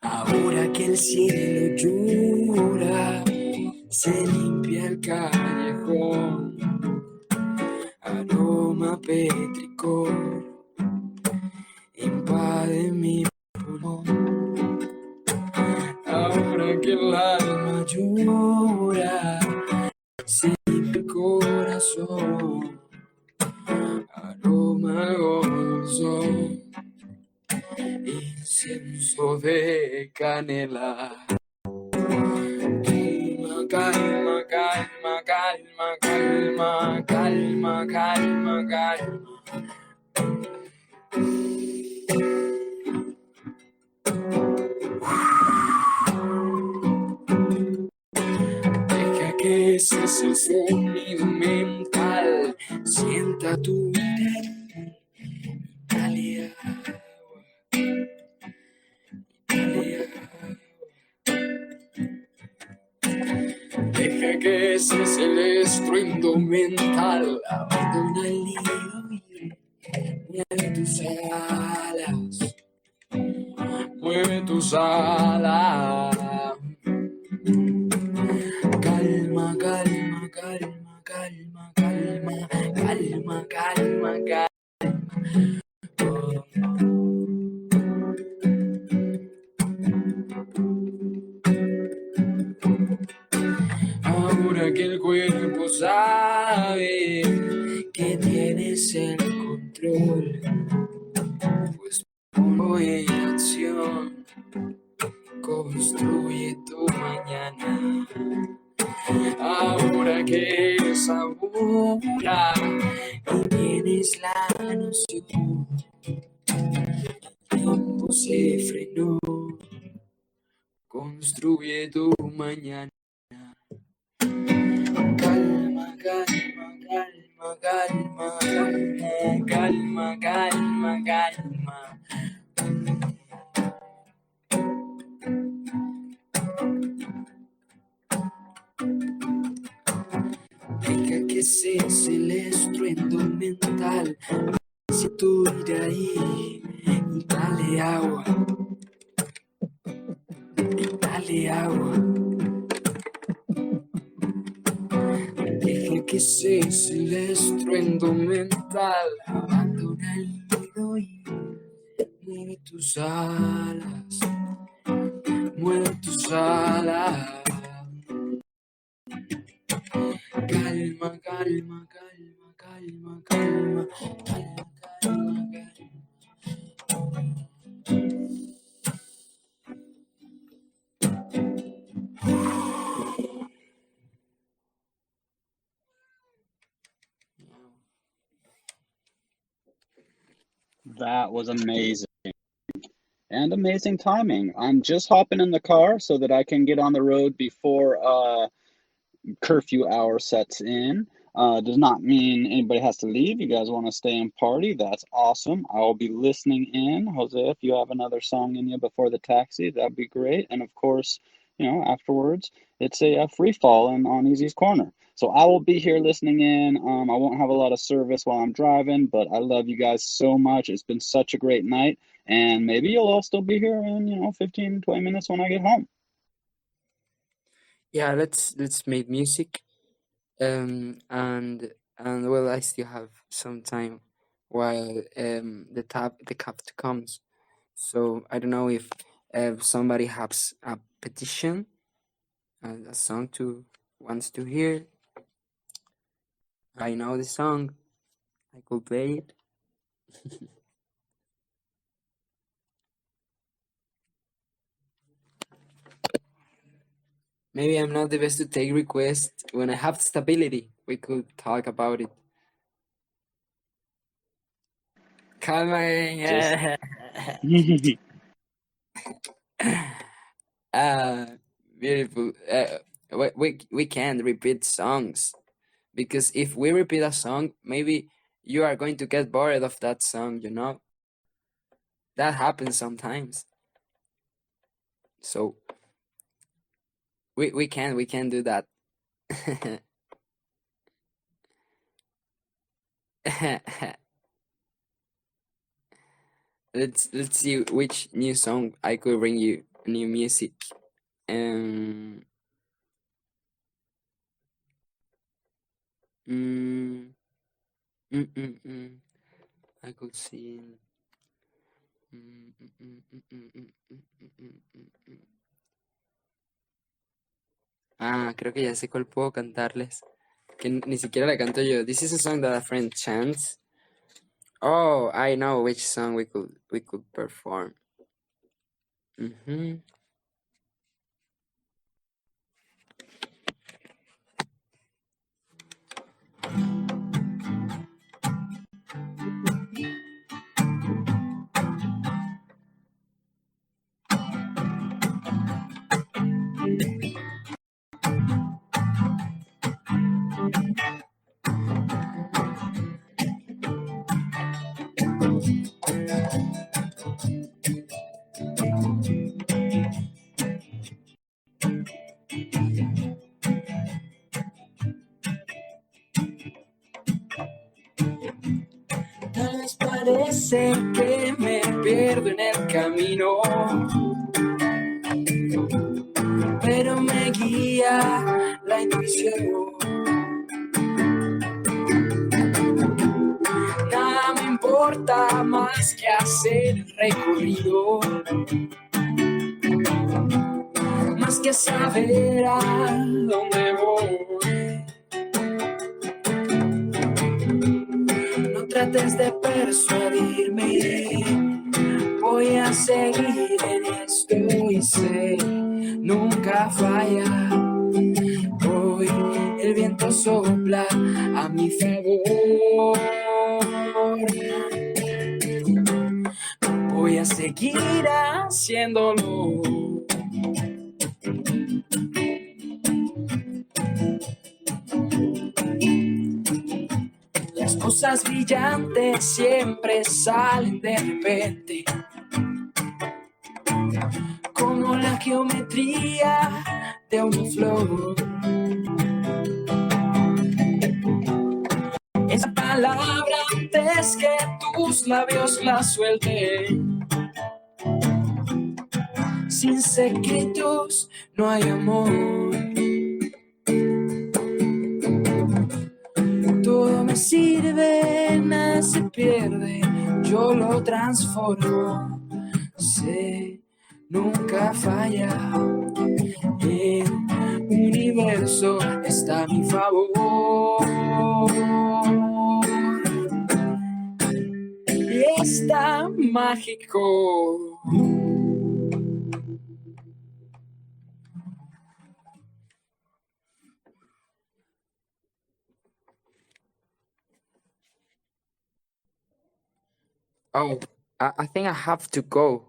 ahora que el cielo llora, se limpia el callejón, aroma petricor invade mi pulmón. Ahora que el alma llora, se limpia el corazón, aroma algodón, incienso de canela. Calma, calma, calma, calma, calma, calma, calma. Deja que ese es el sonido mental. Sienta tu vida. Dale agua. Dale agua. Deja que ese es el estruendo mental. Abandona el nido y mueve tus alas. Mueve tus alas. Calma, calma, calma, calma, calma, calma, calma, calma. Ahora que el cuerpo sabe que tienes el control, pues ponlo en acción, construye tu mañana. Ahora que eres ahora y tienes la noción, el tiempo se frenó, construye tu mañana. Calma, calma, calma, calma, calma, calma, calma, calma. Deja que cese el estruendo mental. Si tú ir ahí, dale agua. Dale agua. Deja que cese el estruendo mental. Abandona el nido y mueve tus alas. Mueve tus alas. Calma, calma, calma, calma, calma, calma, calma, calma. That was amazing. And amazing timing. I'm just hopping in the car so that I can get on the road before curfew hour sets in. Does not mean anybody has to leave. You guys want to stay and party? That's awesome. I will be listening in. Jose, if you have another song in you before the taxi, that'd be great. And of course, afterwards, it's a free fall on Easy's Corner. So I will be here listening in. I won't have a lot of service while I'm driving, but I love you guys so much. It's been such a great night. And maybe you'll all still be here in, 15, 20 minutes when I get home. Yeah, let's make music. And well, I still have some time while the captain comes. So I don't know if somebody has a petition, a song wants to hear. I know the song. I could play it. Maybe I'm not the best to take requests. When I have stability, we could talk about it. Come on. Beautiful. We can't repeat songs, because if we repeat a song, maybe you are going to get bored of that song, That happens sometimes. So we can do that. Let's see which new song I could bring you, new music. I could see. Creo que ya sé cuál puedo cantarles. Que ni siquiera la canto yo. This is a song that a friend chants. Oh, I know which song we could perform. Tal vez parece que me pierdo en el camino, pero me guía la intuición. Nada me importa más que hacer el recorrido, más que saber a dónde voy. No trates de persuadirme, voy a seguir en esto y sé, nunca falla. Hoy el viento sopla a mi favor. Voy a seguir haciéndolo. Las cosas brillantes siempre salen de repente, como la geometría de una flor. Esa palabra antes que tus labios la suelten. Sin secretos no hay amor. Todo me sirve, nada se pierde, yo lo transformo. Sé, nunca falla. El universo está a mi favor. Y está mágico. Oh, I think I have to go.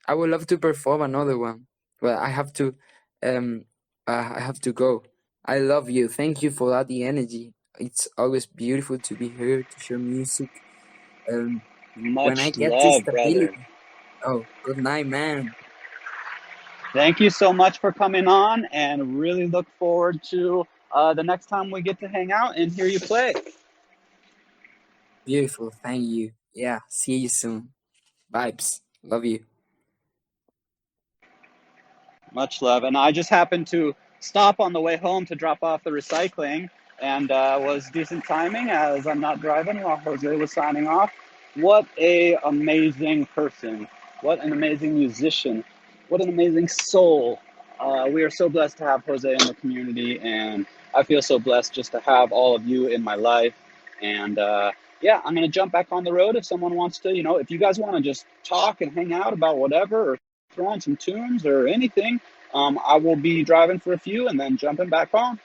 I would love to perform another one, but I have to. I have to go. I love you. Thank you for all the energy. It's always beautiful to be here to share music. When I Much get this love, brother. stability. Oh, good night, man. Thank you so much for coming on, and really look forward to the next time we get to hang out and hear you play. Beautiful. Thank you. Yeah. See you soon. Vibes. Love you. Much love. And I just happened to stop on the way home to drop off the recycling, and was decent timing as I'm not driving while Jose was signing off. What a amazing person. What an amazing musician. What an amazing soul. We are so blessed to have Jose in the community, and I feel so blessed just to have all of you in my life. And yeah, I'm going to jump back on the road if someone wants to, if you guys want to just talk and hang out about whatever, or throw on some tunes or anything, I will be driving for a few and then jumping back on.